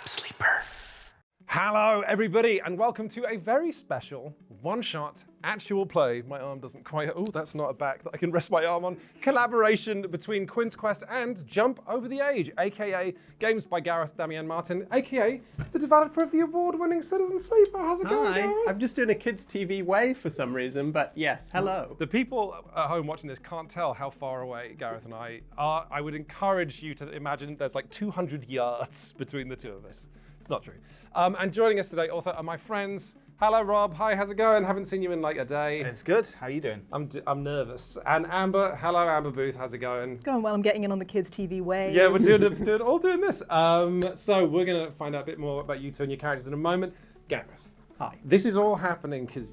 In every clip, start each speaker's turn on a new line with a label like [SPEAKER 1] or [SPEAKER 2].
[SPEAKER 1] App Sleeper.
[SPEAKER 2] Hello, everybody, and welcome to a very special one-shot actual play. My arm doesn't quite. Oh, that's not a back that I can rest my arm on. Collaboration between Quinns Quest and Jump Over the Age, aka games by Gareth Damian Martin, aka the developer of the award-winning Citizen Sleeper. How's it going, Gareth?
[SPEAKER 3] I'm just doing a kids' TV wave for some reason, but yes, hello.
[SPEAKER 2] The people at home watching this can't tell how far away Gareth and I are. I would encourage you to imagine there's like 200 yards between the two of us. It's not true. And joining us today also are my friends. Hello, Rob. Hi, how's it going? Haven't seen you in like a day.
[SPEAKER 1] It's good. How are you doing?
[SPEAKER 2] I'm nervous. And Amber. Hello, Amber Booth. How's it going?
[SPEAKER 4] Going well. I'm getting in on the kids' TV wave.
[SPEAKER 2] Yeah, we're doing this. So we're going to find out a bit more about you two and your characters in a moment. Gareth.
[SPEAKER 3] Hi.
[SPEAKER 2] This is all happening because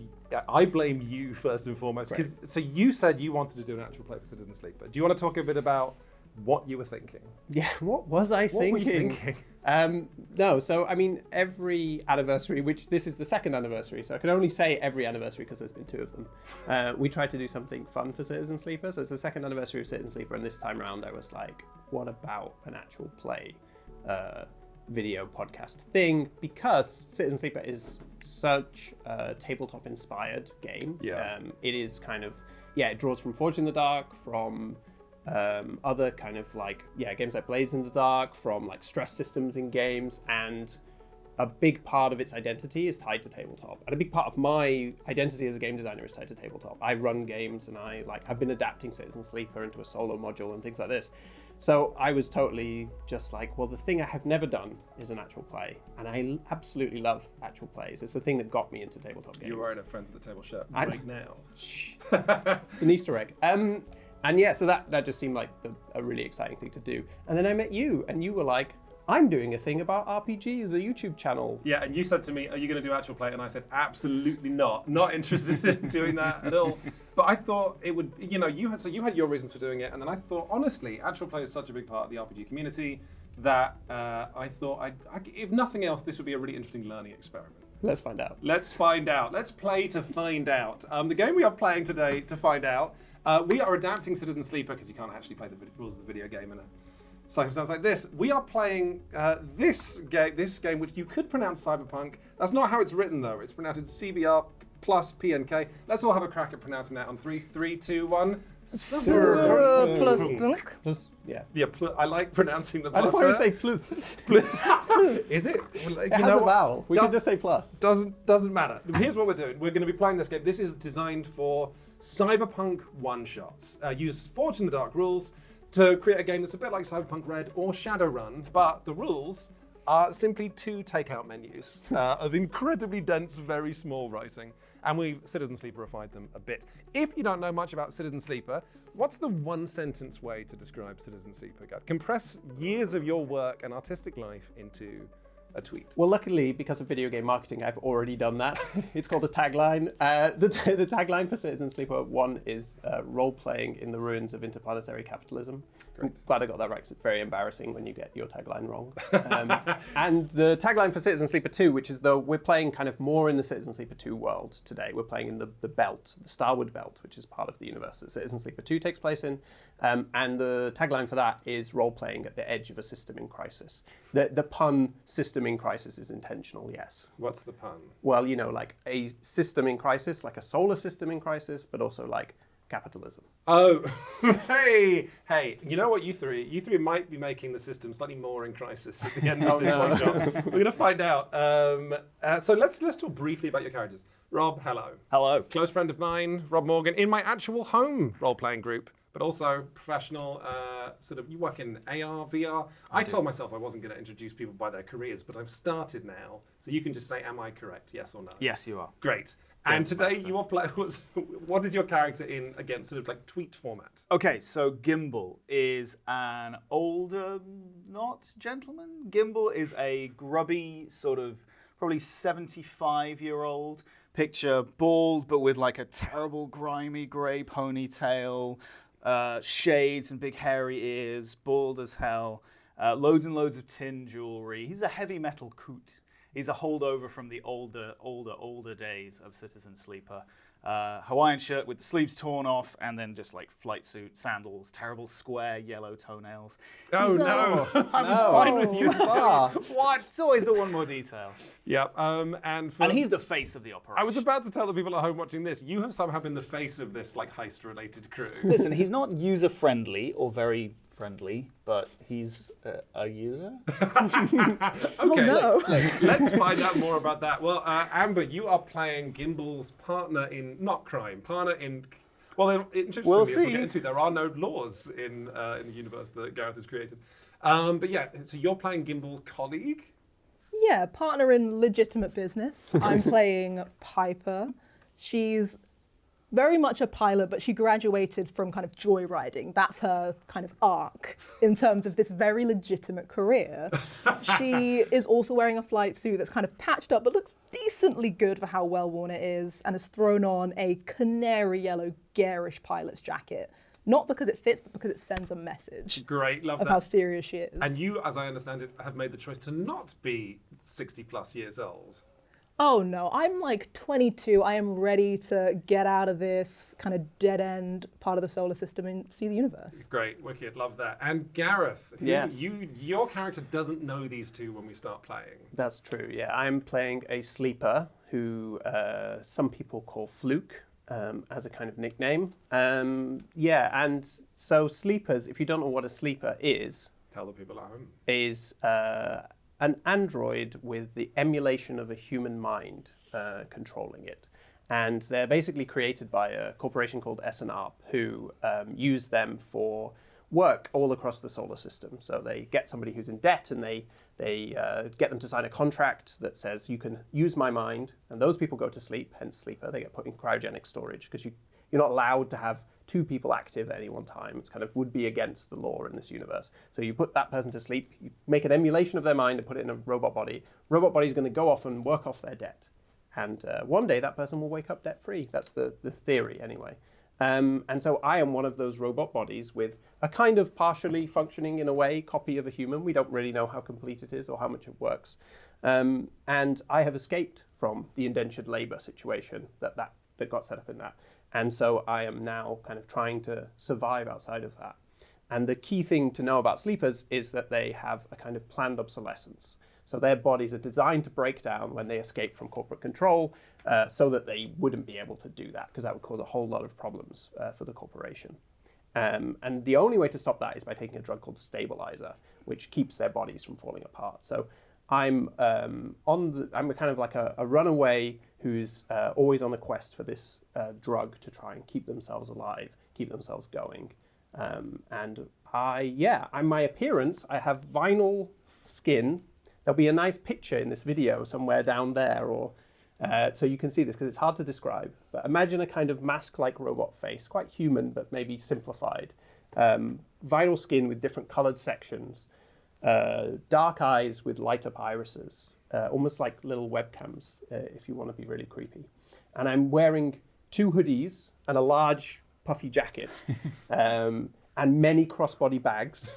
[SPEAKER 2] I blame you first and foremost.
[SPEAKER 3] Right.
[SPEAKER 2] So you said you wanted to do an actual play for Citizen Sleeper. Do you want to talk a bit about what you were thinking?
[SPEAKER 3] Yeah, what was I thinking?
[SPEAKER 2] What were you thinking?
[SPEAKER 3] No, so I mean, every anniversary, which this is the second anniversary, so I can only say every anniversary because there's been two of them. We tried to do something fun for Citizen Sleeper, so it's the second anniversary of Citizen Sleeper, and this time around I was like, what about an actual play video podcast thing? Because Citizen Sleeper is such a tabletop-inspired game.
[SPEAKER 2] Yeah.
[SPEAKER 3] It is kind of, it draws from Forged in the Dark, from other kind of games like Blades in the Dark, from like stress systems in games, and a big part of its identity is tied to tabletop. And a big part of my identity as a game designer is tied to tabletop. I run games and I've been adapting Citizen Sleeper into a solo module and things like this. So I was totally just like, well, the thing I have never done is an actual play. And I absolutely love actual plays. It's the thing that got me into tabletop games.
[SPEAKER 2] You're wearing a Friends at the Table shirt right now.
[SPEAKER 3] It's an Easter egg. And yeah, so that just seemed like a really exciting thing to do. And then I met you, and you were like, I'm doing a thing about RPGs, a YouTube channel.
[SPEAKER 2] Yeah, and you said to me, are you going to do actual play? And I said, absolutely not. Not interested in doing that at all. But I thought it would, you had your reasons for doing it. And then I thought, honestly, actual play is such a big part of the RPG community that I thought, if nothing else, this would be a really interesting learning experiment.
[SPEAKER 3] Let's find out.
[SPEAKER 2] Let's find out. Let's play to find out. The game we are playing today to find out, we are adapting Citizen Sleeper because you can't actually play the rules of the video game in a circumstance like this. We are playing this game, which you could pronounce Cyberpunk. That's not how it's written, though. It's pronounced CBR plus PNK. Let's all have a crack at pronouncing that on 3, 3, 2, 1.
[SPEAKER 4] Plus,
[SPEAKER 3] yeah.
[SPEAKER 2] Yeah, I like pronouncing the plus.
[SPEAKER 3] I don't want to say plus.
[SPEAKER 2] Is it?
[SPEAKER 3] It has a vowel. We can just say plus.
[SPEAKER 2] Doesn't matter. Here's what we're doing. We're going to be playing this game. This is designed for Cyberpunk one-shots. Use Forged in the Dark rules to create a game that's a bit like Cyberpunk Red or Shadowrun, but the rules are simply 2 takeout menus of incredibly dense, very small writing. And we've Citizen Sleeperified them a bit. If you don't know much about Citizen Sleeper, what's the one-sentence way to describe Citizen Sleeper, guys? Compress years of your work and artistic life into a tweet.
[SPEAKER 3] Well, luckily, because of video game marketing, I've already done that. It's called a tagline. The tagline for Citizen Sleeper 1 is role-playing in the ruins of interplanetary capitalism.
[SPEAKER 2] Great.
[SPEAKER 3] I'm glad I got that right, because it's very embarrassing when you get your tagline wrong. And the tagline for Citizen Sleeper 2, which is we're playing kind of more in the Citizen Sleeper 2 world today. We're playing in the belt, the Starwood Belt, which is part of the universe that Citizen Sleeper 2 takes place in. And the tagline for that is role-playing at the edge of a system in crisis. The pun system in crisis is intentional, yes.
[SPEAKER 2] What's the pun?
[SPEAKER 3] Well, like a system in crisis, like a solar system in crisis, but also like capitalism.
[SPEAKER 2] Oh, hey, you know what, you three might be making the system slightly more in crisis at the end of this one shot. We're going to find out. So let's talk briefly about your characters. Rob, hello.
[SPEAKER 1] Hello.
[SPEAKER 2] Close friend of mine, Rob Morgan, in my actual home role-playing group, but also professional, you work in AR, VR. I told myself I wasn't going to introduce people by their careers, but I've started now. So you can just say, am I correct, yes or no?
[SPEAKER 1] Yes, you are.
[SPEAKER 2] Great. And today you are playing, what is your character in, again, sort of like tweet format?
[SPEAKER 1] Okay, so Gimbal is an older, not gentleman. Gimbal is a grubby, sort of probably 75-year-old. Picture bald, but with like a terrible, grimy grey ponytail, shades and big hairy ears, bald as hell, loads and loads of tin jewelry. He's a heavy metal coot. He's a holdover from the older days of Citizen Sleeper. Hawaiian shirt with the sleeves torn off, and then just like flight suit, sandals, terrible square yellow toenails.
[SPEAKER 2] Oh
[SPEAKER 1] He's,
[SPEAKER 2] no, I was
[SPEAKER 1] no.
[SPEAKER 2] fine with you.
[SPEAKER 1] Too far.
[SPEAKER 2] What?
[SPEAKER 1] It's always the one more detail.
[SPEAKER 2] Yep. And
[SPEAKER 1] he's the face of the operation.
[SPEAKER 2] I was about to tell the people at home watching this, you have somehow been the face of this like heist-related crew.
[SPEAKER 1] Listen, he's not user-friendly or very friendly, but he's a user.
[SPEAKER 2] Okay,
[SPEAKER 4] no.
[SPEAKER 2] let's find out more about that. Well, Amber, you are playing Gimble's partner in well, interestingly,
[SPEAKER 1] We'll
[SPEAKER 2] if we
[SPEAKER 1] see.
[SPEAKER 2] get into, there are no laws in the universe that Gareth has created. But yeah, so you're playing Gimble's colleague.
[SPEAKER 4] Yeah, partner in legitimate business. I'm playing Piper. She's very much a pilot, but she graduated from kind of joyriding. That's her kind of arc in terms of this very legitimate career. She is also wearing a flight suit that's kind of patched up, but looks decently good for how well worn it is, and has thrown on a canary yellow garish pilot's jacket. Not because it fits, but because it sends a message
[SPEAKER 2] Great, love
[SPEAKER 4] of
[SPEAKER 2] that.
[SPEAKER 4] how serious she is.
[SPEAKER 2] And you, as I understand it, have made the choice to not be 60 plus years old.
[SPEAKER 4] Oh no, I'm like 22. I am ready to get out of this kind of dead end part of the solar system and see the universe.
[SPEAKER 2] Great, wicked, love that. And Gareth,
[SPEAKER 3] Yes.
[SPEAKER 2] your character doesn't know these two when we start playing.
[SPEAKER 3] That's true, yeah. I'm playing a sleeper who some people call Fluke as a kind of nickname. Yeah, and so sleepers, if you don't know what a sleeper is
[SPEAKER 2] Tell the people at home.
[SPEAKER 3] an android with the emulation of a human mind controlling it. And they're basically created by a corporation called SNARP, who use them for work all across the solar system. So they get somebody who's in debt, and they get them to sign a contract that says you can use my mind, and those people go to sleep, hence sleeper. They get put in cryogenic storage because you're not allowed to have two people active at any one time. It's kind of would be against the law in this universe. So you put that person to sleep, you make an emulation of their mind and put it in a robot body. Robot body is going to go off and work off their debt. And one day that person will wake up debt-free. That's the theory anyway. And so I am one of those robot bodies with a kind of partially functioning, in a way, copy of a human. We don't really know how complete it is or how much it works. And I have escaped from the indentured labor situation that got set up in that. And so I am now kind of trying to survive outside of that. And the key thing to know about sleepers is that they have a kind of planned obsolescence. So their bodies are designed to break down when they escape from corporate control, so that they wouldn't be able to do that, because that would cause a whole lot of problems for the corporation. And the only way to stop that is by taking a drug called stabilizer, which keeps their bodies from falling apart. So I'm I'm kind of like a runaway who's always on a quest for this drug to try and keep themselves alive, keep themselves going. And my appearance, I have vinyl skin. There'll be a nice picture in this video somewhere down there, or so you can see this, because it's hard to describe. But imagine a kind of mask-like robot face, quite human, but maybe simplified. Vinyl skin with different colored sections. Dark eyes with light up irises, almost like little webcams, if you want to be really creepy. And I'm wearing 2 hoodies and a large puffy jacket, and many crossbody bags,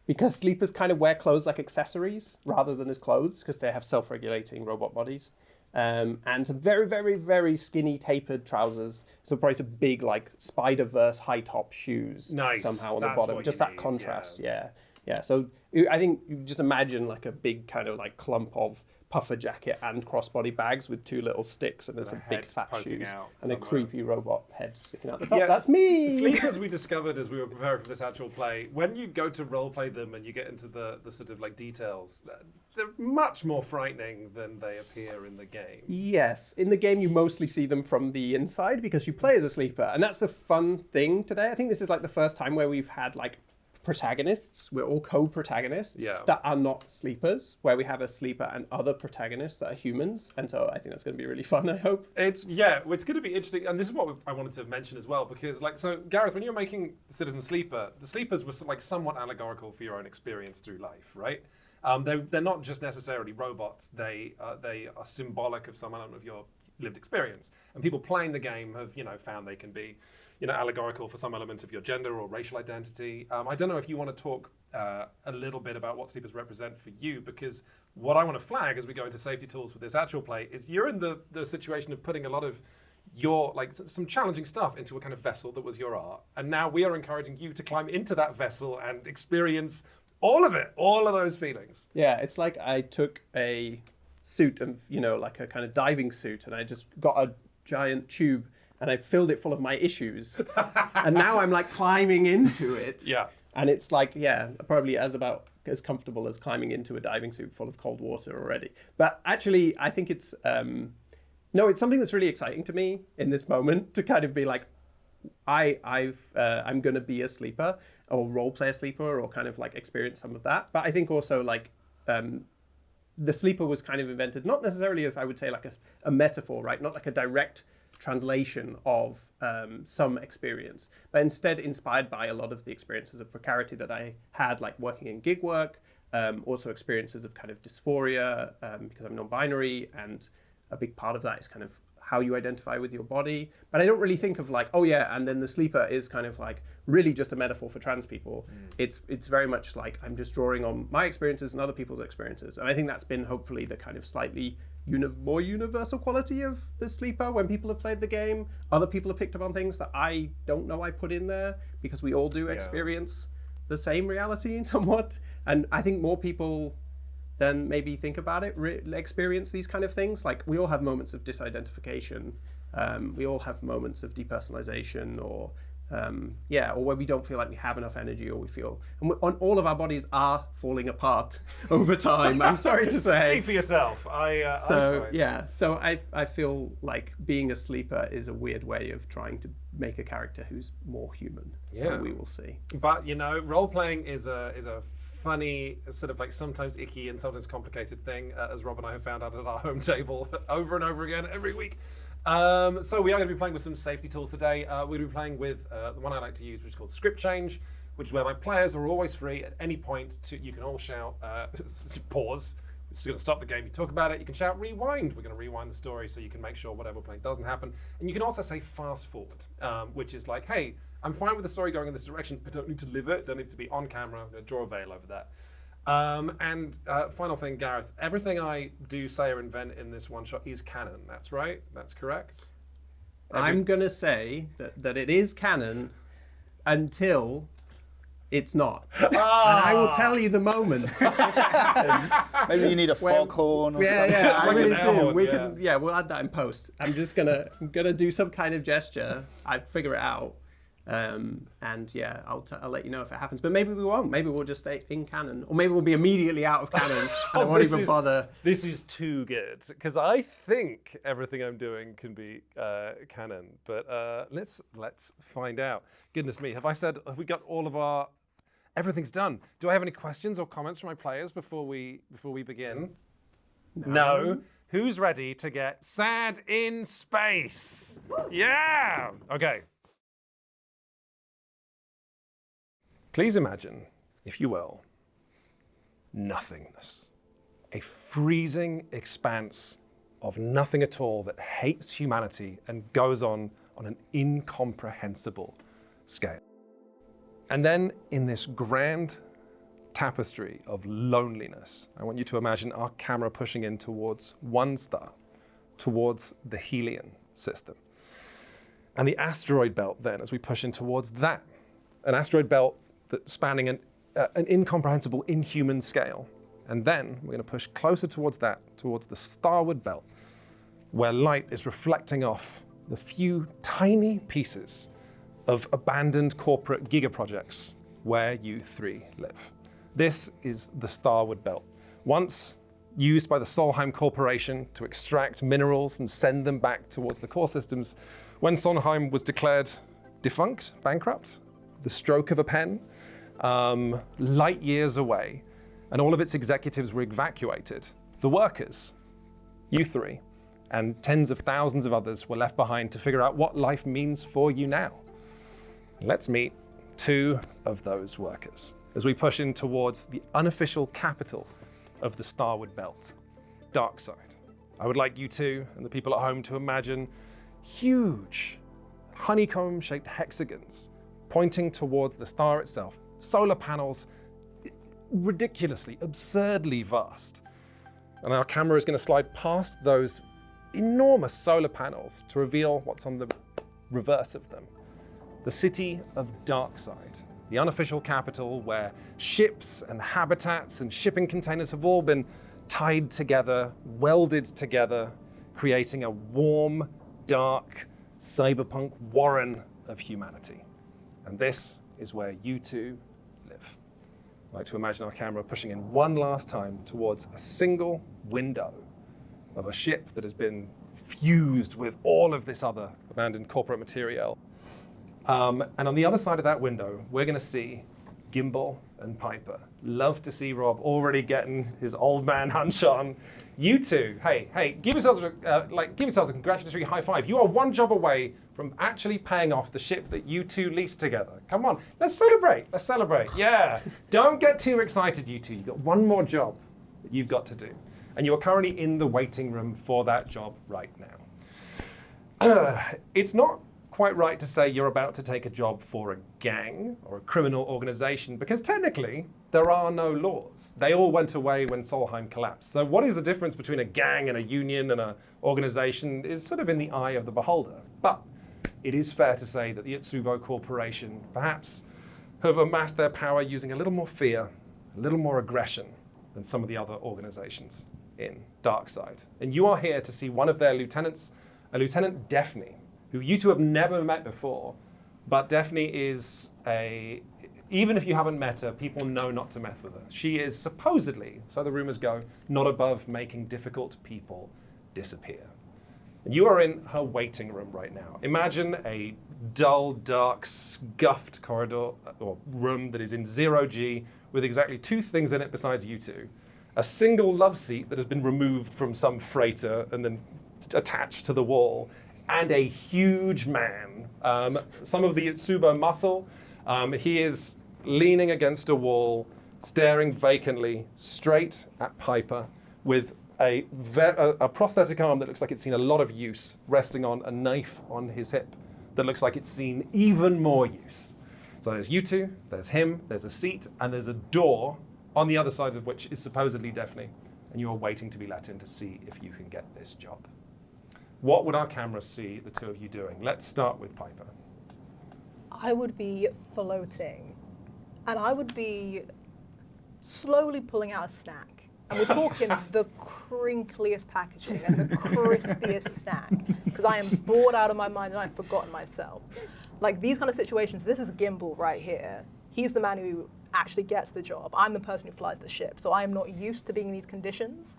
[SPEAKER 3] because sleepers kind of wear clothes like accessories rather than as clothes, because they have self-regulating robot bodies. And some very, very, very skinny tapered trousers. So probably some big like Spider-Verse high top shoes.
[SPEAKER 2] Nice.
[SPEAKER 3] Somehow on
[SPEAKER 2] That's
[SPEAKER 3] the bottom.
[SPEAKER 2] what
[SPEAKER 3] Just
[SPEAKER 2] you
[SPEAKER 3] that
[SPEAKER 2] need,
[SPEAKER 3] contrast.
[SPEAKER 2] yeah.
[SPEAKER 3] Yeah. So I think you just imagine like a big kind of like clump of puffer jacket and crossbody bags with 2 little sticks, and there's
[SPEAKER 2] And a
[SPEAKER 3] some big
[SPEAKER 2] head
[SPEAKER 3] fat
[SPEAKER 2] poking
[SPEAKER 3] shoes
[SPEAKER 2] out
[SPEAKER 3] and a
[SPEAKER 2] somewhere.
[SPEAKER 3] creepy robot head sticking out the top.
[SPEAKER 2] Yeah,
[SPEAKER 3] That's me.
[SPEAKER 2] Sleepers we discovered as we were preparing for this actual play, when you go to roleplay them and you get into the sort of like details, they're much more frightening than they appear in the game.
[SPEAKER 3] Yes, in the game you mostly see them from the inside because you play as a sleeper, and that's the fun thing today. I think this is like the first time where we've had like protagonists. We're all co-protagonists that are not sleepers, where we have a sleeper and other protagonists that are humans, and so I think that's going to be really fun, I hope.
[SPEAKER 2] It's going to be interesting, and this is what I wanted to mention as well, because like, so Gareth, when you're making Citizen Sleeper, the sleepers were like somewhat allegorical for your own experience through life, right? They're not just necessarily robots. They are symbolic of some element of your lived experience, and people playing the game have found they can be allegorical for some element of your gender or racial identity. I don't know if you want to talk a little bit about what sleepers represent for you, because what I want to flag as we go into safety tools for this actual play is you're in the situation of putting a lot of your some challenging stuff into a kind of vessel that was your art, and now we are encouraging you to climb into that vessel and experience all of it, all of those feelings.
[SPEAKER 3] Yeah, it's like I took a suit of, like a kind of diving suit, and I just got a giant tube and I filled it full of my issues. And now I'm like climbing into it.
[SPEAKER 2] Yeah.
[SPEAKER 3] And it's like, probably about as comfortable as climbing into a diving suit full of cold water already. But actually, I think it's, it's something that's really exciting to me in this moment to kind of be like, I'm going to be a sleeper or role play a sleeper or kind of like experience some of that. But I think also like, the sleeper was kind of invented, not necessarily as I would say like a metaphor, right? Not like a direct translation of some experience, but instead inspired by a lot of the experiences of precarity that I had, like working in gig work, also experiences of kind of dysphoria because I'm non-binary, and a big part of that is kind of how you identify with your body. But I don't really think of like, and then the sleeper is kind of like really just a metaphor for trans people. It's very much like I'm just drawing on my experiences and other people's experiences. And I think that's been hopefully the kind of slightly more universal quality of the sleeper when people have played the game. Other people have picked up on things that I don't know I put in there because we all do experience the same reality somewhat. And I think more people then maybe think about it, experience these kind of things. Like we all have moments of disidentification. We all have moments of depersonalization or where we don't feel like we have enough energy, or we feel, and all of our bodies are falling apart over time. I'm sorry to say.
[SPEAKER 2] Speak for yourself.
[SPEAKER 3] So I feel like being a sleeper is a weird way of trying to make a character who's more human. So we will see.
[SPEAKER 2] But role playing is a funny, sort of like sometimes icky and sometimes complicated thing, as Rob and I have found out at our home table over and over again every week. So we are going to be playing with some safety tools today. We're going to be playing with the one I like to use, which is called Script Change, which is where my players are always free at any point. You can all shout, pause. It's going to stop the game. You talk about it. You can shout rewind. We're going to rewind the story so you can make sure whatever we're playing doesn't happen. And you can also say fast forward, which is like, hey, I'm fine with the story going in this direction, but don't need to live it. Don't need to be on camera. I'm going to draw a veil over that. And final thing, Gareth, everything I do, say, or invent in this one shot is canon. That's right? That's correct?
[SPEAKER 3] I'm going to say that it is canon until it's not. And I will tell you the moment.
[SPEAKER 1] Maybe you need a foghorn or something.
[SPEAKER 3] Yeah, I really
[SPEAKER 2] horn,
[SPEAKER 3] do. We'll add that in post. I'm just gonna do some kind of gesture. I figure it out. I'll let you know if it happens, but maybe we won't. Maybe we'll just stay in canon, or maybe we'll be immediately out of canon and I won't even bother.
[SPEAKER 2] This is too good, because I think everything I'm doing can be canon, but let's find out. Goodness me, have we got all of everything's done? Do I have any questions or comments from my players before we begin? No. Who's ready to get sad in space? Yeah. Okay. Please imagine, if you will, nothingness. A freezing expanse of nothing at all that hates humanity and goes on an incomprehensible scale. And then in this grand tapestry of loneliness, I want you to imagine our camera pushing in towards one star, towards the Helion system. And the asteroid belt then, as we push in towards that, an asteroid belt that's spanning an incomprehensible, inhuman scale. And then we're going to push closer towards that, towards the starward belt, where light is reflecting off the few tiny pieces of abandoned corporate gigaprojects where you three live. This is the starward belt. Once used by the Solheim Corporation to extract minerals and send them back towards the core systems, when Solheim was declared defunct, bankrupt, the stroke of a pen, light years away, and all of its executives were evacuated. The workers, you three, and tens of thousands of others were left behind to figure out what life means for you now. Let's meet two of those workers as we push in towards the unofficial capital of the Starward Belt, Darkside. I would like you two and the people at home to imagine huge honeycomb-shaped hexagons pointing towards the star itself, solar panels ridiculously, absurdly vast. And our camera is going to slide past those enormous solar panels to reveal what's on the reverse of them. The city of Darkside, the unofficial capital where ships and habitats and shipping containers have all been tied together, welded together, creating a warm, dark, cyberpunk warren of humanity. And this is where you two live. I like to imagine our camera pushing in one last time towards a single window of a ship that has been fused with all of this other abandoned corporate material. And on the other side of that window, we're going to see Gimbal and Piper. Love to see Rob already getting his old man hunch on. You two, hey, give yourselves a congratulatory high five. You are one job away from actually paying off the ship that you two leased together. Come on, let's celebrate. Yeah. Don't get too excited, you two. You've got one more job that you've got to do. And you are currently in the waiting room for that job right now. It's not quite right to say you're about to take a job for a gang or a criminal organization, because technically there are no laws. They all went away when Solheim collapsed. So what is the difference between a gang and a union and an organization is sort of in the eye of the beholder. But it is fair to say that the Itsubo Corporation perhaps have amassed their power using a little more fear, a little more aggression than some of the other organizations in Darkside. And you are here to see one of their lieutenants, a Lieutenant Daphne, who you two have never met before, but Daphne is even if you haven't met her, people know not to mess with her. She is supposedly, so the rumors go, not above making difficult people disappear. And you are in her waiting room right now. Imagine a dull, dark, scuffed corridor or room that is in 0G with exactly two things in it besides you two. A single love seat that has been removed from some freighter and then attached to the wall, and a huge man, some of the Itsubo muscle. He is leaning against a wall, staring vacantly straight at Piper with a prosthetic arm that looks like it's seen a lot of use, resting on a knife on his hip that looks like it's seen even more use. So there's you two, there's him, there's a seat, and there's a door on the other side of which is supposedly Daphne, and you are waiting to be let in to see if you can get this job. What would our cameras see the two of you doing? Let's start with Piper.
[SPEAKER 4] I would be floating, and I would be slowly pulling out a snack. And we're talking the crinkliest packaging and the crispiest snack, because I am bored out of my mind and I've forgotten myself. Like these kind of situations, this is Gimbal right here. He's the man who actually gets the job. I'm the person who flies the ship, so I am not used to being in these conditions.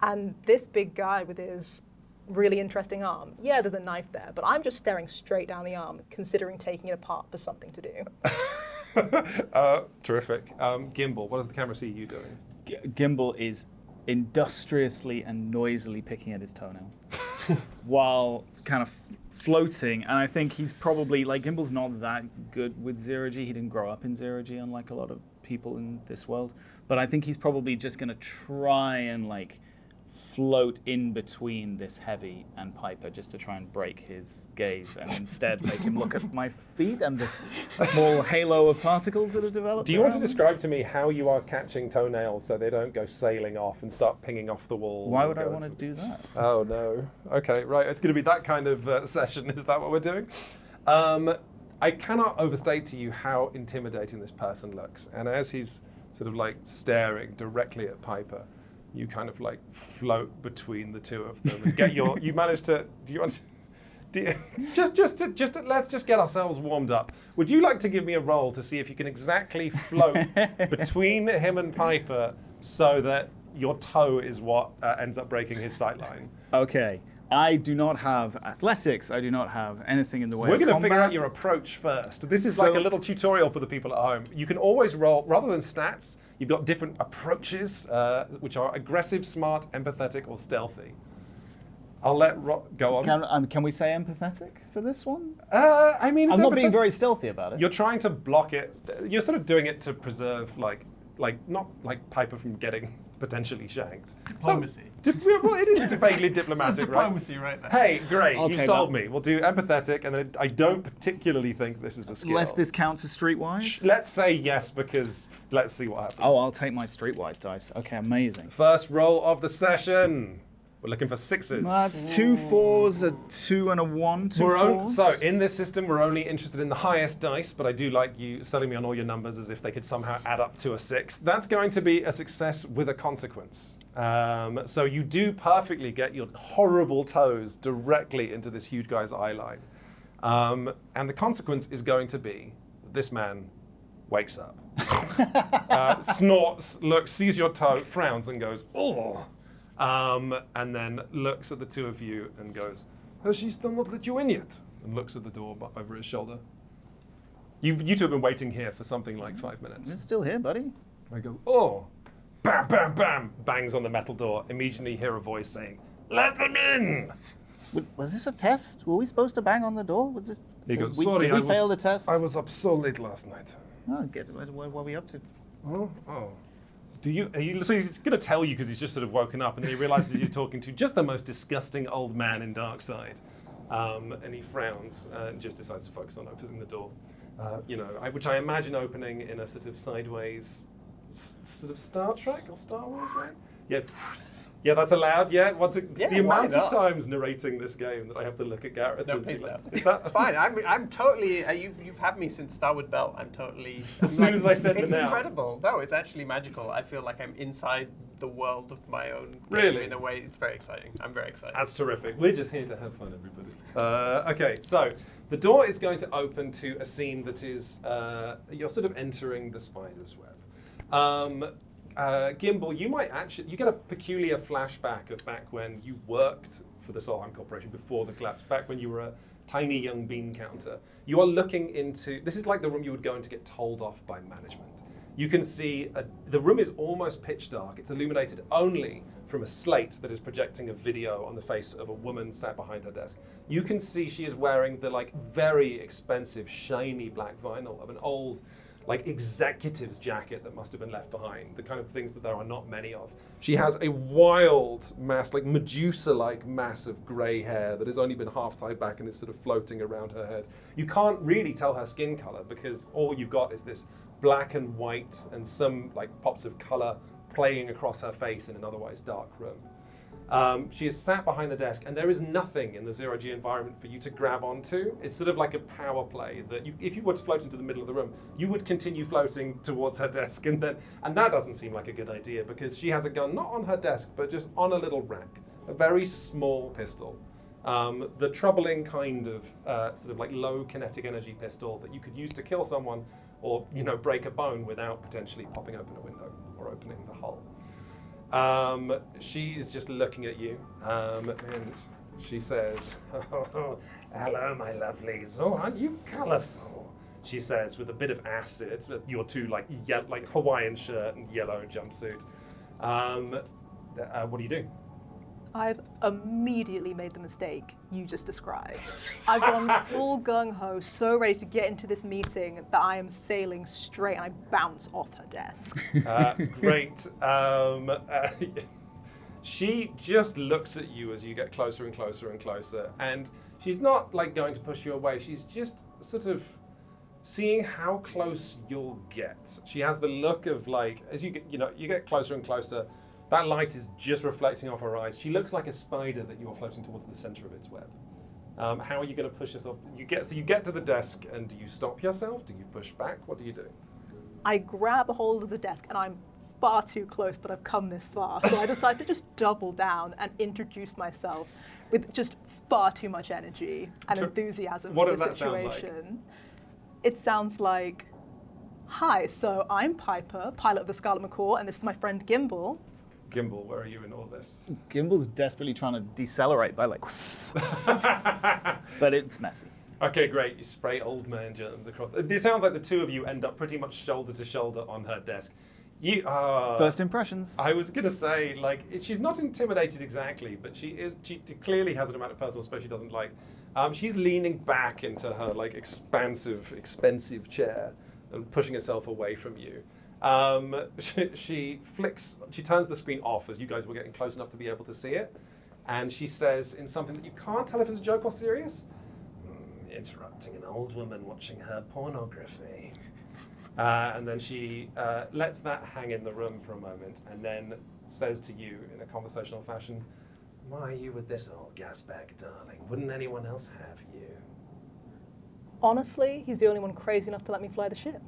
[SPEAKER 4] And this big guy with his really interesting arm. Yeah, there's a knife there, but I'm just staring straight down the arm, considering taking it apart for something to do.
[SPEAKER 2] Terrific. Gimbal, what does the camera see you doing?
[SPEAKER 1] Gimbal is industriously and noisily picking at his toenails while kind of floating. And I think he's probably, like, Gimbal's not that good with zero-G. He didn't grow up in zero-G, unlike a lot of people in this world. But I think he's probably just going to try and, like, float in between this heavy and Piper just to try and break his gaze and instead make him look at my feet and this small halo of particles that have developed.
[SPEAKER 2] Do you want to describe to me how you are catching toenails so they don't go sailing off and start pinging off the walls?
[SPEAKER 1] Why would I want to do that?
[SPEAKER 2] Oh no. Okay, right. It's going to be that kind of session. Is that what we're doing? I cannot overstate to you how intimidating this person looks. And as he's sort of like staring directly at Piper, you kind of like float between the two of them and get your. You manage to. Do you want? Let's just get ourselves warmed up. Would you like to give me a roll to see if you can exactly float between him and Piper so that your toe is what ends up breaking his sight line?
[SPEAKER 1] Okay. I do not have athletics. I do not have anything in the way of combat.
[SPEAKER 2] We're going to figure out your approach first. This is like a little tutorial for the people at home. You can always roll, rather than stats, you've got different approaches, which are aggressive, smart, empathetic, or stealthy. I'll let go on.
[SPEAKER 1] Can we say empathetic for this one?
[SPEAKER 2] I mean, it's
[SPEAKER 1] I'm not being very stealthy about it.
[SPEAKER 2] You're trying to block it. You're sort of doing it to preserve, like not like Piper from getting potentially shanked.
[SPEAKER 5] Diplomacy.
[SPEAKER 2] Well, it is vaguely diplomatic,
[SPEAKER 5] That's diplomacy right there.
[SPEAKER 2] Hey, great,
[SPEAKER 1] I'll
[SPEAKER 2] you
[SPEAKER 1] take
[SPEAKER 2] sold
[SPEAKER 1] that.
[SPEAKER 2] me. We'll do empathetic, and then I don't particularly think this is a skill.
[SPEAKER 1] Unless this counts as streetwise?
[SPEAKER 2] Let's say yes, because let's see what happens.
[SPEAKER 1] Oh, I'll take my streetwise dice. Okay, amazing.
[SPEAKER 2] First roll of the session. We're looking for 6s.
[SPEAKER 1] That's 2 4s, a 2 and a 1. 2 4s.
[SPEAKER 2] So in this system, we're only interested in the highest dice, but I do like you selling me on all your numbers as if they could somehow add up to a 6. That's going to be a success with a consequence. So you do perfectly get your horrible toes directly into this huge guy's eye line. And the consequence is going to be this man wakes up, snorts, looks, sees your toe, frowns and goes, oh. And then looks at the two of you and goes, has she still not let you in yet? And looks at the door over his shoulder. You two have been waiting here for something like 5 minutes.
[SPEAKER 1] It's still here, buddy.
[SPEAKER 2] And he goes, oh, bam, bam, bam, bangs on the metal door. Immediately hear a voice saying, let them in.
[SPEAKER 1] Was this a test? Were we supposed to bang on the door? Was this?
[SPEAKER 2] He goes,
[SPEAKER 1] Did
[SPEAKER 2] sorry,
[SPEAKER 1] we fail the test?
[SPEAKER 2] I was up so late last night.
[SPEAKER 1] Oh, good. What are we up to?
[SPEAKER 2] Oh. So he's going to tell you because he's just sort of woken up, and then he realizes he's talking to just the most disgusting old man in Darkside. And he frowns and just decides to focus on opening the door. Which I imagine opening in a sort of sideways, sort of Star Trek or Star Wars way. Yeah, that's allowed. Yeah, the amount of times narrating this game that I have to look at Gareth.
[SPEAKER 5] No, please don't. It's fine. I'm totally. You've had me since Starwood Belt. I'm totally.
[SPEAKER 2] As soon as I said
[SPEAKER 5] it's
[SPEAKER 2] the now.
[SPEAKER 5] incredible. No, it's actually magical. I feel like I'm inside the world of my own game
[SPEAKER 2] Really?
[SPEAKER 5] in a way. It's very exciting. I'm very excited.
[SPEAKER 2] That's terrific. We're just here to have fun, everybody. Okay, so the door is going to open to a scene that is you're sort of entering the spider's web. Gimbal, you get a peculiar flashback of back when you worked for the Solheim Corporation before the collapse, back when you were a tiny young bean counter. You are looking into, this is like the room you would go in to get told off by management. You can see, the room is almost pitch dark. It's illuminated only from a slate that is projecting a video on the face of a woman sat behind her desk. You can see she is wearing the very expensive, shiny black vinyl of an old, executive's jacket that must have been left behind, the kind of things that there are not many of. She has a wild mass, Medusa-like mass of grey hair that has only been half tied back and is sort of floating around her head. You can't really tell her skin color because all you've got is this black and white and some pops of color playing across her face in an otherwise dark room. She is sat behind the desk, and there is nothing in the zero-G environment for you to grab onto. It's sort of like a power play that if you were to float into the middle of the room, you would continue floating towards her desk, and that doesn't seem like a good idea because she has a gun not on her desk, but just on a little rack, a very small pistol. The troubling kind of low kinetic energy pistol that you could use to kill someone or break a bone without potentially popping open a window or opening the hull. She's just looking at you, and she says, oh, hello, my lovelies. Oh, aren't you colourful? She says, with a bit of acid, your two Hawaiian shirt and yellow jumpsuit. What do you do?
[SPEAKER 4] I've immediately made the mistake you just described. I've gone full gung-ho, so ready to get into this meeting that I am sailing straight and I bounce off her desk.
[SPEAKER 2] Great. She just looks at you as you get closer and closer and closer, and she's not going to push you away. She's just sort of seeing how close you'll get. She has the look of as you get closer and closer, that light is just reflecting off her eyes. She looks like a spider that you are floating towards the center of its web. How are you going to push yourself? You get to the desk, and do you stop yourself? Do you push back? What do you do?
[SPEAKER 4] I grab a hold of the desk, and I'm far too close, but I've come this far. So I decide to just double down and introduce myself with just far too much energy and enthusiasm
[SPEAKER 2] What
[SPEAKER 4] for
[SPEAKER 2] does
[SPEAKER 4] the
[SPEAKER 2] that sound
[SPEAKER 4] situation.
[SPEAKER 2] like?
[SPEAKER 4] It sounds like, hi, so I'm Piper, pilot of the Scarlet McCaw, and this is my friend Gimbal.
[SPEAKER 2] Gimbal, where are you in all this?
[SPEAKER 1] Gimbal's desperately trying to decelerate by but it's messy.
[SPEAKER 2] Okay, great. You spray old man germs across. It sounds like the two of you end up pretty much shoulder to shoulder on her desk.
[SPEAKER 1] First impressions.
[SPEAKER 2] I was gonna say, she's not intimidated exactly, but she clearly has an amount of personal space she doesn't like. She's leaning back into her expensive chair and pushing herself away from you. She turns the screen off as you guys were getting close enough to be able to see it, and she says in something that you can't tell if it's a joke or serious, interrupting an old woman watching her pornography. And then she lets that hang in the room for a moment and then says to you in a conversational fashion, Why are you with this old gasbag, darling? Wouldn't anyone else have you?
[SPEAKER 4] Honestly, he's the only one crazy enough to let me fly the ship.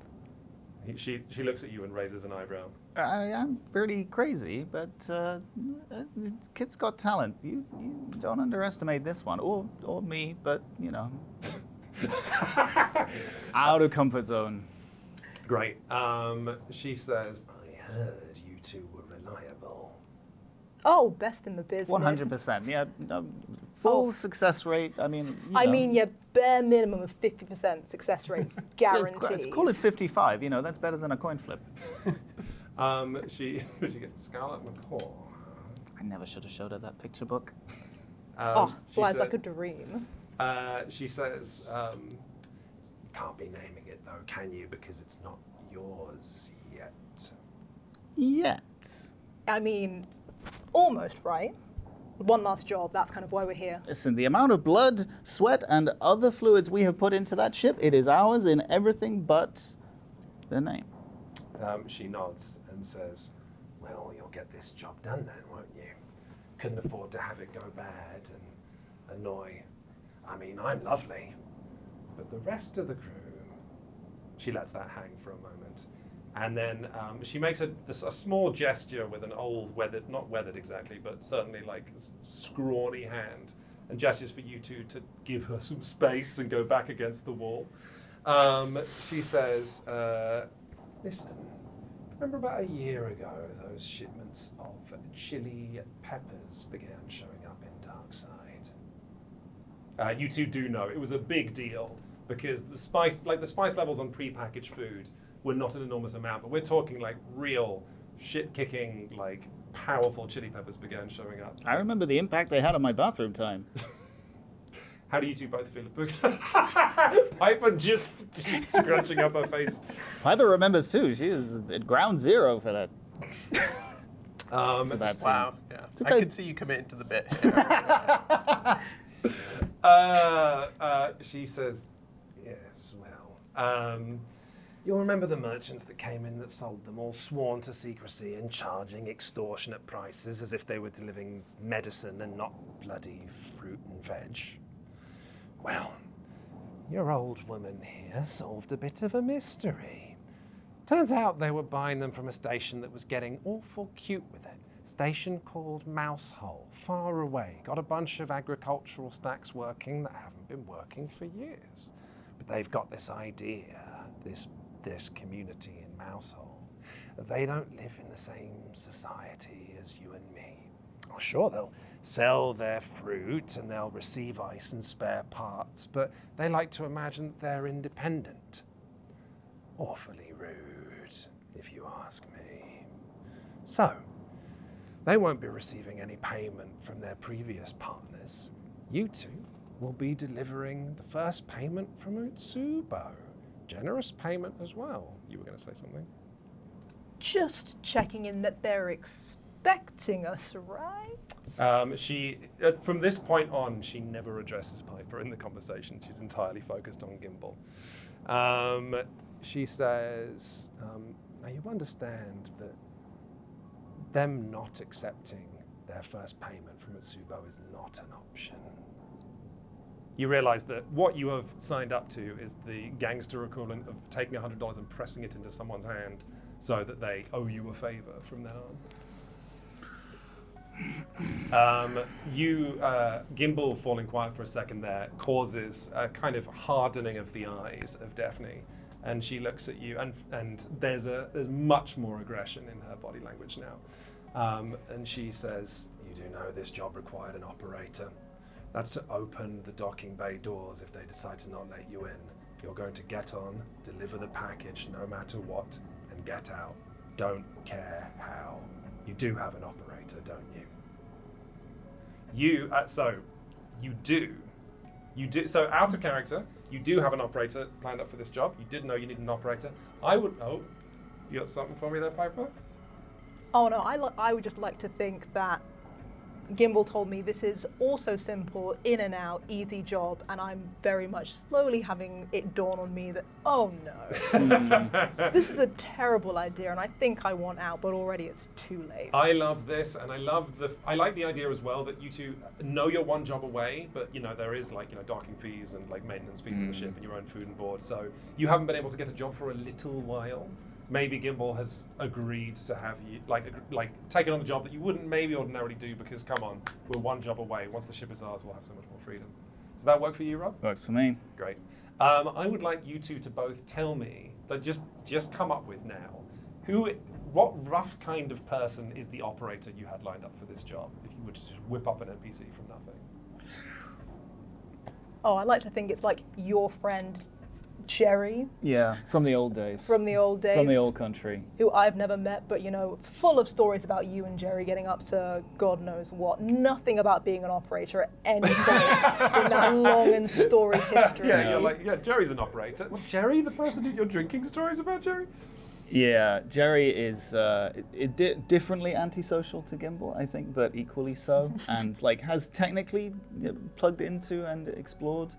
[SPEAKER 2] She looks at you and raises an eyebrow.
[SPEAKER 1] I am pretty crazy, but kid's got talent. You don't underestimate this one, or me, but you know, out of comfort zone.
[SPEAKER 2] Great. She says, I heard you two were reliable.
[SPEAKER 4] Oh, best in the business.
[SPEAKER 1] 100%. Yeah, no, full success rate. I mean,
[SPEAKER 4] I mean, yeah, bare minimum of 50% success rate guaranteed.
[SPEAKER 1] Let's call it 55. You know, that's better than a coin flip.
[SPEAKER 2] She gets Scarlet McCaw.
[SPEAKER 1] I never should have showed her that picture book.
[SPEAKER 2] She
[SPEAKER 4] Flies
[SPEAKER 2] said-
[SPEAKER 4] like a dream.
[SPEAKER 2] She says, you can't be naming it though, can you? Because it's not yours yet.
[SPEAKER 1] Yet.
[SPEAKER 4] I mean, almost right. One last job, that's kind of why we're here.
[SPEAKER 1] Listen, the amount of blood, sweat, and other fluids we have put into that ship, it is ours in everything but the name.
[SPEAKER 2] She nods and says, well, you'll get this job done then, won't you? Couldn't afford to have it go bad and annoy. I mean, I'm lovely, but the rest of the crew... She lets that hang for a moment. And then she makes a small gesture with an old weathered, not weathered exactly, but certainly like scrawny hand, and gestures for you two to give her some space and go back against the wall. She says, listen, remember about a year ago those shipments of chili peppers began showing up in Darkside? You two do know it was a big deal because the spice levels on prepackaged food were not an enormous amount, but we're talking like real shit-kicking, like powerful chili peppers began showing up.
[SPEAKER 1] I remember the impact they had on my bathroom time.
[SPEAKER 2] How do you two both feel? Piper just scrunching up her face.
[SPEAKER 1] Piper remembers too. She is at ground zero for that. It's a bad scene.
[SPEAKER 5] Wow. Yeah. I
[SPEAKER 1] okay.
[SPEAKER 5] could see you committing to the bit.
[SPEAKER 2] She says, yes, well, you'll remember the merchants that came in that sold them, all sworn to secrecy and charging extortionate prices as if they were delivering medicine and not bloody fruit and veg. Well, your old woman here solved a bit of a mystery. Turns out they were buying them from a station that was getting awful cute with it. Station called Mousehole, far away. Got a bunch of agricultural stacks working that haven't been working for years. But they've got this idea, this community in Mousehole, that they don't live in the same society as you and me. Oh, sure, they'll sell their fruit and they'll receive ice and spare parts, but they like to imagine that they're independent. Awfully rude, if you ask me. So, they won't be receiving any payment from their previous partners. You two will be delivering the first payment from Utsubo. Generous payment as well. You were going to say something?
[SPEAKER 4] Just checking in that they're expecting us, right?
[SPEAKER 2] She, from this point on, she never addresses Piper in the conversation. She's entirely focused on Gimbal. She says, now you understand that them not accepting their first payment from Utsubo is not an option. You realize that what you have signed up to is the gangster equivalent of taking $100 and pressing it into someone's hand so that they owe you a favor from then on. Gimbal falling quiet for a second there causes a kind of hardening of the eyes of Daphne. And she looks at you, and there's much more aggression in her body language now. And she says, you do know this job required an operator. That's to open the docking bay doors if they decide to not let you in. You're going to get on, deliver the package no matter what, and get out. Don't care how. You do have an operator, don't you? You do. So out of character, you do have an operator planned up for this job. You did know you need an operator. You got something for me there, Piper?
[SPEAKER 4] Oh no, I would just like to think that Gimbal told me this is also simple, in and out, easy job, and I'm very much slowly having it dawn on me that, oh no, this is a terrible idea, and I think I want out, but already it's too late.
[SPEAKER 2] I love this, and I like the idea as well that you two know you're one job away, but there is docking fees and maintenance fees of the ship and your own food and board, so you haven't been able to get a job for a little while. Maybe Gimbal has agreed to have you taken on a job that you wouldn't maybe ordinarily do because come on, we're one job away. Once the ship is ours, we'll have so much more freedom. Does that work for you, Rob?
[SPEAKER 1] Works for me.
[SPEAKER 2] Great. I would like you two to both tell me, but just come up with now, what rough kind of person is the operator you had lined up for this job? If you were to just whip up an NPC from nothing.
[SPEAKER 4] Oh, I like to think it's like your friend Jerry.
[SPEAKER 1] Yeah, from the old days.
[SPEAKER 4] From the old days.
[SPEAKER 1] From the old country.
[SPEAKER 4] Who I've never met, but full of stories about you and Jerry getting up to God knows what. Nothing about being an operator at any point in that long and storied history.
[SPEAKER 2] Yeah, you're like, yeah, Jerry's an operator. Well, Jerry, the person that you're drinking stories about, Jerry?
[SPEAKER 1] Yeah, Jerry is differently antisocial to Gimbal, I think, but equally so, and has technically plugged into and explored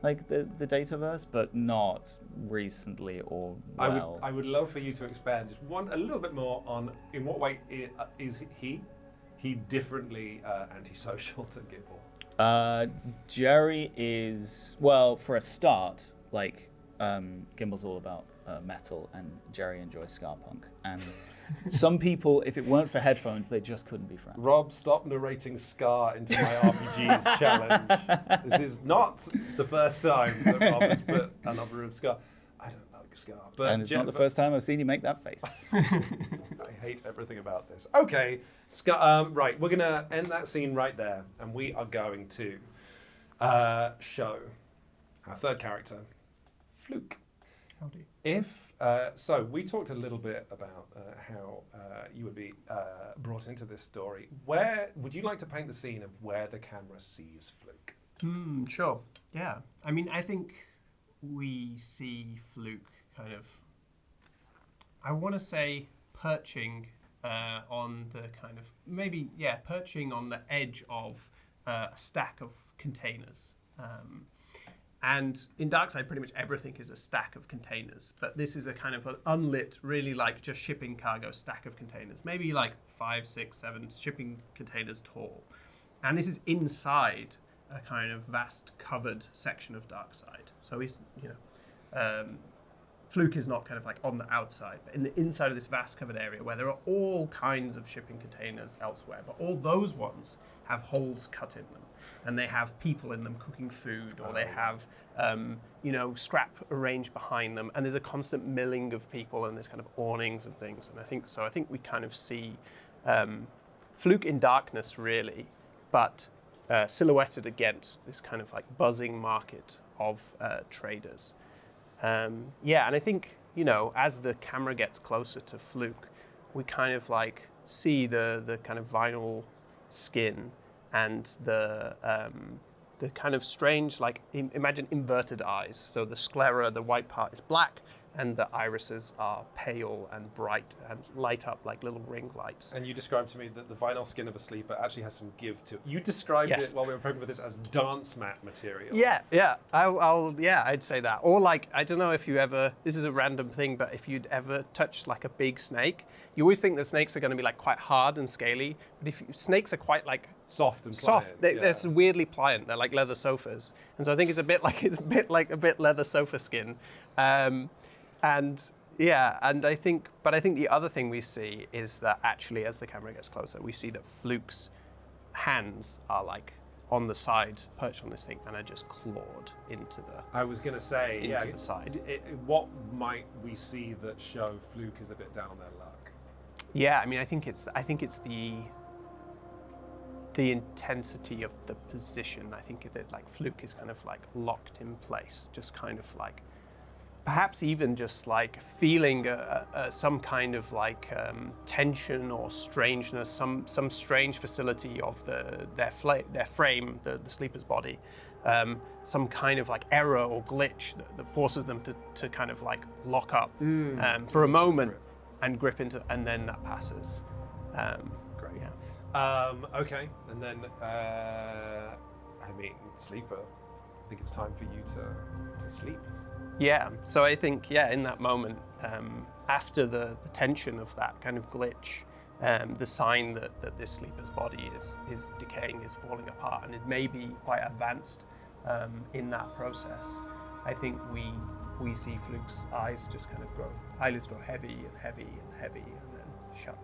[SPEAKER 1] the Dataverse, but not recently or well.
[SPEAKER 2] I would love for you to expand just a little bit more on in what way is he differently antisocial to Gimbal?
[SPEAKER 1] Jerry is, well, for a start, Gimbal's all about metal, and Jerry enjoys ska punk. And some people, if it weren't for headphones, they just couldn't be friends.
[SPEAKER 2] Rob, stop narrating ska into my RPGs challenge. This is not the first time that Rob has put a number of ska. I don't like ska. But
[SPEAKER 1] and it's not the first time I've seen you make that face.
[SPEAKER 2] I hate everything about this. Okay, right, we're going to end that scene right there, and we are going to show our third character, Fluke.
[SPEAKER 3] Howdy.
[SPEAKER 2] So we talked a little bit about how you would be brought into this story. Where would you like to paint the scene of where the camera sees Fluke?
[SPEAKER 3] Sure. Yeah. I mean, I think we see Fluke kind of, I want to say, perching on the kind of, perching on the edge of a stack of containers. And in Darkside, pretty much everything is a stack of containers. But this is a kind of an unlit, really just shipping cargo stack of containers. Maybe 5, 6, 7 shipping containers tall. And this is inside a kind of vast covered section of Darkside. So he's, Fluke is not kind of on the outside, but in the inside of this vast covered area where there are all kinds of shipping containers elsewhere. But all those ones have holes cut in them. And they have people in them cooking food, or they have, scrap arranged behind them. And there's a constant milling of people, and there's kind of awnings and things. And I think we kind of see Fluke in darkness, really, but silhouetted against this kind of buzzing market of traders. And I think, as the camera gets closer to Fluke, we kind of see the kind of vinyl skin and the kind of strange, imagine inverted eyes. So the sclera, the white part, is black, and the irises are pale and bright and light up like little ring lights.
[SPEAKER 2] And you described to me that the vinyl skin of a sleeper actually has some give to it. You described it while we were prepping for this as dance mat material.
[SPEAKER 3] Yeah, I'd say that. Or I don't know if you ever, this is a random thing, but if you'd ever touched a big snake, you always think that snakes are going to be quite hard and scaly, but snakes are quite
[SPEAKER 2] soft and
[SPEAKER 3] soft.
[SPEAKER 2] pliant.
[SPEAKER 3] They're weirdly pliant. They're like leather sofas, and so I think it's a bit leather sofa skin. And I think the other thing we see is that actually, as the camera gets closer, we see that Fluke's hands are on the side, perched on this thing, and are just clawed into the.
[SPEAKER 2] I was going to say,
[SPEAKER 3] the side.
[SPEAKER 2] What might we see that show Fluke is a bit down on their luck?
[SPEAKER 3] Yeah, I mean, I think it's the intensity of the position. I think that Fluke is kind of locked in place, just kind of perhaps even just feeling some kind of tension or strangeness, some strange facility of their frame, the sleeper's body, some kind of error or glitch that forces them to kind of lock up for a moment and grip into, and then that passes.
[SPEAKER 2] Great.
[SPEAKER 3] Yeah.
[SPEAKER 2] Okay, and then sleeper. I think it's time for you to sleep.
[SPEAKER 3] Yeah, so I think, in that moment, after the tension of that kind of glitch, the sign that this sleeper's body is decaying, is falling apart, and it may be quite advanced in that process, I think we see Fluke's eyes just kind of eyelids grow heavy and heavy and heavy, and then shut.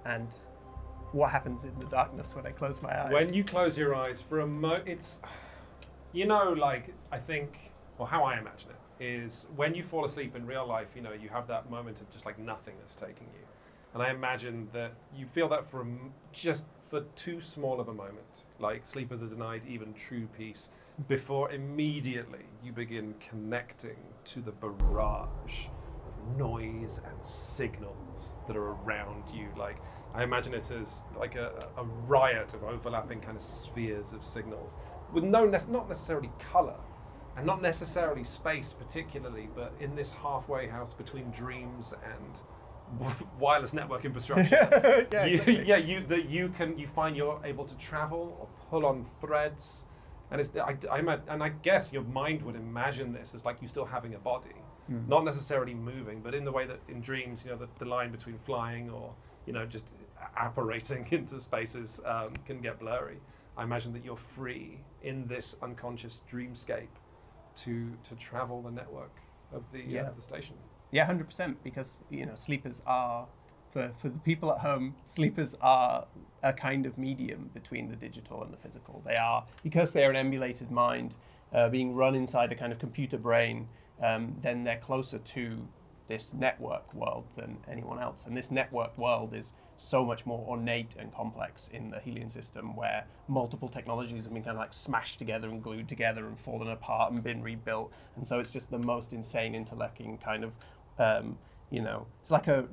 [SPEAKER 3] And what happens in the darkness when I close my eyes?
[SPEAKER 2] When you close your eyes for a moment, it's, I think, or how I imagine it, is when you fall asleep in real life, you have that moment of just like nothingness taking you. And I imagine that you feel that just for too small of a moment, like sleepers are denied even true peace, before immediately you begin connecting to the barrage of noise and signals that are around you. Like, I imagine it as like a riot of overlapping kind of spheres of signals with not necessarily color and not necessarily space particularly, but in this halfway house between dreams and wireless network infrastructure. You find you're able to travel or pull on threads, and I guess your mind would imagine this as like you still having a body, not necessarily moving, but in the way that in dreams, the line between flying or just apparating into spaces can get blurry. I imagine that you're free in this unconscious dreamscape to travel the network of the station.
[SPEAKER 3] Yeah, 100%, because sleepers are, for the people at home, sleepers are a kind of medium between the digital and the physical. They are, because they're an emulated mind being run inside a kind of computer brain, then they're closer to this network world than anyone else. And this network world is so much more ornate and complex in the Helion system, where multiple technologies have been kind of like smashed together and glued together and fallen apart and been rebuilt. And so it's just the most insane intellecting kind of, it's like a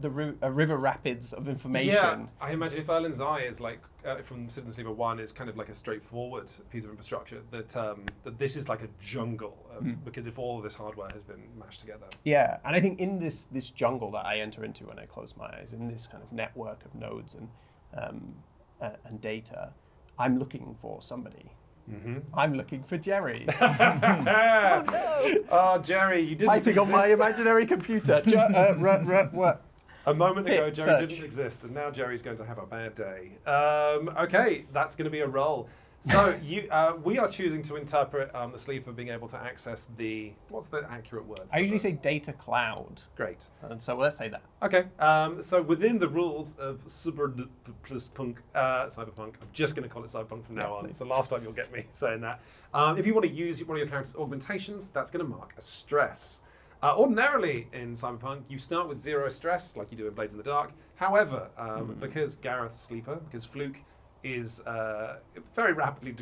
[SPEAKER 3] river rapids of information.
[SPEAKER 2] Yeah, I imagine if Erlen's Eye is like, from Citizen Sleeper 1, is kind of like a straightforward piece of infrastructure, that this is like a jungle, because if all of this hardware has been mashed together.
[SPEAKER 3] Yeah, and I think in this jungle that I enter into when I close my eyes, in this kind of network of nodes and data, I'm looking for somebody. Mm-hmm. I'm looking for Jerry.
[SPEAKER 4] Oh no!
[SPEAKER 2] Oh, Jerry, you didn't
[SPEAKER 3] Typing on my imaginary computer. What?
[SPEAKER 2] A moment ago,
[SPEAKER 3] Hit
[SPEAKER 2] Jerry
[SPEAKER 3] search.
[SPEAKER 2] didn't exist, and now Jerry's going to have a bad day. Okay, that's going to be a roll. So we are choosing to interpret the sleeper being able to access what's the accurate word?
[SPEAKER 3] I usually say data cloud.
[SPEAKER 2] Great.
[SPEAKER 3] And so let's say that.
[SPEAKER 2] Okay, so within the rules of Cyberpunk, I'm just going to call it Cyberpunk from now on. It's the last time you'll get me saying that. If you want to use one of your character's augmentations, that's going to mark a stress. Ordinarily in Cyberpunk, you start with 0 stress, like you do in Blades in the Dark. However, because Gareth's sleeper, because Fluke is very rapidly,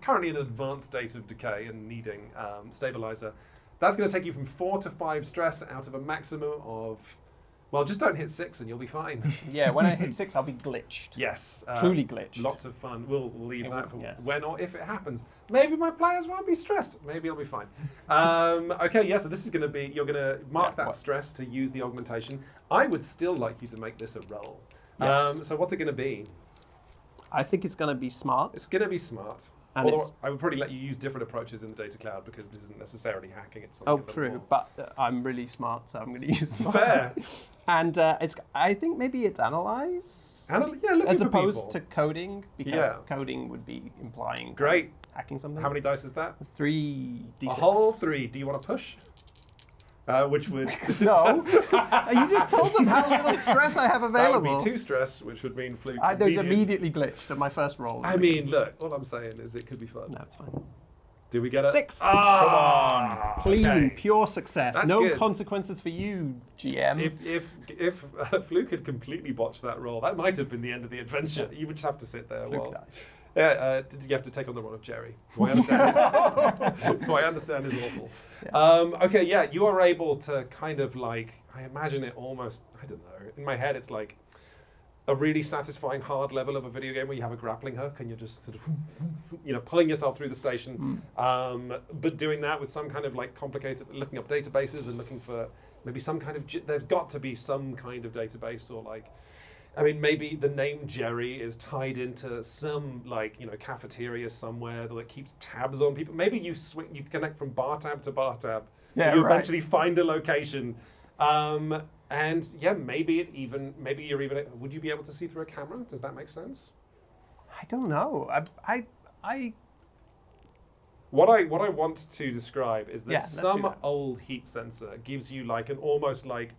[SPEAKER 2] currently in an advanced state of decay and needing stabilizer, that's going to take you from 4 to 5 stress out of a maximum of, well, just don't hit 6 and you'll be fine.
[SPEAKER 3] Yeah, when I hit 6, I'll be glitched.
[SPEAKER 2] Yes.
[SPEAKER 3] Truly glitched.
[SPEAKER 2] Lots of fun. We'll leave that for when or if it happens. Maybe my players won't be stressed. Maybe I'll be fine. Okay, yeah, so this is going to be, you're going to mark that stress to use the augmentation. I would still like you to make this a roll.
[SPEAKER 3] Yes.
[SPEAKER 2] So what's it going to be?
[SPEAKER 3] I think it's going to be smart.
[SPEAKER 2] It's going to be smart.
[SPEAKER 3] And
[SPEAKER 2] Although I would probably let you use different approaches in the data cloud, because this isn't necessarily hacking. It's something
[SPEAKER 3] true.
[SPEAKER 2] more.
[SPEAKER 3] But I'm really smart, so I'm going to use smart.
[SPEAKER 2] Fair.
[SPEAKER 3] And I think maybe it's analyze.
[SPEAKER 2] Looking
[SPEAKER 3] as
[SPEAKER 2] for
[SPEAKER 3] opposed
[SPEAKER 2] people.
[SPEAKER 3] to coding, because coding would be implying
[SPEAKER 2] Great.
[SPEAKER 3] hacking something.
[SPEAKER 2] How many dice is that?
[SPEAKER 3] It's 3 d6.
[SPEAKER 2] A whole 3. Do you want to push? Which would
[SPEAKER 3] No. You just told them how little stress I have
[SPEAKER 2] that
[SPEAKER 3] available.
[SPEAKER 2] would be 2 stress, which would mean Fluke.
[SPEAKER 3] I was immediately glitched at my first roll.
[SPEAKER 2] I mean, look. All I'm saying is it could be fun.
[SPEAKER 3] No, it's fine.
[SPEAKER 2] Do we get it?
[SPEAKER 3] 6.
[SPEAKER 1] Come on.
[SPEAKER 3] Clean,
[SPEAKER 2] okay.
[SPEAKER 3] pure success.
[SPEAKER 2] That's
[SPEAKER 3] no
[SPEAKER 2] good.
[SPEAKER 3] consequences for you, GM.
[SPEAKER 2] If Fluke had completely botched that roll, that might have been the end of the adventure. You would just have to sit there.
[SPEAKER 3] Fluke dies.
[SPEAKER 2] Yeah, did you have to take on the role of Jerry? Who I understand is awful. Yeah. Okay, yeah, you are able to kind of like, I imagine it almost, I don't know, in my head it's like a really satisfying hard level of a video game where you have a grappling hook and you're just sort of, pulling yourself through the station, but doing that with some kind of like complicated, looking up databases and looking for maybe some kind of, there's got to be some kind of database or like, I mean, maybe the name Jerry is tied into some, like, cafeteria somewhere that keeps tabs on people. Maybe you connect from bar tab to bar tab.
[SPEAKER 5] Yeah,
[SPEAKER 2] and you
[SPEAKER 5] right.
[SPEAKER 2] eventually find a location. And yeah, maybe you're even. Would you be able to see through a camera? Does that make sense?
[SPEAKER 5] I don't know.
[SPEAKER 2] What I want to describe is that
[SPEAKER 5] Yeah, let's do
[SPEAKER 2] some
[SPEAKER 5] that.
[SPEAKER 2] old heat sensor gives you like an almost like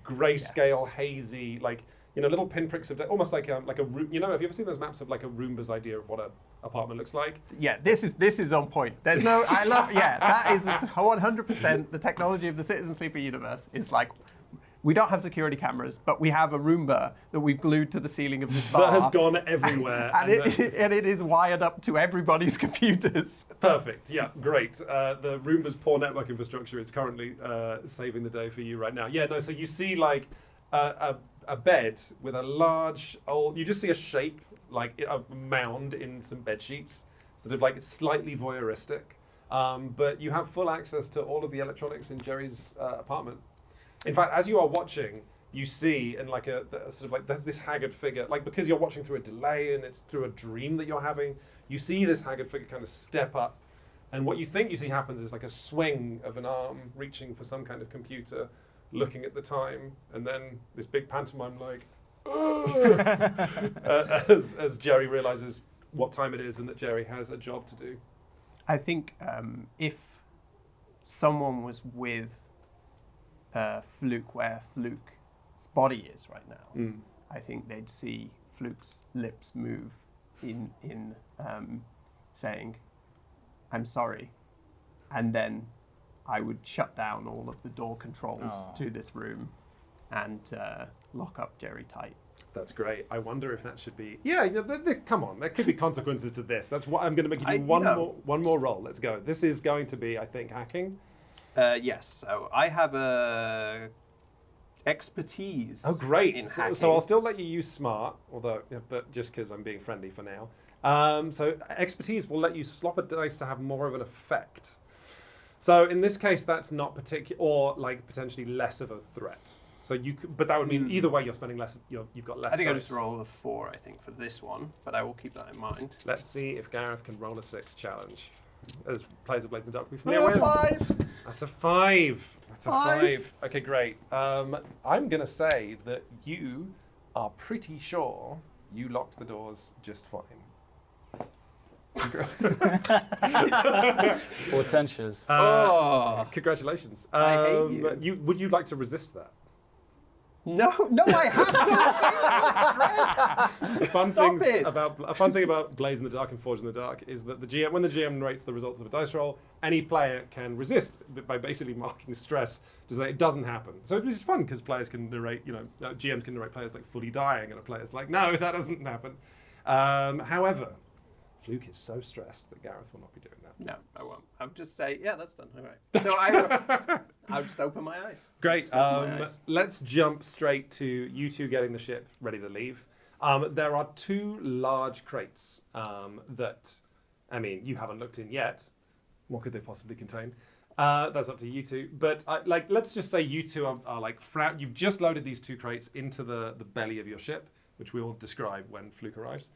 [SPEAKER 2] grayscale, hazy, like little pinpricks of almost like a room. Have you ever seen those maps of like a Roomba's idea of what an apartment looks like?
[SPEAKER 5] Yeah, this is on point. There's no. I love. Yeah, that is 100%. The technology of the Citizen Sleeper universe is like. We don't have security cameras, but we have a Roomba that we've glued to the ceiling of this bar.
[SPEAKER 2] That has gone everywhere.
[SPEAKER 5] and it is wired up to everybody's computers.
[SPEAKER 2] Perfect. Yeah, great. The Roomba's poor network infrastructure is currently saving the day for you right now. Yeah, no. So you see like a bed with a large old. You just see a shape like a mound in some bed sheets, sort of like slightly voyeuristic. But you have full access to all of the electronics in Jerry's apartment. In fact, as you are watching, you see in like a sort of like there's this haggard figure, like because you're watching through a delay and it's through a dream that you're having, you see this haggard figure kind of step up, and what you think you see happens is like a swing of an arm reaching for some kind of computer, looking at the time, and then this big pantomime like, as Jerry realizes what time it is and that Jerry has a job to do.
[SPEAKER 5] I think if someone was with Fluke where Fluke's body is right now, I think they'd see Fluke's lips move in saying, "I'm sorry," and then I would shut down all of the door controls to this room and lock up Jerry tight.
[SPEAKER 2] That's great. I wonder if that should be. Yeah, come on. There could be consequences to this. That's what I'm going to give you one more roll. Let's go. This is going to be, I think, hacking.
[SPEAKER 3] Yes, so I have a expertise.
[SPEAKER 2] Oh, great.
[SPEAKER 3] In hacking.
[SPEAKER 2] So I'll still let you use smart, but just because I'm being friendly for now. So expertise will let you slop a dice to have more of an effect. So in this case, that's not particular, or like potentially less of a threat. So but that would mean either way you're spending less. You've got less.
[SPEAKER 3] I think I'll
[SPEAKER 2] dice.
[SPEAKER 3] just roll a 4. I think for this one, but I will keep that in mind.
[SPEAKER 2] Let's see if Gareth can roll a 6 challenge. As players of Blades in the Dark, we familiar with.
[SPEAKER 5] 5.
[SPEAKER 2] That's a 5. That's a 5. Okay, great. I'm gonna say that you are pretty sure you locked the doors just fine.
[SPEAKER 1] Hortensia's.
[SPEAKER 2] Congratulations.
[SPEAKER 5] I hate you.
[SPEAKER 2] Would you like to resist that?
[SPEAKER 5] No, I have to.
[SPEAKER 2] A fun
[SPEAKER 5] Stop
[SPEAKER 2] thing
[SPEAKER 5] it.
[SPEAKER 2] about Blades in the Dark and Forge in the Dark is that when the GM narrates the results of a dice roll, any player can resist by basically marking stress to say it doesn't happen. So it's fun because players can narrate, GMs can narrate players like fully dying, and a player's like, no, that doesn't happen. However, Fluke is so stressed that Gareth will not be doing that.
[SPEAKER 3] No, I won't. I'll just say, yeah, that's done. All right. So I'll just open my eyes.
[SPEAKER 2] Great.
[SPEAKER 3] Just open my eyes.
[SPEAKER 2] Let's jump straight to you two getting the ship ready to leave. There are 2 large crates that, I mean, you haven't looked in yet. What could they possibly contain? That's up to you two. But let's just say you two are like, you've just loaded these 2 crates into the belly of your ship, which we will describe when Fluke arrives.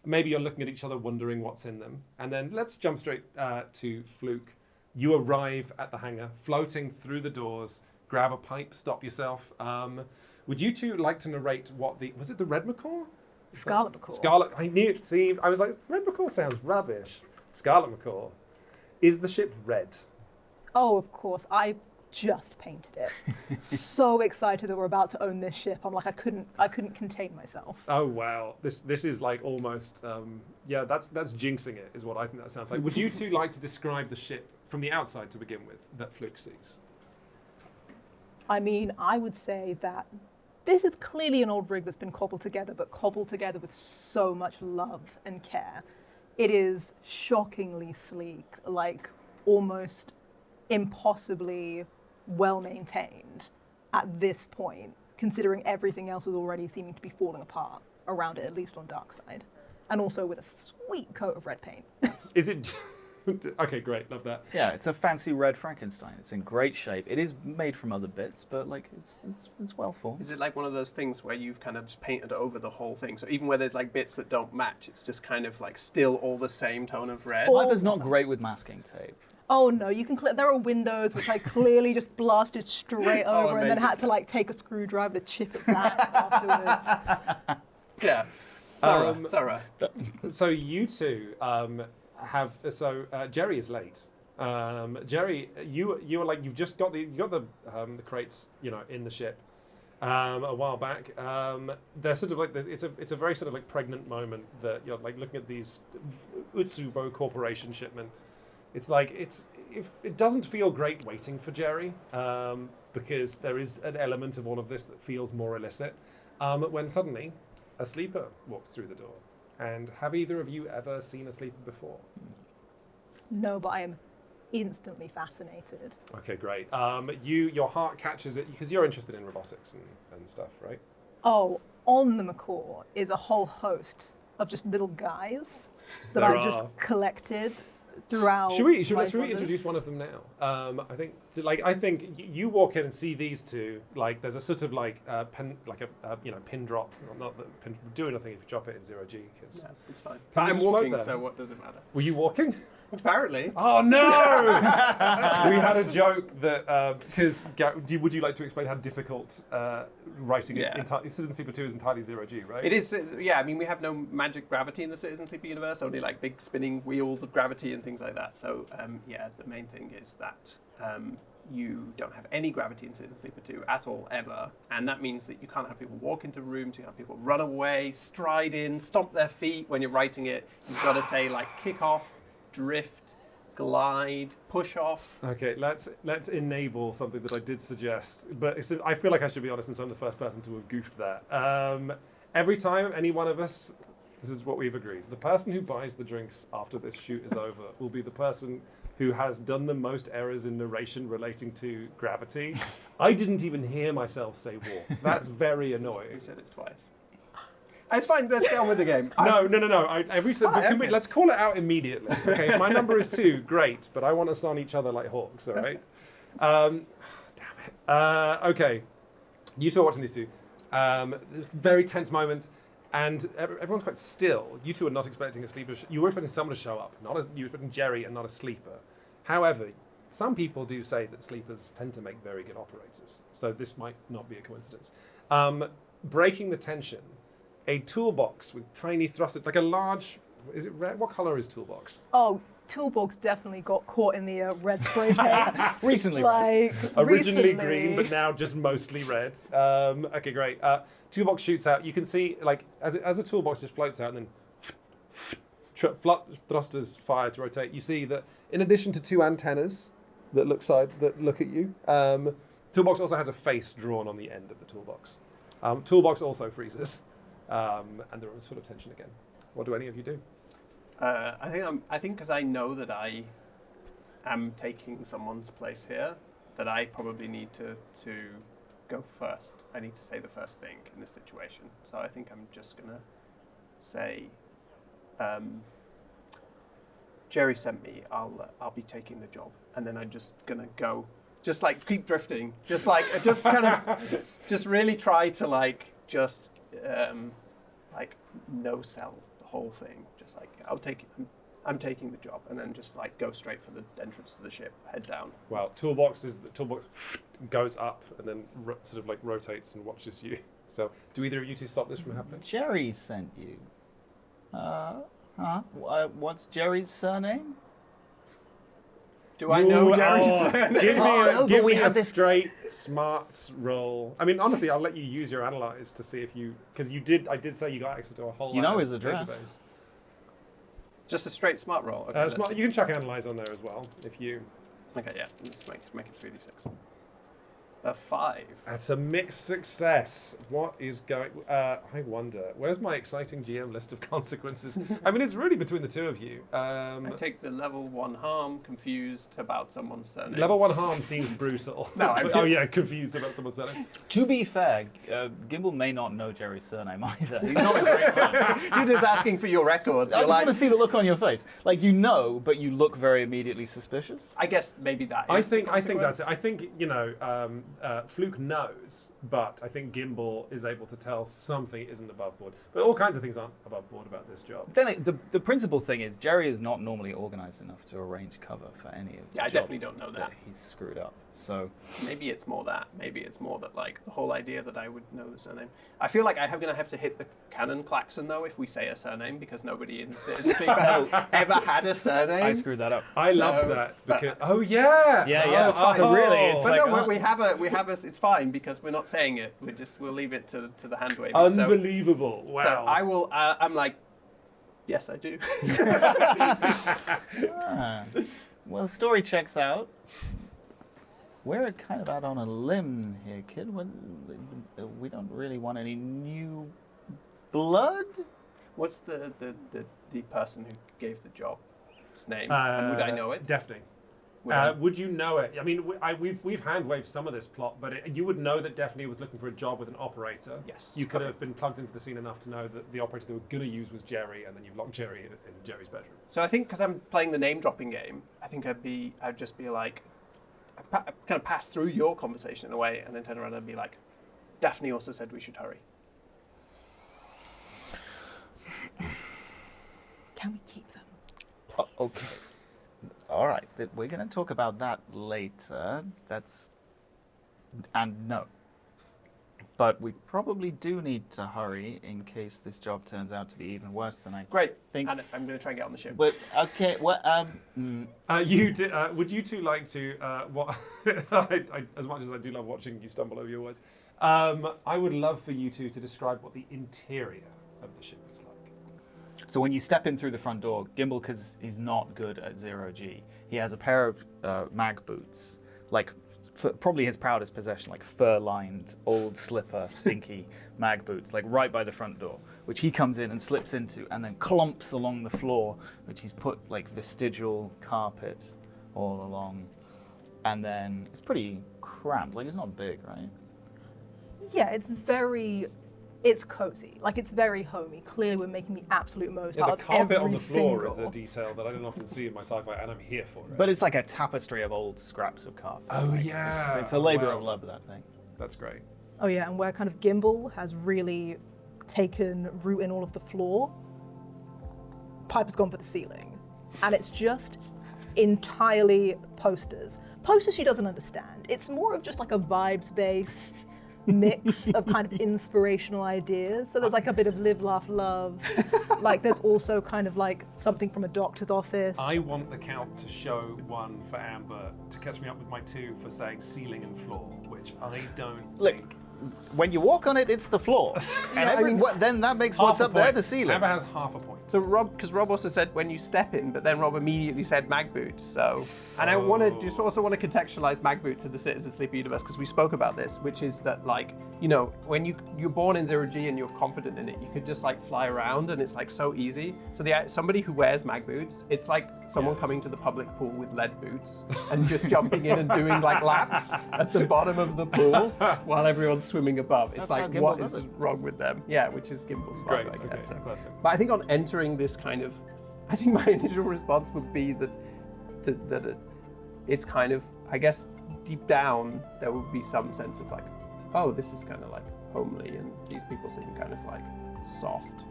[SPEAKER 2] Maybe you're looking at each other wondering what's in them. And then let's jump straight to Fluke. You arrive at the hangar, floating through the doors, grab a pipe, stop yourself. Would you two like to narrate was it the Red Macaw?
[SPEAKER 4] Scarlet Macaw.
[SPEAKER 2] Scarlet, I knew it, see, I was like, Red Macaw sounds rubbish. Scarlet Macaw. Is the ship red?
[SPEAKER 4] Oh, of course. I just painted it. So excited that we're about to own this ship. I'm like, I couldn't contain myself.
[SPEAKER 2] Oh wow, this is like almost that's jinxing it, is what I think that sounds like. Would you two like to describe the ship from the outside to begin with that Fluke sees?
[SPEAKER 4] I mean, I would say that this is clearly an old rig that's been cobbled together, but cobbled together with so much love and care. It is shockingly sleek, like almost impossibly well maintained at this point, considering everything else is already seeming to be falling apart around it, at least on Dark Side, and also with a sweet coat of red paint.
[SPEAKER 2] Is it Okay, great, love that.
[SPEAKER 1] Yeah, it's a fancy red Frankenstein. It's in great shape. It is made from other bits, but like it's well formed.
[SPEAKER 5] Is it like one of those things where you've kind of just painted over the whole thing? So even where there's like bits that don't match, it's just kind of like still all the same tone of red?
[SPEAKER 1] Piper's not great with masking tape.
[SPEAKER 4] Oh no, you can there are windows which I clearly just blasted straight over and then
[SPEAKER 5] amazing.
[SPEAKER 4] had to like take a screwdriver to chip it back afterwards.
[SPEAKER 5] Yeah. Thorough.
[SPEAKER 2] So you two Jerry is late. Jerry, you are like you've just got the crates in the ship a while back. They're sort of like it's a very sort of like pregnant moment that you're like looking at these Utsubo Corporation shipments. It's like it doesn't feel great waiting for Jerry because there is an element of all of this that feels more illicit. When suddenly a sleeper walks through the door. And have either of you ever seen a sleeper before?
[SPEAKER 4] No, but I am instantly fascinated.
[SPEAKER 2] Okay, great. Your heart catches it because you're interested in robotics and stuff, right?
[SPEAKER 4] Oh, on the McCaw is a whole host of just little guys that
[SPEAKER 2] There
[SPEAKER 4] I've just
[SPEAKER 2] are.
[SPEAKER 4] collected throughout.
[SPEAKER 2] Should we
[SPEAKER 4] Life Wonders.
[SPEAKER 2] introduce one of them now? I think you walk in and see these two. Like there's a sort of like pin drop. Not that pin, do anything if you drop it in 0G.
[SPEAKER 5] Yeah, it's fine.
[SPEAKER 2] you
[SPEAKER 5] But I'm
[SPEAKER 2] just float
[SPEAKER 5] walking,
[SPEAKER 2] there?
[SPEAKER 5] so what does it matter?
[SPEAKER 2] Were you walking?
[SPEAKER 5] Apparently.
[SPEAKER 2] Oh no! We had a joke that because would you like to explain how difficult writing
[SPEAKER 5] Yeah.
[SPEAKER 2] Citizen Sleeper 2 is entirely 0G, right?
[SPEAKER 5] It is, yeah, I mean, we have no magic gravity in the Citizen Sleeper universe, only like big spinning wheels of gravity and things like that. So, yeah, the main thing is that you don't have any gravity in Citizen Sleeper 2 at all, ever. And that means that you can't have people walk into rooms, you can't have people run away, stride in, stomp their feet when you're writing it. You've got to say, like, kick off, drift, glide, push off.
[SPEAKER 2] Okay, let's enable something that I did suggest, but I feel like I should be honest, and so I'm the first person to have goofed that. Every time any one of us, this is what we've agreed. The person who buys the drinks after this shoot is over will be the person who has done the most errors in narration relating to gravity. I didn't even hear myself say walk. That's very annoying.
[SPEAKER 5] We said it twice. It's fine, let's get on with the game.
[SPEAKER 2] No. Let's call it out immediately. Okay, my number is 2. Great, but I want us on each other like hawks. All right. Damn it. Okay, you two are watching these two. Very tense moment, and everyone's quite still. You two are not expecting a sleeper. You were expecting someone to show up. You were expecting Jerry and not a sleeper. However, some people do say that sleepers tend to make very good operators. So this might not be a coincidence. Breaking the tension. A toolbox with tiny thrusters, like a large. Is it red? What color is toolbox?
[SPEAKER 4] Oh, Toolbox definitely got caught in the red spray paint.
[SPEAKER 1] Recently,
[SPEAKER 4] like
[SPEAKER 2] Originally
[SPEAKER 4] recently.
[SPEAKER 2] green, but now just mostly red. Okay, great. Toolbox shoots out. You can see, like, as a toolbox just floats out, and then thrusters fire to rotate. You see that in addition to 2 antennas that look at you, toolbox also has a face drawn on the end of the toolbox. Toolbox also freezes. And the room is full of tension again. What do any of you do?
[SPEAKER 5] I think because I know that I am taking someone's place here, that I probably need to go first. I need to say the first thing in this situation. So I think I'm just gonna say, Jerry sent me. I'll be taking the job, and then I'm just gonna go, just like keep drifting, just kind of, just really try to like just. Like no sell the whole thing. Just like I'm taking the job, and then just like go straight for the entrance to the ship, head down.
[SPEAKER 2] Well, toolbox goes up and then sort of like rotates and watches you. So, do either of you two stop this from happening?
[SPEAKER 1] Jerry sent you. What's Jerry's surname?
[SPEAKER 5] Do I know Jerry's surname?
[SPEAKER 2] Give me a
[SPEAKER 1] this
[SPEAKER 2] straight smarts roll. I mean, honestly, I'll let you use your analyze to see if you, because I did say you got access to a whole.
[SPEAKER 1] You know his
[SPEAKER 2] database.
[SPEAKER 1] address.
[SPEAKER 5] Just a straight smart roll. Okay,
[SPEAKER 2] You can chuck analyze on there as well if you.
[SPEAKER 5] Okay, yeah. Let's make it 3d6. A 5.
[SPEAKER 2] That's a mixed success. What is going... I wonder. Where's my exciting GM list of consequences? I mean, it's really between the two of you.
[SPEAKER 5] I take the level 1 harm, confused about someone's surname.
[SPEAKER 2] Level 1 harm seems brutal.
[SPEAKER 5] No,
[SPEAKER 2] Oh yeah, confused about someone's surname.
[SPEAKER 1] To be fair, Gimbal may not know Jerry's surname either. He's not a great friend.
[SPEAKER 5] You're just asking for your records.
[SPEAKER 1] I
[SPEAKER 5] You're
[SPEAKER 1] just
[SPEAKER 5] like,
[SPEAKER 1] want to see the look on your face. Like, you know, but you look very immediately suspicious.
[SPEAKER 5] I guess maybe that is
[SPEAKER 2] I
[SPEAKER 5] the
[SPEAKER 2] think that's
[SPEAKER 5] consequence.
[SPEAKER 2] it. I think, Fluke knows, but I think Gimbal is able to tell something isn't above board. But all kinds of things aren't above board about this job.
[SPEAKER 1] Then the principal thing is Jerry is not normally organized enough to arrange cover for any of the
[SPEAKER 5] Yeah, I
[SPEAKER 1] jobs
[SPEAKER 5] definitely don't know that.
[SPEAKER 1] he's screwed up. So
[SPEAKER 5] Maybe it's more that. Maybe it's more that, like, the whole idea that I would know the surname. I feel like I'm going to have to hit the cannon klaxon, though, if we say a surname, because nobody in Citizen Think has ever had a surname.
[SPEAKER 1] I screwed that up.
[SPEAKER 2] I love that because
[SPEAKER 1] Yeah, yeah. So really, it's
[SPEAKER 5] But
[SPEAKER 1] like,
[SPEAKER 5] no, we have a. It's fine because we're not saying it. We'll leave it to the hand waving.
[SPEAKER 2] unbelievable. Wow.
[SPEAKER 5] So I will. I'm like, yes, I do.
[SPEAKER 1] Well, the story checks out. We're kind of out on a limb here, kid. We don't really want any new blood.
[SPEAKER 5] What's the person who gave the job's name? And would I know it?
[SPEAKER 2] Daphne.
[SPEAKER 5] Would
[SPEAKER 2] Would you know it? I mean, we've hand-waved some of this plot, but you would know that Daphne was looking for a job with an operator.
[SPEAKER 5] Yes.
[SPEAKER 2] You could have been plugged into the scene enough to know that the operator they were going to use was Jerry, and then you've locked Jerry in Jerry's bedroom.
[SPEAKER 5] So I think because I'm playing the name-dropping game, I think I'd just be like, kind of pass through your conversation in a way, and then turn around and be like, Daphne also said we should hurry.
[SPEAKER 4] Can we keep them?
[SPEAKER 1] Oh, okay. All right. We're going to talk about that later. And no. But we probably do need to hurry in case this job turns out to be even worse than I
[SPEAKER 5] Great.
[SPEAKER 1] think.
[SPEAKER 5] And I'm going to try and get on the ship.
[SPEAKER 1] But, okay. Well,
[SPEAKER 2] Would you two like to? What? As much as I do love watching you stumble over your words, I would love for you two to describe what the interior of the ship is like.
[SPEAKER 1] So when you step in through the front door, Gimbal, because he's not good at zero-G, he has a pair of mag boots, like probably his proudest possession, like fur-lined, old slipper, stinky mag boots, like right by the front door, which he comes in and slips into and then clumps along the floor, which he's put like vestigial carpet all along. And then it's pretty cramped, like it's not big, right?
[SPEAKER 4] Yeah, it's cozy. Like, it's very homey. Clearly, we're making the absolute most
[SPEAKER 2] Yeah,
[SPEAKER 4] out
[SPEAKER 2] the
[SPEAKER 4] of
[SPEAKER 2] carpet
[SPEAKER 4] every
[SPEAKER 2] on the floor is a
[SPEAKER 4] single.
[SPEAKER 2] detail that I don't often see in my sci-fi, and I'm here for it.
[SPEAKER 1] But it's like a tapestry of old scraps of carpet.
[SPEAKER 2] Oh,
[SPEAKER 1] Like,
[SPEAKER 2] yeah.
[SPEAKER 1] It's a labor
[SPEAKER 2] Wow.
[SPEAKER 1] of love, that thing.
[SPEAKER 2] That's great.
[SPEAKER 4] Oh yeah, and where kind of Gimbal has really taken root in all of the floor, Piper's gone for the ceiling. And it's just entirely posters. Posters she doesn't understand. It's more of just like a vibes-based mix of kind of inspirational ideas. So there's like a bit of live, laugh, love. Like there's also kind of like something from a doctor's office.
[SPEAKER 2] I want the count to show 1 for Amber to catch me up with my 2 for saying ceiling and floor, which I don't
[SPEAKER 1] Look,
[SPEAKER 2] think.
[SPEAKER 1] when you walk on it, it's the floor. And then that makes what's
[SPEAKER 2] Half a
[SPEAKER 1] up there
[SPEAKER 2] point.
[SPEAKER 1] the ceiling.
[SPEAKER 2] Amber has half a point.
[SPEAKER 5] So because Rob also said when you step in, but then Rob immediately said mag boots. So, and I want to just also want to contextualize mag boots to the Citizen Sleep universe because we spoke about this, which is that like when you're born in zero-G and you're confident in it, you could just like fly around and it's like so easy. So somebody who wears mag boots, it's like someone coming to the public pool with lead boots and just jumping in and doing like laps at the bottom of the pool while everyone's swimming above. It's
[SPEAKER 1] That's how
[SPEAKER 5] like
[SPEAKER 1] Gimbal
[SPEAKER 5] what
[SPEAKER 1] does
[SPEAKER 5] is
[SPEAKER 1] it.
[SPEAKER 5] wrong with them? Yeah, which is Gimbal's
[SPEAKER 2] Great,
[SPEAKER 5] vibe, I
[SPEAKER 2] okay,
[SPEAKER 5] guess. So.
[SPEAKER 2] perfect.
[SPEAKER 5] But I think on entering this kind of, I think my initial response would be that it's kind of, I guess, deep down there would be some sense of like, oh, this is kind of like homely, and these people seem kind of like soft.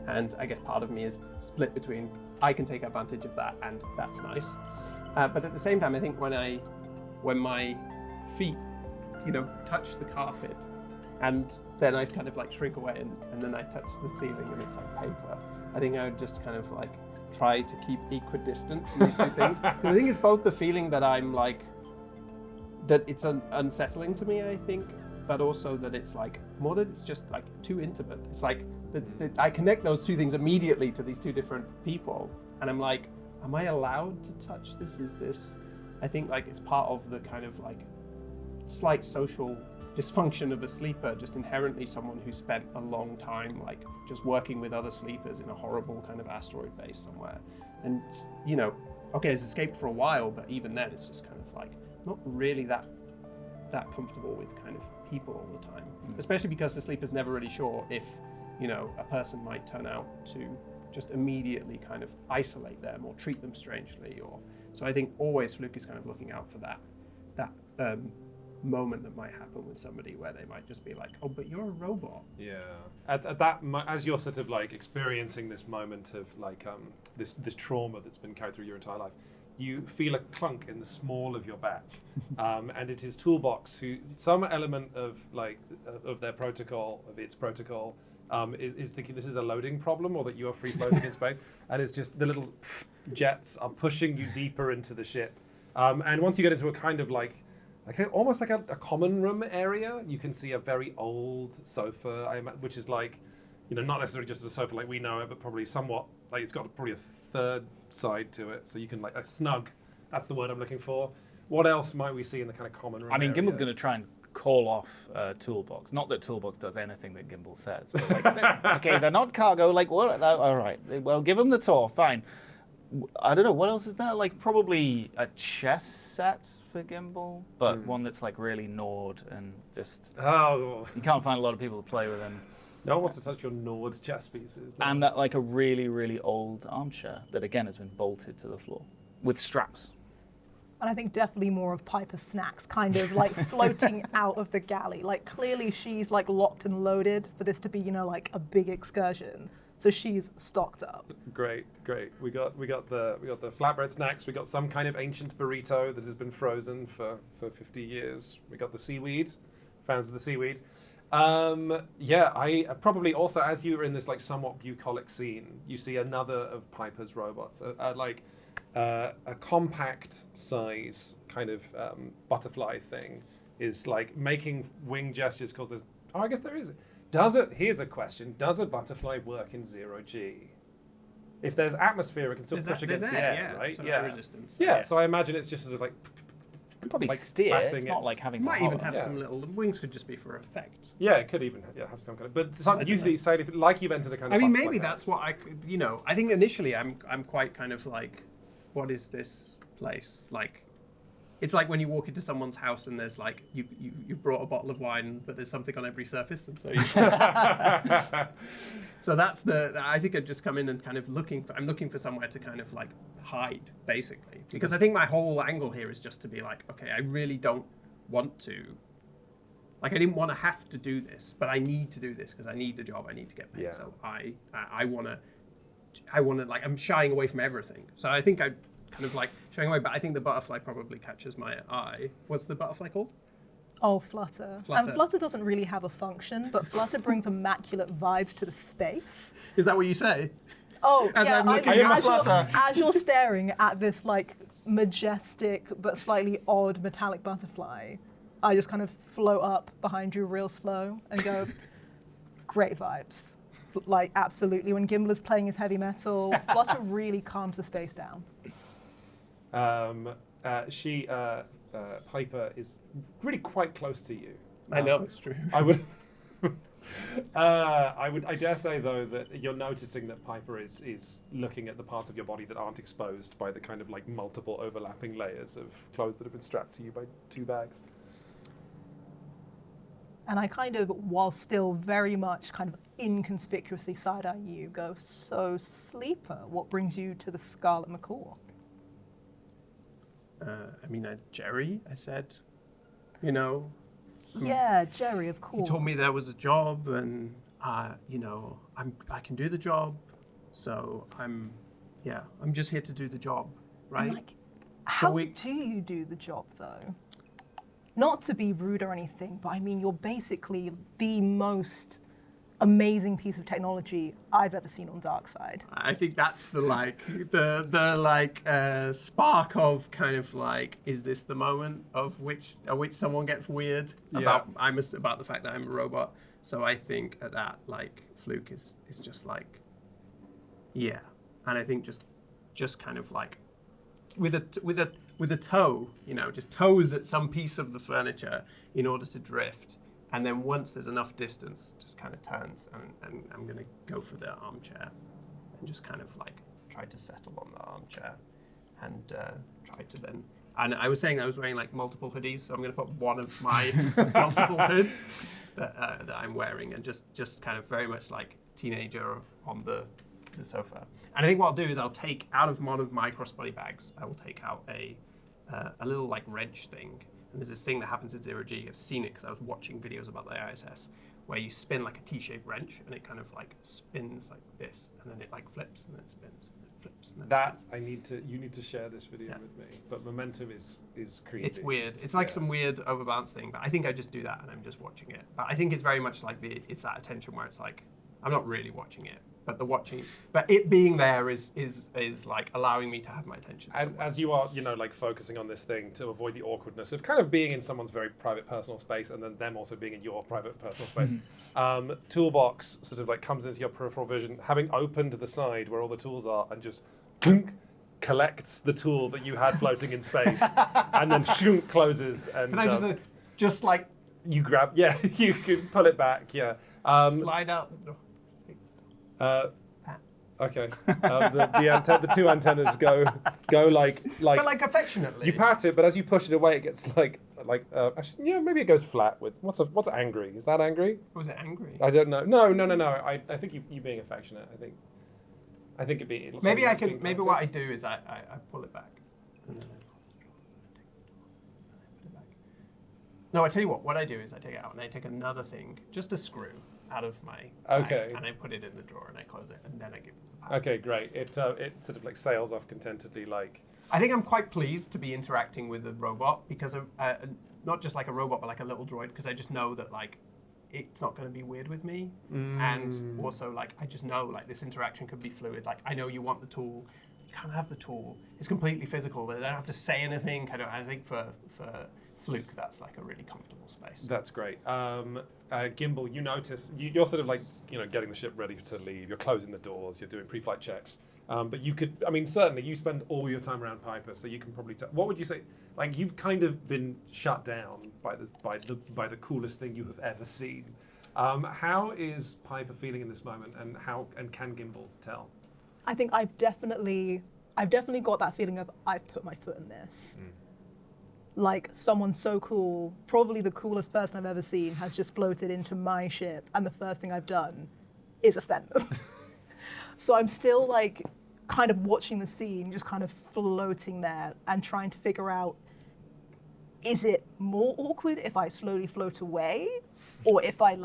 [SPEAKER 5] And I guess part of me is split between I can take advantage of that and that's nice. But at the same time, I think when my feet, touch the carpet, and then I kind of like shrink away and then I touch the ceiling and it's like paper, I think I would just kind of like try to keep equidistant from these two things. 'Cause I think it's both the feeling that I'm like, that it's unsettling to me, I think, but also that it's like, more that it's just like too intimate. It's like, I connect those two things immediately to these two different people. And I'm like, am I allowed to touch this? Is this, I think like it's part of the kind of like slight social dysfunction of a sleeper, just inherently someone who spent a long time like just working with other sleepers in a horrible kind of asteroid base somewhere, and you know, okay, has escaped for a while, but even then it's just kind of like not really that comfortable with kind of people all the time, especially because the sleeper's never really sure if, you know, a person might turn out to just immediately kind of isolate them or treat them strangely, or so I think always Fluke is kind of looking out for that moment that might happen with somebody where they might just be like, oh, but you're a robot.
[SPEAKER 2] Yeah. At that, as you're sort of like experiencing this moment of like this trauma that's been carried through your entire life, you feel a clunk in the small of your back, and it is Toolbox who some element of like of their protocol, of its protocol, is thinking this is a loading problem or that you are free floating in space, and it's just the little jets are pushing you deeper into the ship, and once you get into a kind of like almost like a common room area, you can see a very old sofa, which is like, you know, not necessarily just a sofa like we know it, but probably somewhat like it's got probably a third side to it, so you can like a snug. That's the word I'm looking for. What else might we see in the kind of common room?
[SPEAKER 1] I mean,
[SPEAKER 2] area?
[SPEAKER 1] Gimble's going to try and call off Toolbox. Not that Toolbox does anything that Gimble says, but like, okay, they're not cargo. Like, what? All right, well, give them the tour. Fine. I don't know, what else is there? Like, probably a chess set for Gimble, but one that's like really gnawed and just... you can't find a lot of people to play with him.
[SPEAKER 2] No one wants to touch your gnawed chess pieces. No.
[SPEAKER 1] And like a really, really old armchair that again has been bolted to the floor with straps.
[SPEAKER 4] And I think definitely more of Piper's snacks kind of like floating out of the galley. Like clearly she's like locked and loaded for this to be, you know, like a big excursion. So she's stocked up.
[SPEAKER 2] Great. We got the flatbread snacks. We got some kind of ancient burrito that has been frozen for 50 years. We got the seaweed. Fans of the seaweed. I probably also, as you were in this like somewhat bucolic scene, you see another of Piper's robots, a compact size kind of butterfly thing is like making wing gestures because there's. Oh, I guess there is. Here's a question. Does a butterfly work in 0G? If there's atmosphere, it can still push against the air, right?
[SPEAKER 5] Sort of resistance.
[SPEAKER 2] Yeah,
[SPEAKER 5] Yes.
[SPEAKER 2] so I imagine it's just sort of like...
[SPEAKER 1] Probably
[SPEAKER 2] like
[SPEAKER 1] steer, it's
[SPEAKER 2] batting
[SPEAKER 1] not like having...
[SPEAKER 5] Might even have
[SPEAKER 2] Yeah.
[SPEAKER 5] some little... Wings could just be for effect.
[SPEAKER 2] Yeah, it could even have some kind of... But some, you say, like you've entered a kind of...
[SPEAKER 5] I mean,
[SPEAKER 2] butterfly
[SPEAKER 5] maybe
[SPEAKER 2] house.
[SPEAKER 5] that's what I could... You know, I think initially I'm quite kind of like, what is this place? Like... It's like when you walk into someone's house and there's like you've brought a bottle of wine, but there's something on every surface, and so so that's I think I'd just come in and kind of I'm looking for somewhere to kind of like hide, basically, because I think my whole angle here is just to be like, okay, I really don't want to. Like I didn't want to have to do this, but I need to do this because I need the job, I need to get paid.
[SPEAKER 2] Yeah.
[SPEAKER 5] So I want to like I'm shying away from everything. So I think I. Kind of like showing away, but I think the butterfly probably catches my eye. What's the butterfly called?
[SPEAKER 4] Oh, Flutter. And Flutter doesn't really have a function, but Flutter brings immaculate vibes to the space.
[SPEAKER 5] Is that what you say?
[SPEAKER 4] Oh,
[SPEAKER 5] As
[SPEAKER 4] yeah,
[SPEAKER 5] I'm looking at
[SPEAKER 4] Flutter. As you're staring at this like majestic but slightly odd metallic butterfly, I just kind of float up behind you real slow and go, great vibes. Like, absolutely. When Gimble is playing his heavy metal, Flutter really calms the space down.
[SPEAKER 2] Piper is really quite close to you.
[SPEAKER 5] I know, it's true.
[SPEAKER 2] I dare say though that you're noticing that Piper is looking at the parts of your body that aren't exposed by the kind of like multiple overlapping layers of clothes that have been strapped to you by 2 bags.
[SPEAKER 4] And I kind of, while still very much kind of inconspicuously side-eye you, go, so Sleeper, what brings you to the Scarlet Macaw?
[SPEAKER 5] I mean, Jerry, I said, you know.
[SPEAKER 4] Yeah, Jerry, of course.
[SPEAKER 5] He told me there was a job, and you know, I can do the job, so I'm just here to do the job, right?
[SPEAKER 4] And like, how do you do the job though? Not to be rude or anything, but I mean, you're basically the most amazing piece of technology I've ever seen on Darkside.
[SPEAKER 5] I think that's the spark of kind of like, is this the moment of which someone gets weird about the fact that I'm a robot? So I think at that, like, Fluke is just like, yeah, and I think just kind of like with a with a toe, just toes at some piece of the furniture in order to drift. And then once there's enough distance, just kind of turns and I'm going to go for the armchair and just kind of like try to settle on the armchair and try to then. And I was saying I was wearing like multiple hoodies, so I'm going to put one of my multiple hoods that I'm wearing and just kind of very much like teenager on the sofa. And I think what I'll do is I'll take out of one of my crossbody bags, I will take out a little like wrench thing. And there's this thing that happens in Zero G. I've seen it because I was watching videos about the ISS, where you spin like a T-shaped wrench and it kind of like spins like this, and then it like flips and then spins and then flips. And then
[SPEAKER 2] you need to share this video with me. But momentum is creepy.
[SPEAKER 5] It's weird. It's like some weird overbalance thing, but I think I just do that and I'm just watching it. But I think it's very much like it's that attention where it's like I'm not really watching it, but it being there is like allowing me to have my attention.
[SPEAKER 2] As you are, like focusing on this thing to avoid the awkwardness of kind of being in someone's very private personal space and then them also being in your private personal space. Toolbox sort of like comes into your peripheral vision, having opened the side where all the tools are, and just collects the tool that you had floating in space, and then closes. And
[SPEAKER 5] can I just like
[SPEAKER 2] you grab? Yeah, you can pull it back. Yeah,
[SPEAKER 5] slide out the door.
[SPEAKER 2] Okay. The two antennas go like.
[SPEAKER 5] But like affectionately.
[SPEAKER 2] You pat it, but as you push it away, it gets actually, maybe it goes flat with what's angry? Is that angry?
[SPEAKER 5] Was it angry?
[SPEAKER 2] I don't know. No. I think you being affectionate. I think it'd be.
[SPEAKER 5] Maybe I can. Maybe what I do is I pull it back. And then I put it back. No, I tell you what. What I do is I take it out and I take another thing, just a screw, out of my bag, and I put it in the drawer and I close it and then I give it the pack.
[SPEAKER 2] Okay, great. It sort of like sails off contentedly, like.
[SPEAKER 5] I think I'm quite pleased to be interacting with a robot because not just like a robot, but like a little droid, because I just know that like it's not going to be weird with me, and also like I just know like this interaction could be fluid. Like I know you want the tool, you can't have the tool. It's completely physical. They don't have to say anything. I think for Fluke, that's like a really comfortable space.
[SPEAKER 2] That's great. Gimbal, you notice, you're sort of like, getting the ship ready to leave. You're closing the doors. You're doing pre-flight checks. But you could, certainly you spend all your time around Piper, so you can probably what would you say? Like you've kind of been shut down by the coolest thing you have ever seen. How is Piper feeling in this moment, and can Gimbal tell?
[SPEAKER 4] I think I've definitely got that feeling of I've put my foot in this. Like someone so cool, probably the coolest person I've ever seen, has just floated into my ship, and the first thing I've done is offend them. So I'm still like kind of watching the scene, just kind of floating there and trying to figure out, is it more awkward if I slowly float away, or if I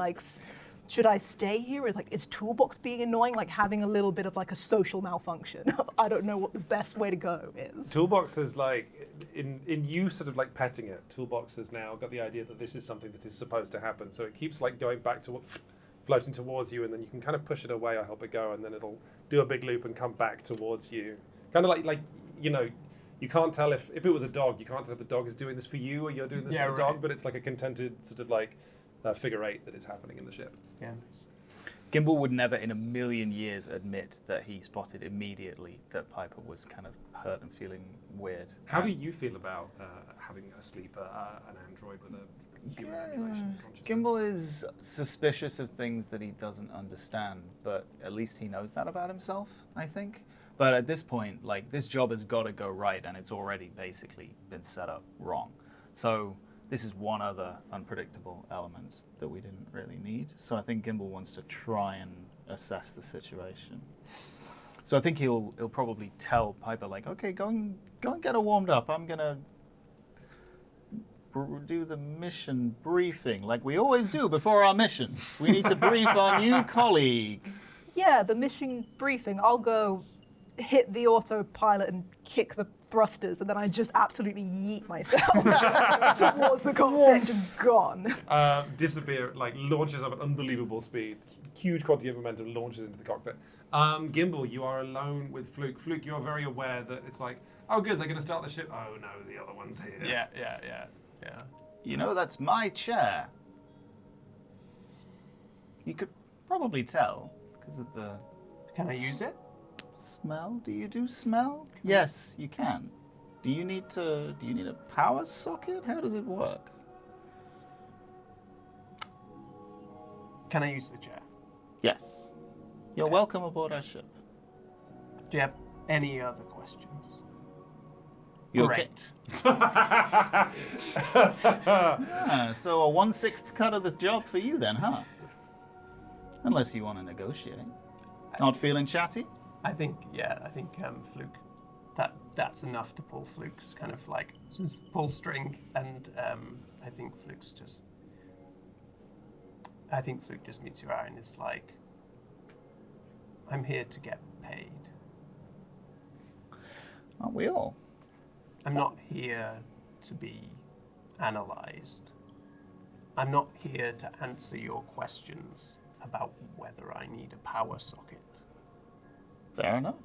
[SPEAKER 4] should I stay here? Is Toolbox being annoying? Like having a little bit of like a social malfunction. I don't know what the best way to go is.
[SPEAKER 2] Toolbox is like, in you sort of like petting it, Toolbox has now got the idea that this is something that is supposed to happen. So it keeps like going back to floating towards you, and then you can kind of push it away or help it go, and then it'll do a big loop and come back towards you. Kind of like you can't tell if it was a dog, you can't tell if the dog is doing this for you or you're doing this for the dog, but it's like a contented sort of like figure eight that is happening in the ship.
[SPEAKER 5] Yeah.
[SPEAKER 1] Gimbal would never in a million years admit that he spotted immediately that Piper was kind of hurt and feeling weird.
[SPEAKER 2] How do you feel about having a sleeper, an android with a human emulation consciousness?
[SPEAKER 1] Gimbal is suspicious of things that he doesn't understand, but at least he knows that about himself, I think. But at this point, like, this job has got to go right, and it's already basically been set up wrong. So this is one other unpredictable element that we didn't really need. So I think Gimbal wants to try and assess the situation. So I think he'll probably tell Piper, like, okay, go and get her warmed up. I'm gonna do the mission briefing like we always do before our missions. We need to brief our new colleague.
[SPEAKER 4] Yeah, the mission briefing. I'll go hit the autopilot and kick the thrusters, and then I just absolutely yeet myself towards the cockpit, just gone.
[SPEAKER 2] Disappear, like launches up at unbelievable speed. Huge quantity of momentum launches into the cockpit. Gimbal, you are alone with Fluke. Fluke, you are very aware that it's like, oh good, they're going to start the ship. Oh no, the other one's here.
[SPEAKER 5] Yeah.
[SPEAKER 1] You know, that's my chair. You could probably tell because of the...
[SPEAKER 5] Can I use it?
[SPEAKER 1] Smell? Do you do smell? Yes, you can. Do you need a power socket? How does it work?
[SPEAKER 5] Can I use the chair?
[SPEAKER 1] Yes. You're welcome aboard our ship.
[SPEAKER 5] Do you have any other questions?
[SPEAKER 1] You
[SPEAKER 5] Great.
[SPEAKER 1] So a 1/6 cut of the job for you then, huh? Unless you want to negotiate. Not feeling chatty?
[SPEAKER 5] I think Fluke, that's enough to pull Fluke's kind of like pull string, and I think Fluke just meets your eye and is like, I'm here to get paid.
[SPEAKER 1] Aren't we all?
[SPEAKER 5] I'm not here to be analyzed. I'm not here to answer your questions about whether I need a power socket.
[SPEAKER 1] Fair enough.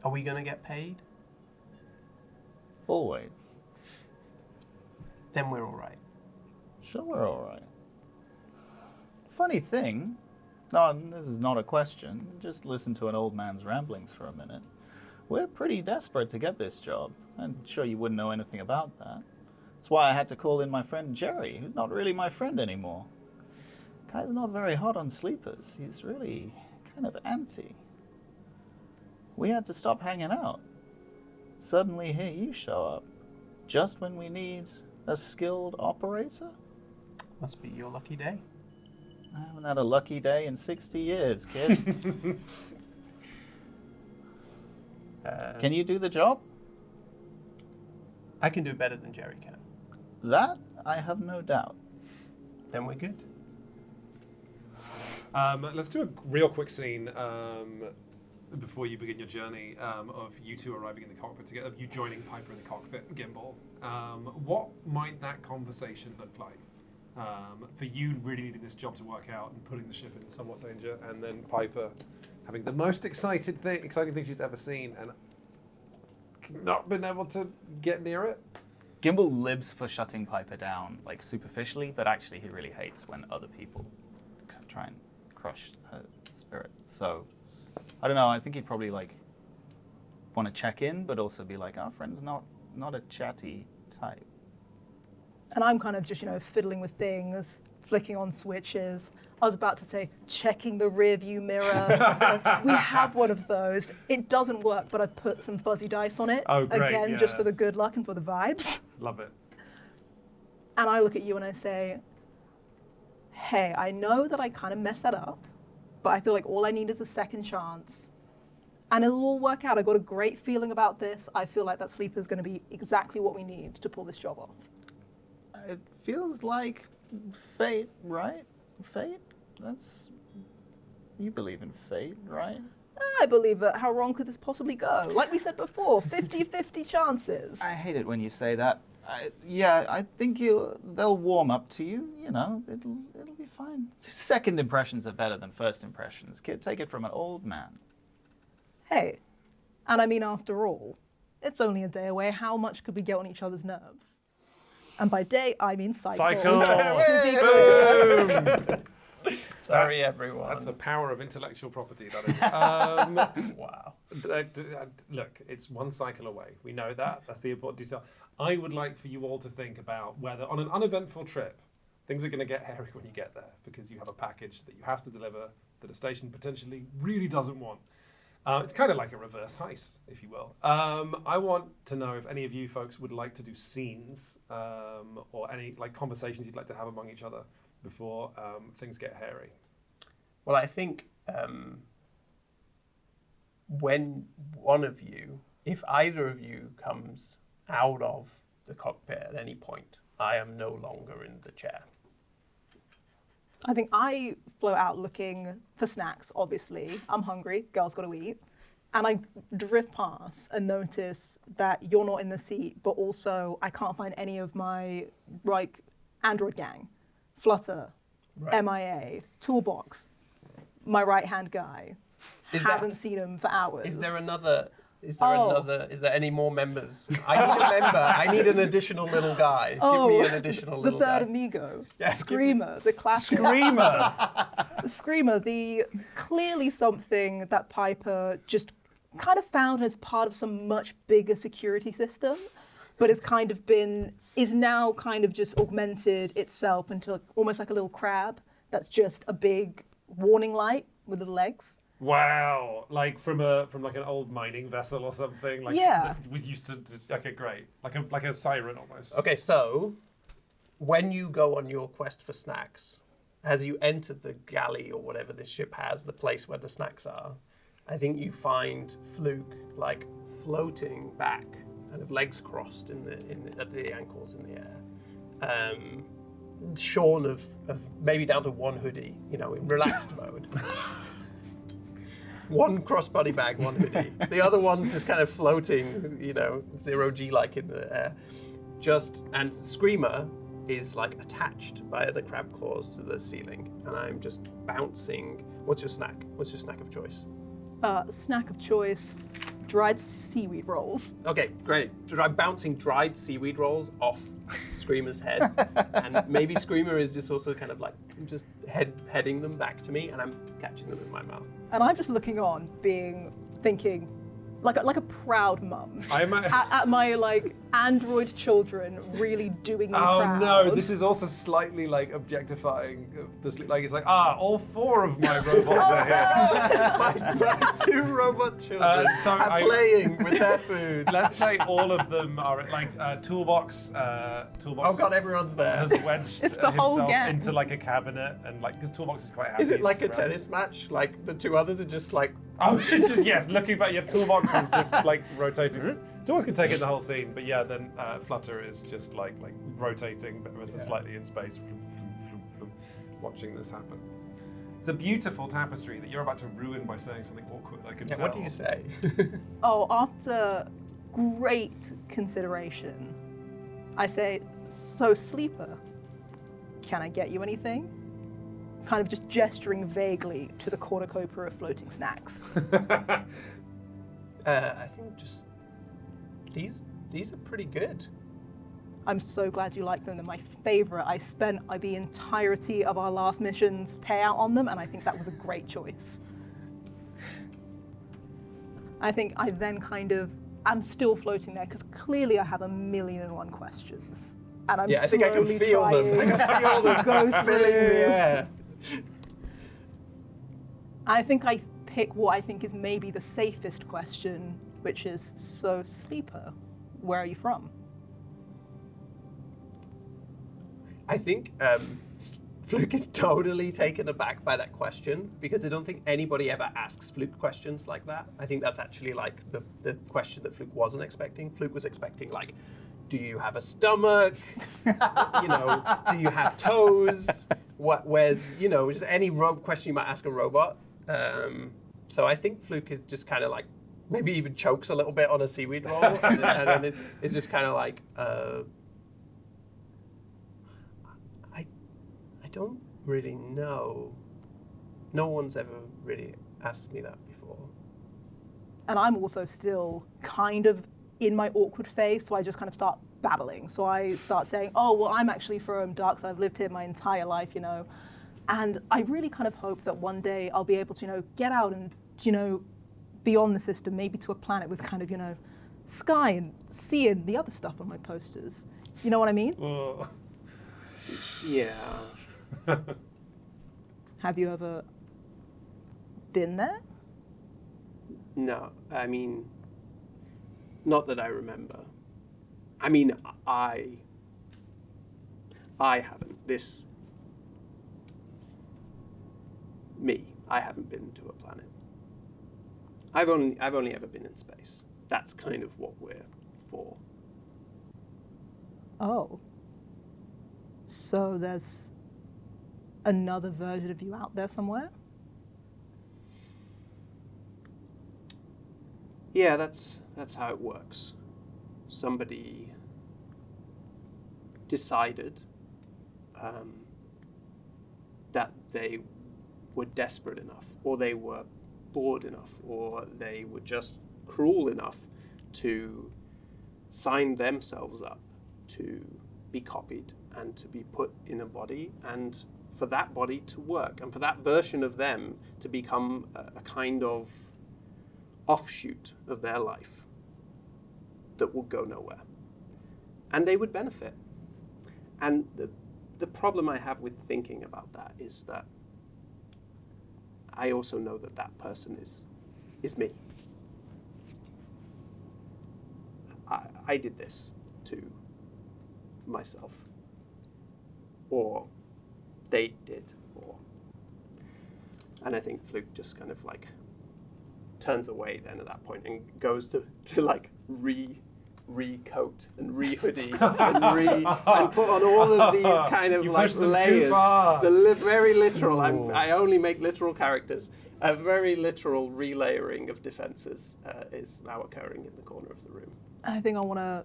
[SPEAKER 5] Are we going to get paid?
[SPEAKER 1] Always.
[SPEAKER 5] Then we're all right.
[SPEAKER 1] Sure, we're all right. Funny thing, no, this is not a question. Just listen to an old man's ramblings for a minute. We're pretty desperate to get this job. I'm sure you wouldn't know anything about that. That's why I had to call in my friend Jerry, who's not really my friend anymore. Guy's not very hot on sleepers. He's really kind of anti. We had to stop hanging out. Suddenly here you show up. Just when we need a skilled operator?
[SPEAKER 5] Must be your lucky day.
[SPEAKER 1] I haven't had a lucky day in 60 years, kid. Can you do the job?
[SPEAKER 5] I can do better than Jerry can.
[SPEAKER 1] That, I have no doubt.
[SPEAKER 5] Then we're good.
[SPEAKER 2] Let's do a real quick scene before you begin your journey of you two arriving in the cockpit together, of you joining Piper in the cockpit, Gimbal. What might that conversation look like? For you really needing this job to work out and putting the ship in somewhat danger, and then Piper having the most exciting thing she's ever seen and not been able to get near it.
[SPEAKER 1] Gimbal lives for shutting Piper down, like superficially, but actually he really hates when other people try and crush her spirit. So, I don't know, I think he'd probably like want to check in, but also be like, our friend's not a chatty type.
[SPEAKER 4] And I'm kind of just, fiddling with things, flicking on switches. I was about to say, checking the rear view mirror. We have one of those. It doesn't work, but I've put some fuzzy dice on it.
[SPEAKER 2] Oh, great,
[SPEAKER 4] Again,
[SPEAKER 2] yeah.
[SPEAKER 4] just for the good luck and for the vibes.
[SPEAKER 2] Love it.
[SPEAKER 4] And I look at you and I say, hey, I know that I kind of messed that up, but I feel like all I need is a second chance. And it'll all work out. I got a great feeling about this. I feel like that sleeper is going to be exactly what we need to pull this job off.
[SPEAKER 1] It feels like fate, right? Fate? You believe in fate, right?
[SPEAKER 4] I believe it. How wrong could this possibly go? Like we said before, 50-50 chances.
[SPEAKER 1] I hate it when you say that. I think they'll warm up to you. It'll be fine. Second impressions are better than first impressions. Kid, take it from an old man.
[SPEAKER 4] Hey, and I mean, after all, it's only a day away. How much could we get on each other's nerves? And by day, I mean cycle.
[SPEAKER 2] Boom!
[SPEAKER 5] Sorry, everyone.
[SPEAKER 2] That's the power of intellectual property, that is.
[SPEAKER 5] Wow.
[SPEAKER 2] Look, it's one cycle away. We know that. That's the important detail. I would like for you all to think about whether, on an uneventful trip, things are going to get hairy when you get there because you have a package that you have to deliver that a station potentially really doesn't want. It's kind of like a reverse heist, if you will. I want to know if any of you folks would like to do scenes or any conversations you'd like to have among each other before things get hairy.
[SPEAKER 5] Well, I think when one of you, if either of you comes out of the cockpit at any point, I am no longer in the chair.
[SPEAKER 4] I think I float out looking for snacks, obviously. I'm hungry, girls gotta eat. And I drift past and notice that you're not in the seat, but also I can't find any of my Android gang. Flutter,
[SPEAKER 5] Right.
[SPEAKER 4] MIA, Toolbox, my right-hand guy. Haven't seen him for hours.
[SPEAKER 5] Is there any more members? I need a member. I need an additional little guy. Give me an additional little
[SPEAKER 4] the third
[SPEAKER 5] guy.
[SPEAKER 4] amigo.
[SPEAKER 5] Yeah,
[SPEAKER 4] Screamer, the classic.
[SPEAKER 2] Screamer!
[SPEAKER 4] Screamer, the clearly something that Piper just kind of found as part of some much bigger security system, but is now kind of just augmented itself into almost like a little crab that's just a big warning light with little legs.
[SPEAKER 2] Wow, like from like an old mining vessel or something. Like
[SPEAKER 4] Yeah.
[SPEAKER 2] we used to. Okay, great. Like a siren almost.
[SPEAKER 5] Okay, so when you go on your quest for snacks, as you enter the galley or whatever this ship has, the place where the snacks are, I think you find Fluke like floating back, kind of legs crossed at the ankles in the air, shorn of maybe down to one hoodie, in relaxed mode. One crossbody bag, one hoodie. The other one's just kind of floating, zero G like in the air. And Screamer is like attached by the crab claws to the ceiling, and I'm just bouncing. What's your snack? What's your snack of choice?
[SPEAKER 4] Snack of choice, dried seaweed rolls.
[SPEAKER 5] Okay, great. So I'm bouncing dried seaweed rolls off Screamer's head, and maybe Screamer is just also kind of like just heading them back to me, and I'm catching them in my mouth.
[SPEAKER 4] And I'm just looking on, thinking, like a proud mum at my like android children really doing me proud.
[SPEAKER 2] Oh no, this is also slightly like objectifying this. Like it's like all 4 of my robots are here.
[SPEAKER 5] my 2 robot children are playing with their food.
[SPEAKER 2] Let's say all of them are like Toolbox. Toolbox.
[SPEAKER 5] Oh god, everyone's there.
[SPEAKER 2] Has wedged
[SPEAKER 4] It's the whole
[SPEAKER 2] himself
[SPEAKER 4] gang.
[SPEAKER 2] into like a cabinet, and like because Toolbox is quite happy.
[SPEAKER 5] Is it like a
[SPEAKER 2] around.
[SPEAKER 5] tennis match? Like the 2 others are just like.
[SPEAKER 2] Oh, it's just, yes. Looking back, your Toolbox is just like rotating. Toolbox can take in the whole scene, but yeah, then Flutter is just like rotating, but slightly in space, watching this happen. It's a beautiful tapestry that you're about to ruin by saying something awkward. I can tell.
[SPEAKER 5] What do you say?
[SPEAKER 4] After great consideration, I say, so Sleeper, can I get you anything? Kind of just gesturing vaguely to the cornucopia of floating snacks.
[SPEAKER 5] I think just these are pretty good.
[SPEAKER 4] I'm so glad you like them. They're my favorite. I spent the entirety of our last mission's payout on them, and I think that was a great choice. I think I then I'm still floating there because clearly I have 1,000,001 questions. And I'm
[SPEAKER 5] I think I can
[SPEAKER 4] slowly
[SPEAKER 5] feel them. I can feel them
[SPEAKER 4] go
[SPEAKER 5] filling
[SPEAKER 4] through.
[SPEAKER 5] the air.
[SPEAKER 4] I think I pick what I think is maybe the safest question, which is, so Sleeper, where are you from?
[SPEAKER 5] I think Fluke is totally taken aback by that question because I don't think anybody ever asks Fluke questions like that. I think that's actually like the question that Fluke wasn't expecting. Fluke was expecting like, do you have a stomach? Do you have toes? Where's just any question you might ask a robot. So I think Fluke is just kind of like, maybe even chokes a little bit on a seaweed roll, and then it's just kind of like, I don't really know. No one's ever really asked me that before.
[SPEAKER 4] And I'm also still kind of in my awkward phase, so I just kind of start babbling. So I start saying, oh, well, I'm actually from Darkside. I've lived here my entire life, And I really kind of hope that one day I'll be able to, get out and, beyond the system, maybe to a planet with kind of, sky and sea and the other stuff on my posters. You know what I mean?
[SPEAKER 3] Yeah.
[SPEAKER 4] Have you ever been there?
[SPEAKER 3] No, I mean, not that I remember. I mean, I haven't. I haven't been to a planet. I've only ever been in space. That's kind of what we're for.
[SPEAKER 4] Oh. So there's another version of you out there somewhere?
[SPEAKER 3] Yeah, that's how it works. Somebody decided that they were desperate enough, or they were bored enough, or they were just cruel enough to sign themselves up to be copied and to be put in a body, and for that body to work, and for that version of them to become a kind of
[SPEAKER 5] offshoot of their life that will go nowhere. And they would benefit. And the problem I have with thinking about that is that I also know that that person is me. I did this to myself. Or they did. And I think Fluke just kind of like turns away then at that point and goes to like re-coat and re-hoodie and put on all of these kind of like layers. Very literal. I only make literal characters. A very literal relayering of defenses is now occurring in the corner of the room.
[SPEAKER 4] I think I want to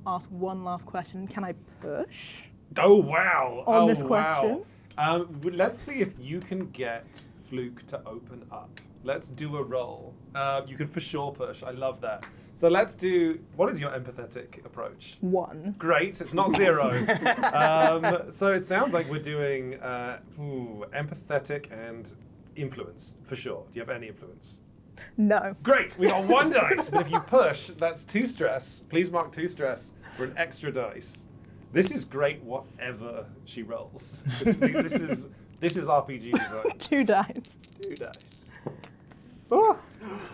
[SPEAKER 4] ask one last question. Can I push
[SPEAKER 2] Oh wow!
[SPEAKER 4] on this question?
[SPEAKER 2] Let's see if you can get Fluke to open up. Let's do a roll. You can for sure push. I love that. So let's do. What is your empathetic approach?
[SPEAKER 4] 1.
[SPEAKER 2] Great. It's not 0. So it sounds like we're doing empathetic and influence for sure. Do you have any influence?
[SPEAKER 4] No.
[SPEAKER 2] Great. We got 1 dice. But if you push, that's 2 stress. Please mark 2 stress for an extra dice. This is great. Whatever she rolls. This is RPG design.
[SPEAKER 4] 2 dice.
[SPEAKER 5] 2 dice.
[SPEAKER 4] Oh.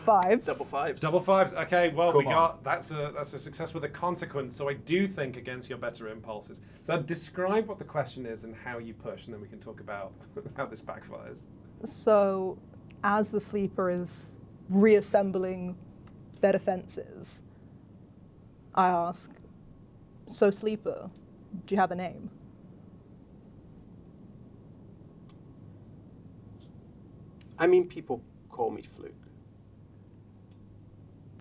[SPEAKER 4] 5s.
[SPEAKER 5] Double 5s.
[SPEAKER 2] Double 5s. Okay, well,
[SPEAKER 1] Come
[SPEAKER 2] we
[SPEAKER 1] on.
[SPEAKER 2] got that's a success with a consequence. So I do think against your better impulses. So describe what the question is and how you push, and then we can talk about how this backfires.
[SPEAKER 4] So, as the sleeper is reassembling their defenses, I ask, so sleeper, do you have a name?
[SPEAKER 5] I mean, people call me Fluke.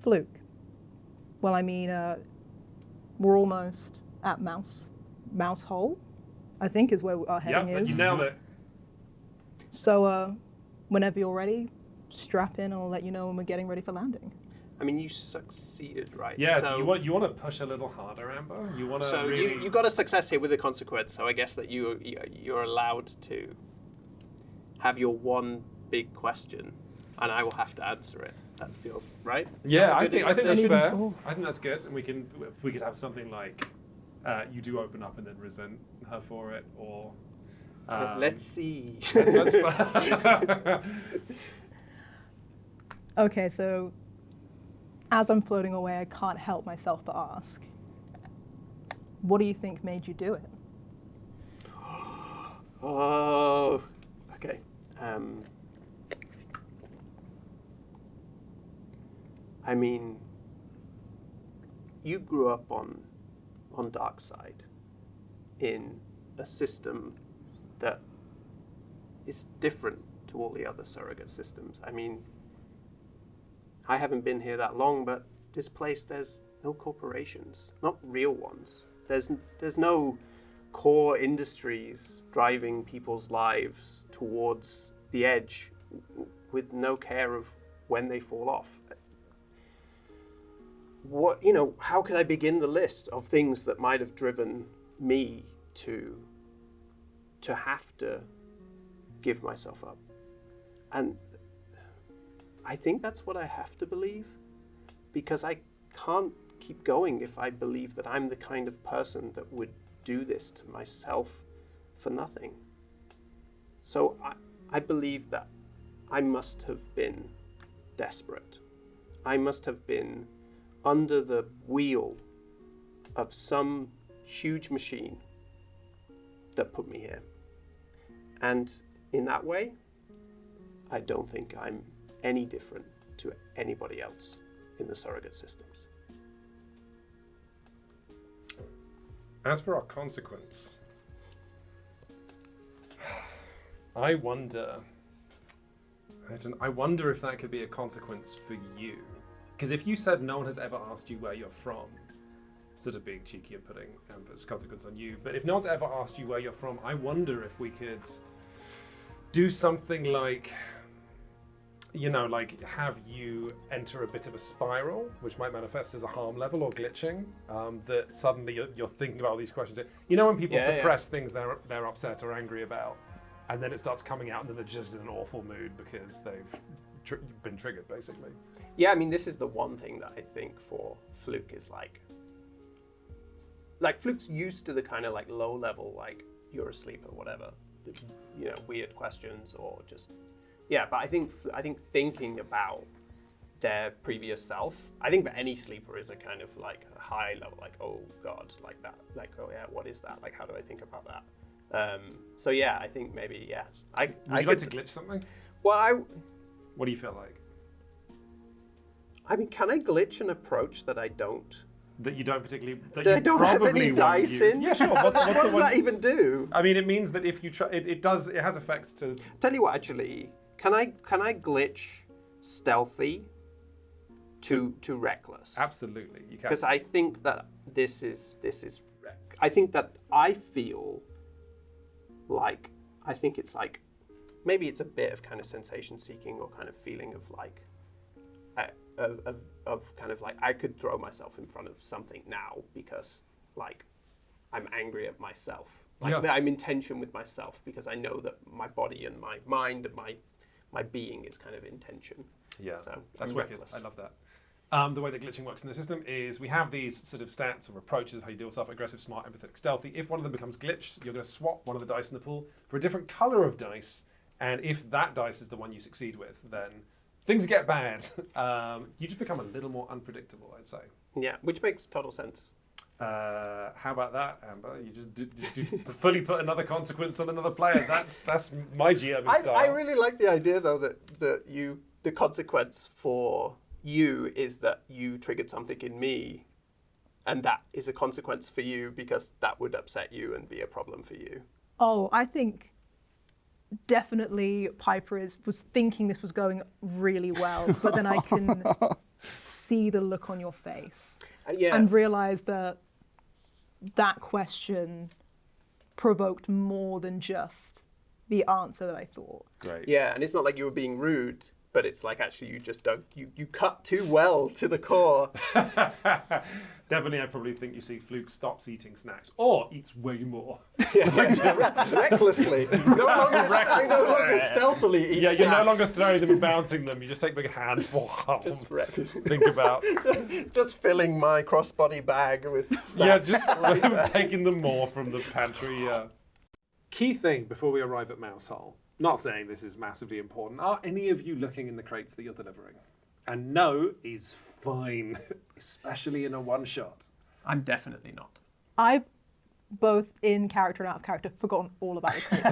[SPEAKER 4] Fluke. Well, I mean, we're almost at Mouse Hole, I think is where our heading
[SPEAKER 2] Yep,
[SPEAKER 4] is.
[SPEAKER 2] you nailed it.
[SPEAKER 4] So, whenever you're ready, strap in and I'll let you know when we're getting ready for landing.
[SPEAKER 5] I mean, you succeeded, right?
[SPEAKER 2] Yeah,
[SPEAKER 5] So,
[SPEAKER 2] you want to push a little harder, Amber? You want to
[SPEAKER 5] so
[SPEAKER 2] really...
[SPEAKER 5] you got a success here with a consequence. So I guess that you're allowed to have your one big question, and I will have to answer it. That feels right. Is
[SPEAKER 2] Yeah,
[SPEAKER 5] that a
[SPEAKER 2] I
[SPEAKER 5] good
[SPEAKER 2] think that's
[SPEAKER 5] interpretation?
[SPEAKER 2] fair.
[SPEAKER 4] Oh.
[SPEAKER 2] I think that's good, and we could have something like you do open up and then resent her for it, or
[SPEAKER 5] Let's see.
[SPEAKER 2] that's fine.
[SPEAKER 4] Okay, so as I'm floating away, I can't help myself but ask, what do you think made you do it?
[SPEAKER 5] Oh, okay. I mean, you grew up on Dark Side in a system that is different to all the other surrogate systems. I mean, I haven't been here that long, but this place, there's no corporations, not real ones. There's no core industries driving people's lives towards the edge with no care of when they fall off. How could I begin the list of things that might have driven me to have to give myself up? And I think that's what I have to believe, because I can't keep going if I believe that I'm the kind of person that would do this to myself for nothing. So I believe that I must have been desperate. I must have been under the wheel of some huge machine that put me here. And in that way, I don't think I'm any different to anybody else in the surrogate systems.
[SPEAKER 2] As for our consequence, I wonder if that could be a consequence for you. Because if you said no one has ever asked you where you're from, sort of being cheeky and putting Amber's consequence on you, but if no one's ever asked you where you're from, I wonder if we could do something like, like have you enter a bit of a spiral, which might manifest as a harm level or glitching, that suddenly you're thinking about all these questions. When people suppress things they're upset or angry about, and then it starts coming out and then they're just in an awful mood because they've been triggered, basically.
[SPEAKER 3] Yeah, I mean, this is the one thing that I think for Fluke is like Fluke's used to the kind of like low level, like you're asleep or whatever, weird questions or just, but I think thinking about their previous self, I think that any sleeper is a kind of like a high level, like, oh God, like that, like, oh yeah, what is that? Like, how do I think about that? So yeah, I think maybe,
[SPEAKER 2] Would you like to glitch something?
[SPEAKER 3] Well,
[SPEAKER 2] What do you feel like?
[SPEAKER 3] I mean, can I glitch an approach that I don't?
[SPEAKER 2] That you don't particularly. That
[SPEAKER 3] I
[SPEAKER 2] you
[SPEAKER 3] don't have
[SPEAKER 2] probably
[SPEAKER 3] any
[SPEAKER 2] won't
[SPEAKER 3] dice
[SPEAKER 2] use.
[SPEAKER 3] in.
[SPEAKER 2] Yeah, sure. What's
[SPEAKER 3] what
[SPEAKER 2] the
[SPEAKER 3] does
[SPEAKER 2] one?
[SPEAKER 3] that even do?
[SPEAKER 2] I mean, it means that if you try, it has effects to.
[SPEAKER 3] Tell you what, actually, can I glitch stealthy to reckless?
[SPEAKER 2] Absolutely, you can.
[SPEAKER 3] Because I think that this is. I think that I feel like it's like maybe it's a bit of kind of sensation seeking or kind of feeling of like of kind of like I could throw myself in front of something now because like I'm angry at myself. Like I'm in tension with myself because I know that my body and my mind and my being is kind of in tension.
[SPEAKER 2] Yeah,
[SPEAKER 3] so
[SPEAKER 2] that's
[SPEAKER 3] I'm
[SPEAKER 2] wicked.
[SPEAKER 3] reckless.
[SPEAKER 2] I love that. The way that glitching works in the system is we have these sort of stats or approaches of how you deal with stuff: aggressive, smart, empathetic, stealthy. If one of them becomes glitched, you're going to swap one of the dice in the pool for a different color of dice, and if that dice is the one you succeed with, then things get bad. You just become a little more unpredictable, I'd say.
[SPEAKER 3] Yeah, which makes total sense.
[SPEAKER 2] How about that, Amber? You just fully put another consequence on another player. That's my GMing style.
[SPEAKER 3] I really like the idea though that the consequence for you is that you triggered something in me, and that is a consequence for you because that would upset you and be a problem for you.
[SPEAKER 4] Oh, I think definitely Piper was thinking this was going really well, but then I can see the look on your face and realize that question provoked more than just the answer that I thought.
[SPEAKER 2] Great.
[SPEAKER 3] Yeah, and it's not like you were being rude, but it's like actually you just don't, you cut too well to the core.
[SPEAKER 2] Definitely, I probably think you see Fluke stops eating snacks or eats way more.
[SPEAKER 3] Recklessly. No longer stealthily eat
[SPEAKER 2] Yeah, you're
[SPEAKER 3] snacks.
[SPEAKER 2] no longer throwing them and bouncing them. You just take a big handful. Think about.
[SPEAKER 3] Just filling my crossbody bag with snacks.
[SPEAKER 2] Yeah, just taking them more from the pantry. Key thing before we arrive at Mousehole. Not saying this is massively important. Are any of you looking in the crates that you're delivering? And no is fine, especially in a one-shot.
[SPEAKER 5] I'm definitely not.
[SPEAKER 4] I've both in character and out of character forgotten all about the crates.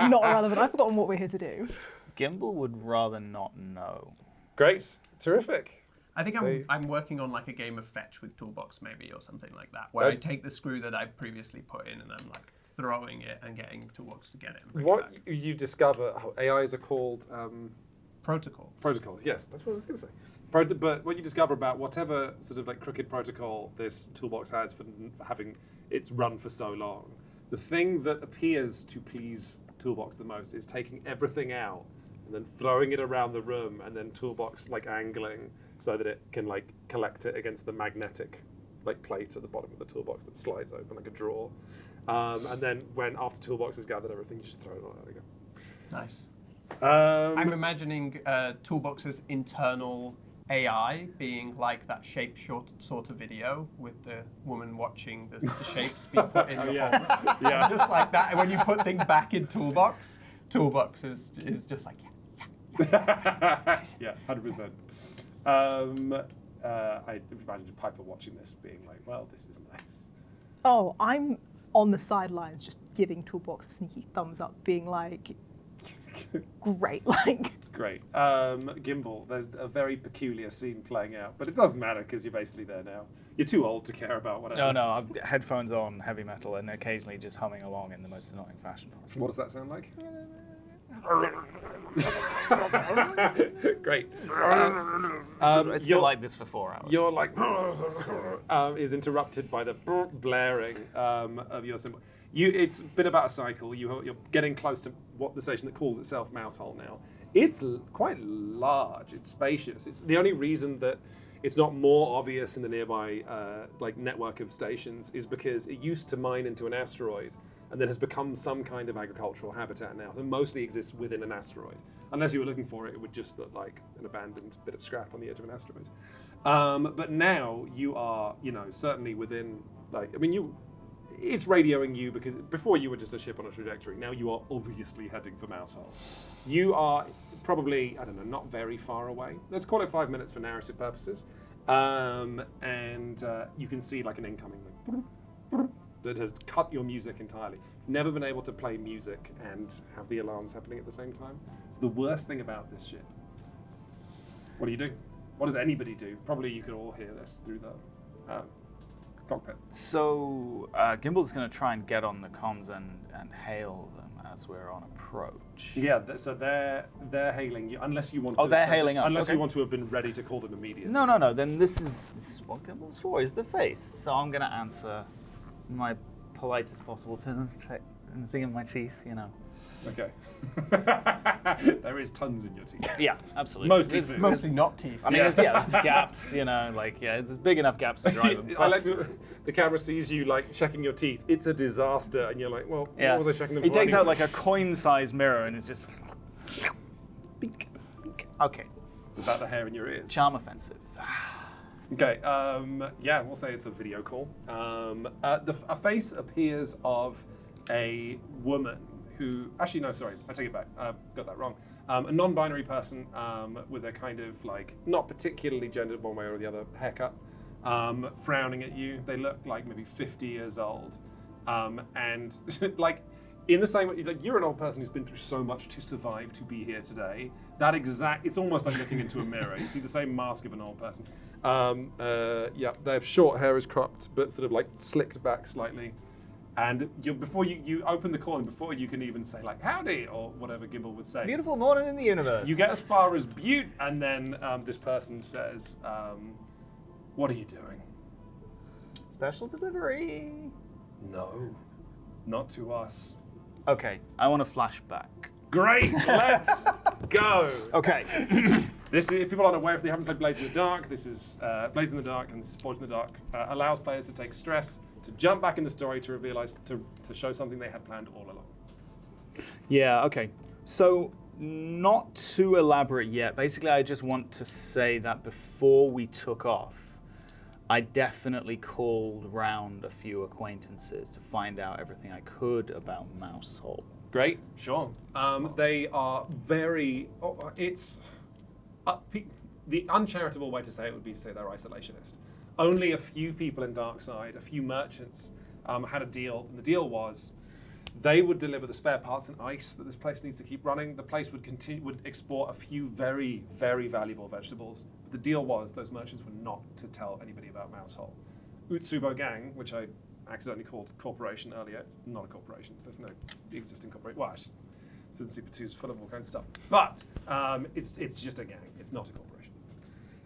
[SPEAKER 4] Not irrelevant. I've forgotten what we're here to do.
[SPEAKER 1] Gimbal would rather not know.
[SPEAKER 2] Great, terrific.
[SPEAKER 5] I think I'm working on like a game of fetch with Toolbox maybe or something like that, where I take the screw that I previously put in and I'm like throwing it and getting Toolbox to get it. And bring
[SPEAKER 2] What
[SPEAKER 5] it back.
[SPEAKER 2] you discover, AIs are called
[SPEAKER 5] Protocols.
[SPEAKER 2] protocols. Yes, that's what I was going to say. But what you discover about whatever sort of like crooked protocol this Toolbox has for having its run for so long, the thing that appears to please Toolbox the most is taking everything out and then throwing it around the room and then Toolbox like angling so that it can like collect it against the magnetic like plate at the bottom of the toolbox that slides open like a drawer. And then after Toolbox has gathered everything, you just throw it all out again.
[SPEAKER 5] Nice.
[SPEAKER 2] I'm
[SPEAKER 5] I'm imagining Toolbox's internal AI being like that shape sort of video with the woman watching the shapes be put in the holes.
[SPEAKER 2] Yeah.
[SPEAKER 5] Just like that. And when you put things back in Toolbox, Toolbox is just like,
[SPEAKER 2] Yeah, 100%. I imagine Piper watching this being like, well, this is nice.
[SPEAKER 4] Oh, I'm on the sidelines just giving Toolbox a sneaky thumbs up, being like, great, like.
[SPEAKER 2] Great. Gimbal, there's a very peculiar scene playing out, but it doesn't matter because you're basically there now. You're too old to care about whatever.
[SPEAKER 1] No, I've headphones on, heavy metal, and occasionally just humming along in the most annoying fashion.
[SPEAKER 2] What does that sound like? Great.
[SPEAKER 1] It's been like this for 4 hours.
[SPEAKER 2] You're like is interrupted by the blaring of your symbol. It's been about a cycle. You're getting close to what the station that calls itself Mousehole now. It's quite large. It's spacious. It's the only reason that it's not more obvious in the nearby like network of stations is because it used to mine into an asteroid, and then has become some kind of agricultural habitat now. It mostly exists within an asteroid. Unless you were looking for it, it would just look like an abandoned bit of scrap on the edge of an asteroid. But now you are, certainly within, it's radioing you because before you were just a ship on a trajectory. Now you are obviously heading for Mousehole. You are probably, not very far away. Let's call it 5 minutes for narrative purposes. And you can see like an incoming that has cut your music entirely. Never been able to play music and have the alarms happening at the same time. It's the worst thing about this ship. What do you do? What does anybody do? Probably you could all hear this through the cockpit.
[SPEAKER 1] So Gimble's going to try and get on the comms and hail them as we're on approach.
[SPEAKER 2] Yeah, so they're hailing you, unless you want to.
[SPEAKER 1] Oh, they're hailing us.
[SPEAKER 2] Unless
[SPEAKER 1] okay.
[SPEAKER 2] you want to have been ready to call them immediately.
[SPEAKER 1] No. Then this is what Gimble's for, is the face. So I'm going to answer my politest possible to check anything in my teeth,
[SPEAKER 2] Okay. There is tons in your teeth.
[SPEAKER 1] Yeah, absolutely.
[SPEAKER 2] Mostly
[SPEAKER 5] It's
[SPEAKER 2] food.
[SPEAKER 5] mostly not teeth.
[SPEAKER 1] I mean, there's gaps, there's big enough gaps to drive a
[SPEAKER 2] I like
[SPEAKER 1] bus through.
[SPEAKER 2] the camera sees you like checking your teeth. It's a disaster, and you're like, well,
[SPEAKER 1] Yeah.
[SPEAKER 2] what was I checking them
[SPEAKER 1] He
[SPEAKER 2] for?
[SPEAKER 1] takes out
[SPEAKER 2] anyway?
[SPEAKER 1] like a coin-sized mirror and it's just... Okay,
[SPEAKER 2] About the hair in your ears.
[SPEAKER 1] charm offensive.
[SPEAKER 2] Okay, we'll say it's a video call. A face appears of a woman who, actually no, sorry, I take it back, got that wrong. A non-binary person with a kind of like, not particularly gendered one way or the other haircut, frowning at you. They look like maybe 50 years old. And like, in the same way, like you're an old person who's been through so much to survive to be here today. It's almost like looking into a mirror. You see the same mask of an old person. Their short hair is cropped, but sort of like slicked back slightly. And before you open the call, and before you can even say like howdy or whatever Gimble would say,
[SPEAKER 1] Beautiful morning in the universe.
[SPEAKER 2] you get as far as Butte, and then this person says, "What are you doing?"
[SPEAKER 1] Special delivery.
[SPEAKER 2] No, not to us.
[SPEAKER 1] Okay, I want to flash back.
[SPEAKER 2] Great, let's go.
[SPEAKER 1] Okay.
[SPEAKER 2] This, if people aren't aware, if they haven't played Blades in the Dark, this is Blades in the Dark, and this is Forged in the Dark. Allows players to take stress, to jump back in the story, to realize, to show something they had planned all along.
[SPEAKER 1] Yeah, okay. So, not too elaborate yet. Basically, I just want to say that before we took off, I definitely called round a few acquaintances to find out everything I could about Mousehole.
[SPEAKER 2] Great, sure. They are very. The uncharitable way to say it would be to say they're isolationist. Only a few people in Darkside, a few merchants, had a deal, and the deal was they would deliver the spare parts and ice that this place needs to keep running. The place would export a few very, very valuable vegetables. But the deal was those merchants were not to tell anybody about Mousehole. Utsubo Gang, which I accidentally called corporation earlier, it's not a corporation. There's no existing corporation. Well, actually, Sin Super 2 is full of all kinds of stuff. But it's just a gang. It's not a corporation.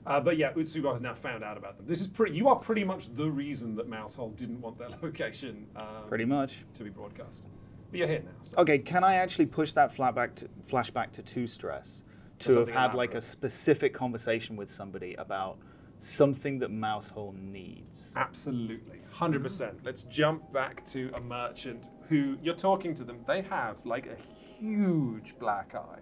[SPEAKER 2] But yeah, Utsubo has now found out about them. You are pretty much the reason that Mousehole didn't want their location
[SPEAKER 1] Pretty much.
[SPEAKER 2] to be broadcast. But you're here now. So.
[SPEAKER 1] Okay, can I actually push that flashback to 2 stress? To have
[SPEAKER 2] something
[SPEAKER 1] had like
[SPEAKER 2] elaborate.
[SPEAKER 1] a specific conversation with somebody about something that Mousehole needs.
[SPEAKER 2] Absolutely, 100%. Let's jump back to a merchant who you're talking to them. They have like a huge black eye.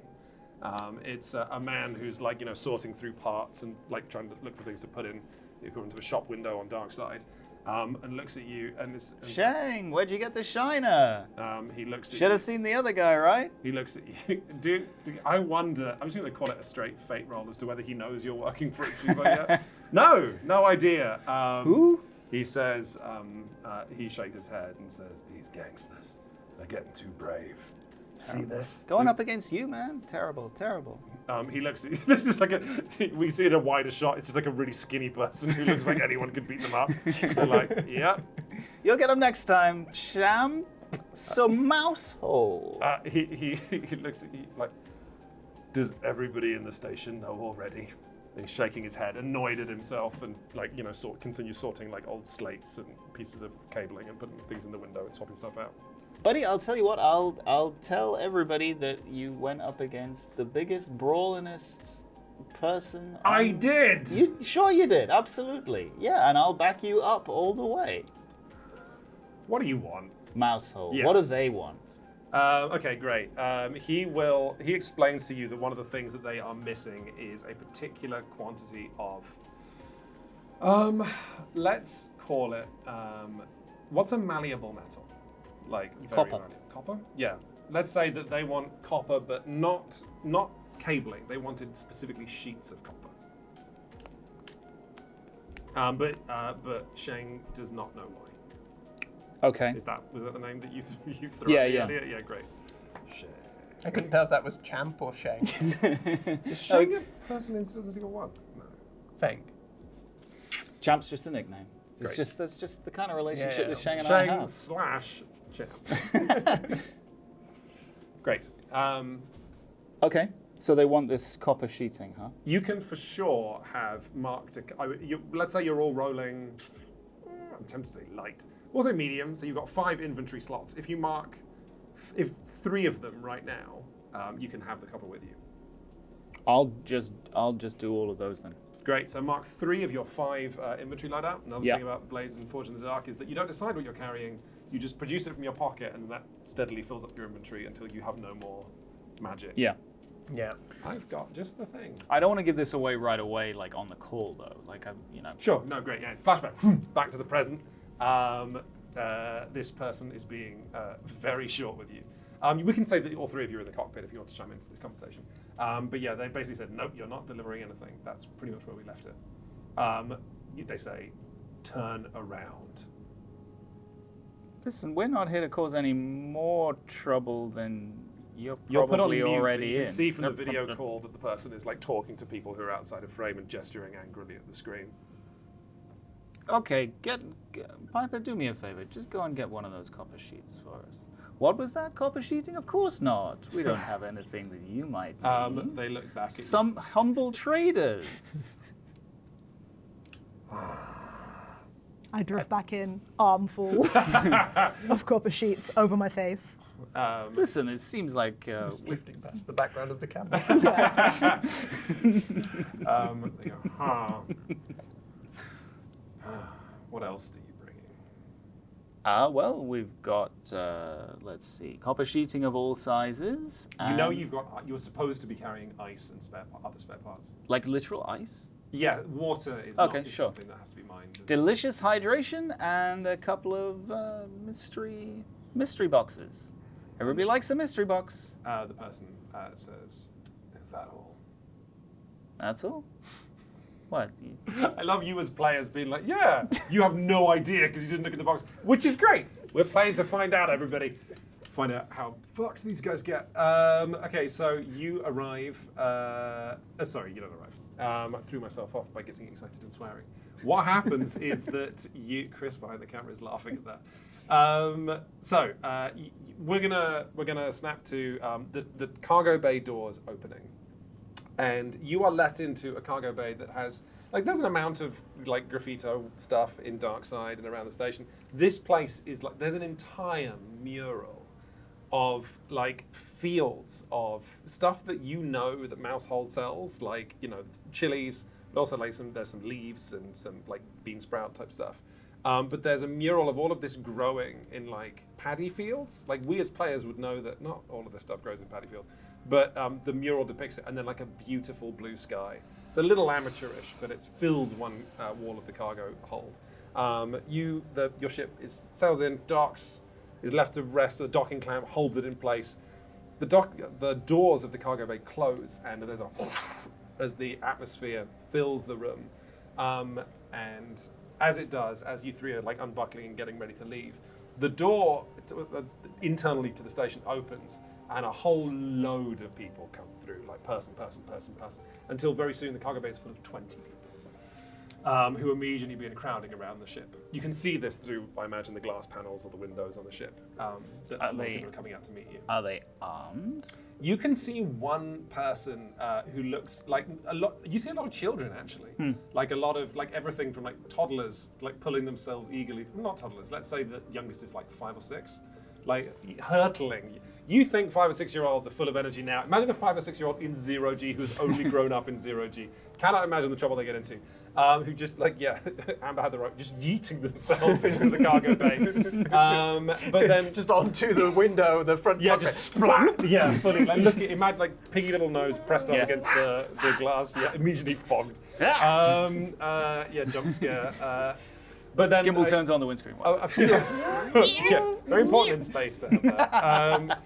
[SPEAKER 2] It's a man who's like, sorting through parts and like trying to look for things to put in the equivalent of a shop window on Darkside, and looks at you and
[SPEAKER 1] Shang, where'd you get the shiner?
[SPEAKER 2] he looks at
[SPEAKER 1] Should
[SPEAKER 2] you.
[SPEAKER 1] have seen the other guy, right?
[SPEAKER 2] He looks at you. Do I wonder? I'm just going to call it a straight fate roll as to whether he knows you're working for Itsubo yet. No idea.
[SPEAKER 1] Who?
[SPEAKER 2] He says. He shakes his head and says, "These gangsters, they're getting too brave. See this?
[SPEAKER 1] Going up against you, man. Terrible, terrible.
[SPEAKER 2] He looks at you. This is like we see it in a wider shot. It's just like a really skinny person who looks like anyone could beat them up. They're like, yep.
[SPEAKER 1] You'll get him next time, champ. So Mousehole.
[SPEAKER 2] He looks at you like, does everybody in the station know already? And he's shaking his head, annoyed at himself, and continues sorting like old slates and pieces of cabling and putting things in the window and swapping stuff out.
[SPEAKER 1] Buddy, I'll tell you what, I'll tell everybody that you went up against the biggest brawlingest person.
[SPEAKER 2] I did!
[SPEAKER 1] Sure you did, absolutely. Yeah, and I'll back you up all the way.
[SPEAKER 2] What do you want?
[SPEAKER 1] Mousehole.
[SPEAKER 2] Yes.
[SPEAKER 1] What do they want?
[SPEAKER 2] Okay, great. He explains to you that one of the things that they are missing is a particular quantity of, let's call it, what's a malleable metal? Like very
[SPEAKER 1] Copper.
[SPEAKER 2] malleable. Copper? Yeah. Let's say that they want copper, but not cabling. They wanted specifically sheets of copper. But Shang does not know why.
[SPEAKER 1] Okay.
[SPEAKER 2] Was that the name that you threw
[SPEAKER 1] Yeah,
[SPEAKER 2] at me
[SPEAKER 1] yeah.
[SPEAKER 2] earlier? Yeah, great. Shang.
[SPEAKER 5] I couldn't tell if that was Champ or Shang.
[SPEAKER 2] Is Shang a person in Resident Evil 1? No.
[SPEAKER 5] Fang.
[SPEAKER 1] Champ's just a nickname.
[SPEAKER 2] Great.
[SPEAKER 1] That's just the kind of relationship
[SPEAKER 5] Yeah.
[SPEAKER 1] that Shang and I
[SPEAKER 2] Shang
[SPEAKER 1] have.
[SPEAKER 2] slash Champ. Great.
[SPEAKER 1] Okay. So they want this copper sheeting, huh?
[SPEAKER 2] You can for sure have marked. Let's say you're all rolling. I'm tempted to say light. We'll say medium. So you've got 5 inventory slots. If you mark, if 3 of them right now, you can have the copper with you.
[SPEAKER 1] I'll just do all of those then.
[SPEAKER 2] Great. So mark 3 of your 5 inventory loadout. Another
[SPEAKER 1] Yeah.
[SPEAKER 2] thing about Blades and Forge in the Dark is that you don't decide what you're carrying. You just produce it from your pocket, and that steadily fills up your inventory until you have no more magic.
[SPEAKER 1] Yeah.
[SPEAKER 5] Yeah.
[SPEAKER 2] I've got just the thing.
[SPEAKER 1] I don't want to give this away right away, like on the call though. Like
[SPEAKER 2] Sure. No. Great. Yeah. Flashback. Back to the present. This person is being very short with you. We can say that all 3 of you are in the cockpit if you want to chime into this conversation. But yeah, they basically said, nope, you're not delivering anything. That's pretty much where we left it. They say, turn around.
[SPEAKER 1] Listen, we're not here to cause any more trouble than you're
[SPEAKER 2] You're put on
[SPEAKER 1] probably
[SPEAKER 2] mute, and
[SPEAKER 1] already
[SPEAKER 2] you
[SPEAKER 1] in.
[SPEAKER 2] can see from the video call that the person is like talking to people who are outside of frame and gesturing angrily at the screen.
[SPEAKER 1] Okay, get Piper, do me a favor. Just go and get one of those copper sheets for us. What was that? Copper sheeting? Of course not. We don't have anything that you might need.
[SPEAKER 2] They look back at
[SPEAKER 1] Some humble traders.
[SPEAKER 4] I drift back in, armfuls of copper sheets over my face.
[SPEAKER 2] you.
[SPEAKER 1] Listen, it seems like
[SPEAKER 5] Drifting past the background of the camera.
[SPEAKER 2] They go, huh. What else do you bring in?
[SPEAKER 1] well, we've got let's see, copper sheeting of all sizes.
[SPEAKER 2] You know
[SPEAKER 1] and-
[SPEAKER 2] you're supposed to be carrying ice and other spare parts.
[SPEAKER 1] like literal ice.
[SPEAKER 2] Yeah, water is,
[SPEAKER 1] Okay,
[SPEAKER 2] not, is
[SPEAKER 1] sure.
[SPEAKER 2] something that has to be mined.
[SPEAKER 1] Delicious hydration and a couple of mystery boxes. Everybody likes a mystery box.
[SPEAKER 2] The person says, "Is that all?"
[SPEAKER 1] That's all. What?
[SPEAKER 2] I love you as players being like, "Yeah, you have no idea because you didn't look at the box," which is great. We're playing to find out, everybody. Find out how fucked these guys get. Okay, so you arrive. Sorry, you don't arrive. I threw myself off by getting excited and swearing. What happens is that Chris behind the camera is laughing at that. We're gonna snap to the cargo bay doors opening, and you are let into a cargo bay that has there's an amount of graffito stuff in Darkside and around the station. This place is there's an entire mural of fields of stuff that that Mousehole sells, chilies, but also there's some leaves and some bean sprout type stuff. But there's a mural of all of this growing in paddy fields. We as players would know that not all of this stuff grows in paddy fields, but the mural depicts it, and then a beautiful blue sky. It's a little amateurish, but it fills one wall of the cargo hold. Your ship sails in, docks, is left to rest. The docking clamp holds it in place. The doors of the cargo bay close, and there's a as the atmosphere fills the room. And as it does, as you 3 are unbuckling and getting ready to leave, the door internally to the station opens, and a whole load of people come through, person, until very soon the cargo bay is full of 20 people. Who immediately begin crowding around the ship. You can see this through, I imagine, the glass panels or the windows on the ship. That a lot of people are coming out to meet you.
[SPEAKER 1] Are they armed?
[SPEAKER 2] You can see one person who looks like a lot. You see a lot of children actually, a lot of everything from toddlers pulling themselves eagerly. Not toddlers. Let's say the youngest is 5 or 6, hurtling. You think 5 or 6 year olds are full of energy now. Imagine a 5 or 6 year old in 0G who's only grown up in 0G. Cannot imagine the trouble they get into. Who just Amber had the right, just yeeting themselves into the cargo bay. But then
[SPEAKER 5] Just onto the window, the front cockpit.
[SPEAKER 2] just splat. Yeah, fully. Like look, imagine like piggy little nose pressed up against the glass. Yeah, immediately fogged. Jump scare. But then
[SPEAKER 1] Gimbal turns on the windscreen
[SPEAKER 2] a
[SPEAKER 1] wipers.
[SPEAKER 2] few, very important in space to have that.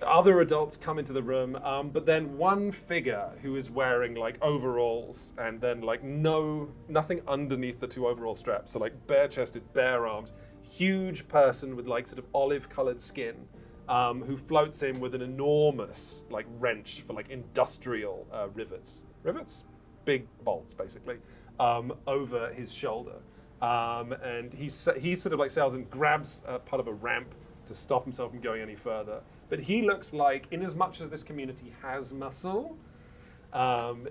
[SPEAKER 2] Other adults come into the room, but then one figure who is wearing like overalls and then like nothing underneath the 2 overall straps, so like bare-chested, bare-armed, huge person with like sort of olive-colored skin, who floats in with an enormous like wrench for like industrial rivets, big bolts basically, over his shoulder. And he sort of like sails and grabs part of a ramp to stop himself from going any further. But he looks like, in as much as this community has muscle,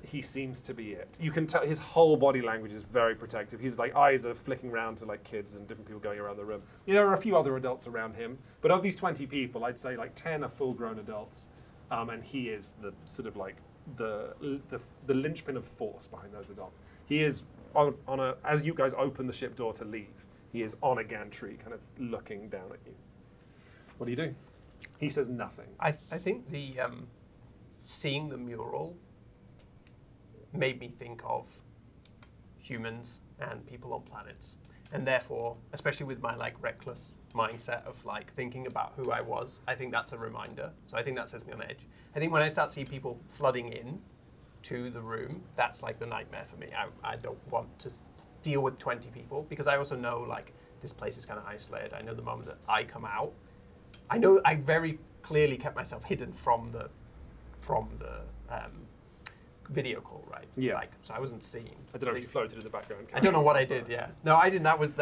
[SPEAKER 2] he seems to be it. You can tell his whole body language is very protective. His like eyes are flicking around to like kids and different people going around the room. There are a few other adults around him, but of these 20 people, I'd say like 10 are full-grown adults, and he is the sort of like the linchpin of force behind those adults. He is on a, as you guys open the ship door to leave, he is on a gantry, kind of looking down at you. What do you do? He says nothing.
[SPEAKER 5] I think the seeing the mural made me think of humans and people on planets, and therefore, especially with my like reckless mindset of like thinking about who I was, I think that's a reminder. So I think that sets me on edge. I think when I start seeing people flooding in to the room, that's like the nightmare for me. I don't want to deal with 20 people because I also know like this place is kind of isolated. I know the moment that I come out, I know I very clearly kept myself hidden from the video call, right?
[SPEAKER 2] Yeah.
[SPEAKER 5] Like, so I wasn't seen.
[SPEAKER 2] I don't know if you floated in the background.
[SPEAKER 5] I don't know what I did. Yeah. No, I didn't. I was.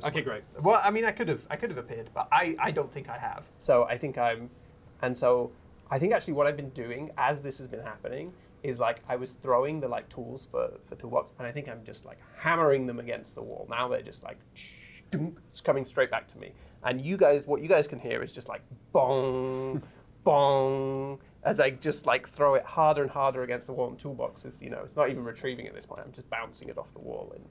[SPEAKER 2] Okay, great.
[SPEAKER 5] Well, I mean, I could have appeared, but I don't think I have. So I think I think actually what I've been doing as this has been happening is like I was throwing the like tools for toolbox, and I think I'm just like hammering them against the wall. Now they're just like it's coming straight back to me. And you guys, what you guys can hear is just like bong, bong, as I just like throw it harder and harder against the wall. And toolbox is, it's not even retrieving at this point. I'm just bouncing it off the wall and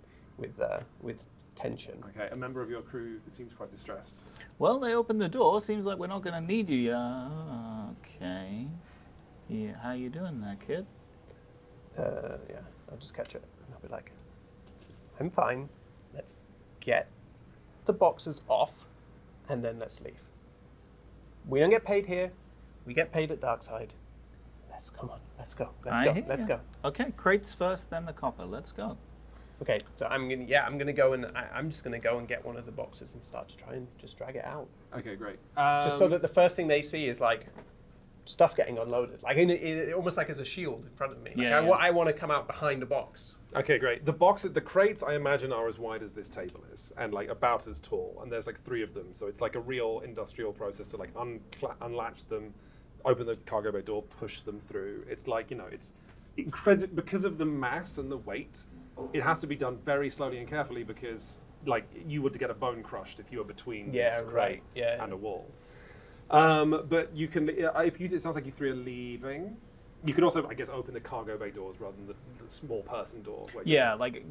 [SPEAKER 5] with tension.
[SPEAKER 2] Okay, a member of your crew seems quite distressed.
[SPEAKER 1] Well, they opened the door. Seems like we're not going to need you. Okay. Yeah, how you doing there, kid?
[SPEAKER 5] Yeah, I'll just catch it. And I'll be like, I'm fine. Let's get the boxes off, and then let's leave. We don't get paid here. We get paid at Darkside. Let's go. Let's go.
[SPEAKER 1] Okay, crates first, then the copper. Let's go.
[SPEAKER 5] Okay, so I'm gonna go and I'm just gonna go and get one of the boxes and start to try and just drag it out.
[SPEAKER 2] Okay, great.
[SPEAKER 5] Just so that the first thing they see is like stuff getting unloaded, like almost like as a shield in front of me.
[SPEAKER 1] Yeah,
[SPEAKER 5] like I want to come out behind a box.
[SPEAKER 2] Okay, great. The crates, I imagine, are as wide as this table is, and like about as tall. And there's like 3 of them, so it's like a real industrial process to like unlatch them, open the cargo bay door, push them through. It's like it's incredible because of the mass and the weight. It has to be done very slowly and carefully because like you would get a bone crushed if you were between this crate and a wall. But you can, it sounds like you 3 are leaving. You can also, I guess, open the cargo bay doors rather than the small person door.
[SPEAKER 1] Yeah, like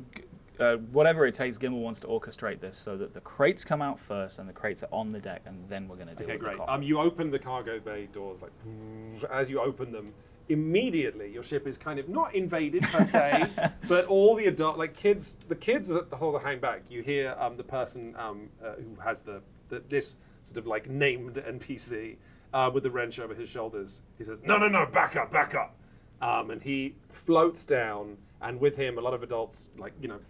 [SPEAKER 1] whatever it takes, Gimbal wants to orchestrate this so that the crates come out first and the crates are on the deck, and then we're going to deal with the copper.
[SPEAKER 2] You open the cargo bay doors, like, as you open them, immediately your ship is kind of not invaded per se, but all the adult, like the kids hold a hang back. You hear the person who has this sort of like named NPC with the wrench over his shoulders. He says, no, back up. And he floats down, and with him, a lot of adults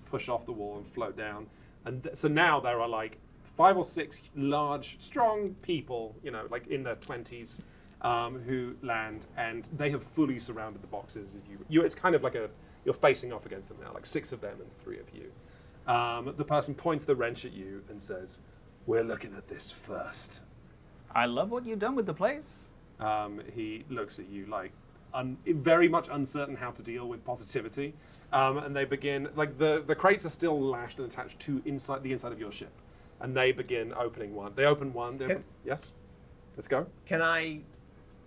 [SPEAKER 2] push off the wall and float down. And so now there are like 5 or 6 large, strong people, like in their 20s, who land, and they have fully surrounded the boxes. It's kind of like you're facing off against them now, like 6 of them and 3 of you. The person points the wrench at you and says, we're looking at this first.
[SPEAKER 1] I love what you've done with the place.
[SPEAKER 2] He looks at you like very much uncertain how to deal with positivity. And they begin, like the crates are still lashed and attached to the inside of your ship. And they begin opening one. They open one. Yes? Let's go.
[SPEAKER 5] Can I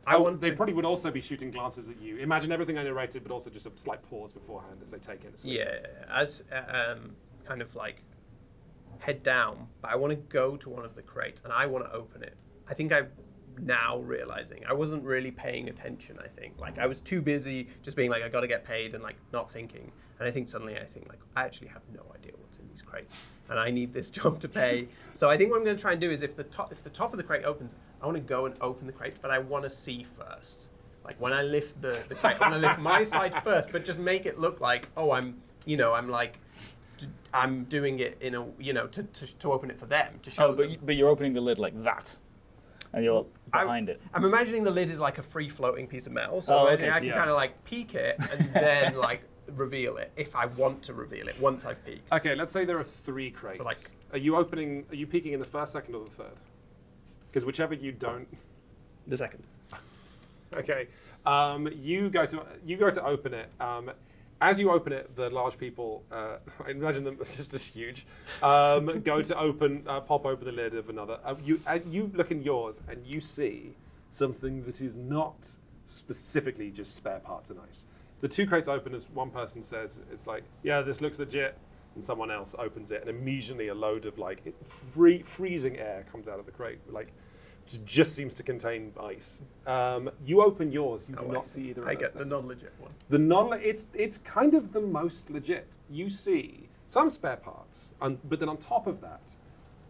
[SPEAKER 5] want
[SPEAKER 2] They
[SPEAKER 5] to...
[SPEAKER 2] probably would also be shooting glances at you. Imagine everything I narrated, but also just a slight pause beforehand as they take in.
[SPEAKER 5] Yeah, as kind of like head down, but I want to go to one of the crates and I want to open it. I think I'm now realizing I wasn't really paying attention. I think like I was too busy just being like I got to get paid and like not thinking. And I think suddenly I think like I actually have no idea what's in these crates and I need this job to pay. So I think what I'm going to try and do is if the top of the crate opens, I want to go and open the crates, but I want to see first. Like when I lift the crate, I want to lift my side first, but just make it look like, oh, I'm doing it in a, to open it for them, to show them.
[SPEAKER 6] But you're opening the lid like that, and you're behind it.
[SPEAKER 5] I'm imagining the lid is like a free floating piece of metal, so
[SPEAKER 6] Oh,
[SPEAKER 5] imagining
[SPEAKER 6] okay.
[SPEAKER 5] I can kind of like peek it and then like reveal it if I want to reveal it once I've peeked.
[SPEAKER 2] Okay, let's say there are 3 crates.
[SPEAKER 5] So, like-
[SPEAKER 2] are you peeking in the first, second, or the third? Because whichever you don't.
[SPEAKER 5] The second.
[SPEAKER 2] Okay. You go to open it. As you open it, the large people, I imagine them as just as huge, go to pop open the lid of another. You look in yours and you see something that is not specifically just spare parts and ice. The 2 crates open as one person says, it's like, yeah, this looks legit, and someone else opens it, and immediately a load of like freezing air comes out of the crate, like just seems to contain ice. You open yours, you do not see either of those
[SPEAKER 5] I get the
[SPEAKER 2] things.
[SPEAKER 5] non-legit one.
[SPEAKER 2] It's kind of the most legit. You see some spare parts, but then on top of that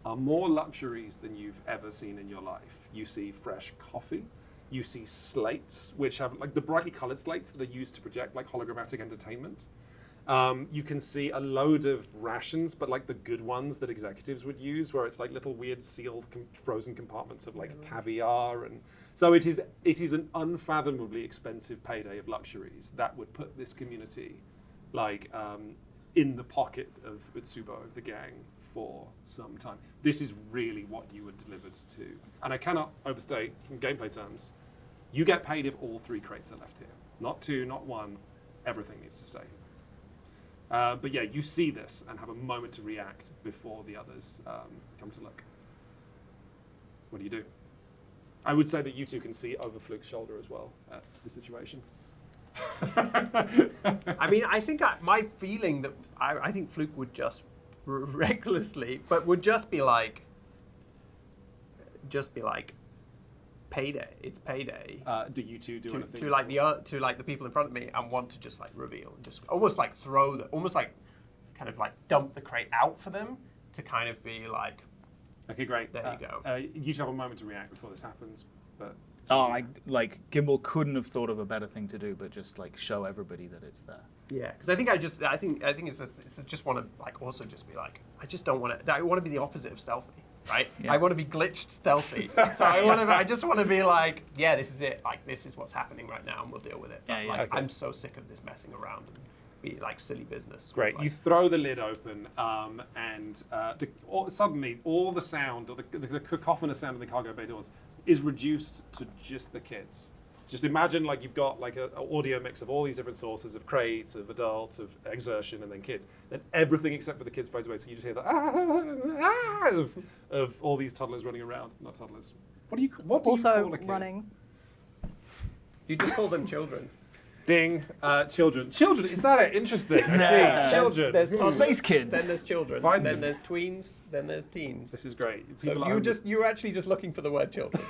[SPEAKER 2] are more luxuries than you've ever seen in your life. You see fresh coffee. You see slates, which have like the brightly colored slates that are used to project like hologrammatic entertainment. You can see a load of rations, but like the good ones that executives would use, where it's like little weird sealed frozen compartments of like caviar, and so it is an unfathomably expensive payday of luxuries that would put this community like in the pocket of Utsubo, the gang, for some time. This is really what you were delivered to, and I cannot overstate from gameplay terms. You get paid if all 3 crates are left here, not 2, not 1. Everything needs to stay here. But yeah, you see this and have a moment to react before the others come to look. What do you do? I would say that you 2 can see over Fluke's shoulder as well at the situation.
[SPEAKER 5] I mean, I think my feeling that I think Fluke would just recklessly, but would just be like, payday. It's payday.
[SPEAKER 2] Do you 2 do anything?
[SPEAKER 5] To like the people in front of me and want to just like reveal and just almost like almost like kind of like dump the crate out for them to kind of be like,
[SPEAKER 2] Okay, great.
[SPEAKER 5] There you go.
[SPEAKER 2] You should have a moment to react before this happens, but.
[SPEAKER 1] Gimbal couldn't have thought of a better thing to do, but just like show everybody that it's there.
[SPEAKER 5] yeah, because I think it's just want to like also just be like, I just don't want to. I want to be the opposite of stealthy, right?
[SPEAKER 1] Yeah.
[SPEAKER 5] I want to be glitched stealthy. So I just want to be like, yeah, this is it. Like this is what's happening right now, and we'll deal with it.
[SPEAKER 1] Yeah, yeah.
[SPEAKER 5] Like
[SPEAKER 2] Okay.
[SPEAKER 5] I'm so sick of this messing around and be like silly business.
[SPEAKER 2] Great.
[SPEAKER 5] Like,
[SPEAKER 2] You throw the lid open, and suddenly all the sound, or the cacophonous sound of the cargo bay doors, is reduced to just the kids. Just imagine like you've got like an audio mix of all these different sources of crates, of adults, of exertion, and then kids. Then everything except for the kids fades away. So you just hear the of all these toddlers running around. Not toddlers. What do you call
[SPEAKER 4] Also
[SPEAKER 2] a kid?
[SPEAKER 4] running.
[SPEAKER 5] you just call them children.
[SPEAKER 2] Ding. Children. Children. Is that it? Interesting. I see. Children.
[SPEAKER 5] There's toddlers,
[SPEAKER 1] Space kids.
[SPEAKER 5] Then there's children.
[SPEAKER 2] Find
[SPEAKER 5] then
[SPEAKER 2] them.
[SPEAKER 5] there's tweens. Then there's teens.
[SPEAKER 2] This is great.
[SPEAKER 5] So
[SPEAKER 2] People
[SPEAKER 5] you're actually just looking for the word children.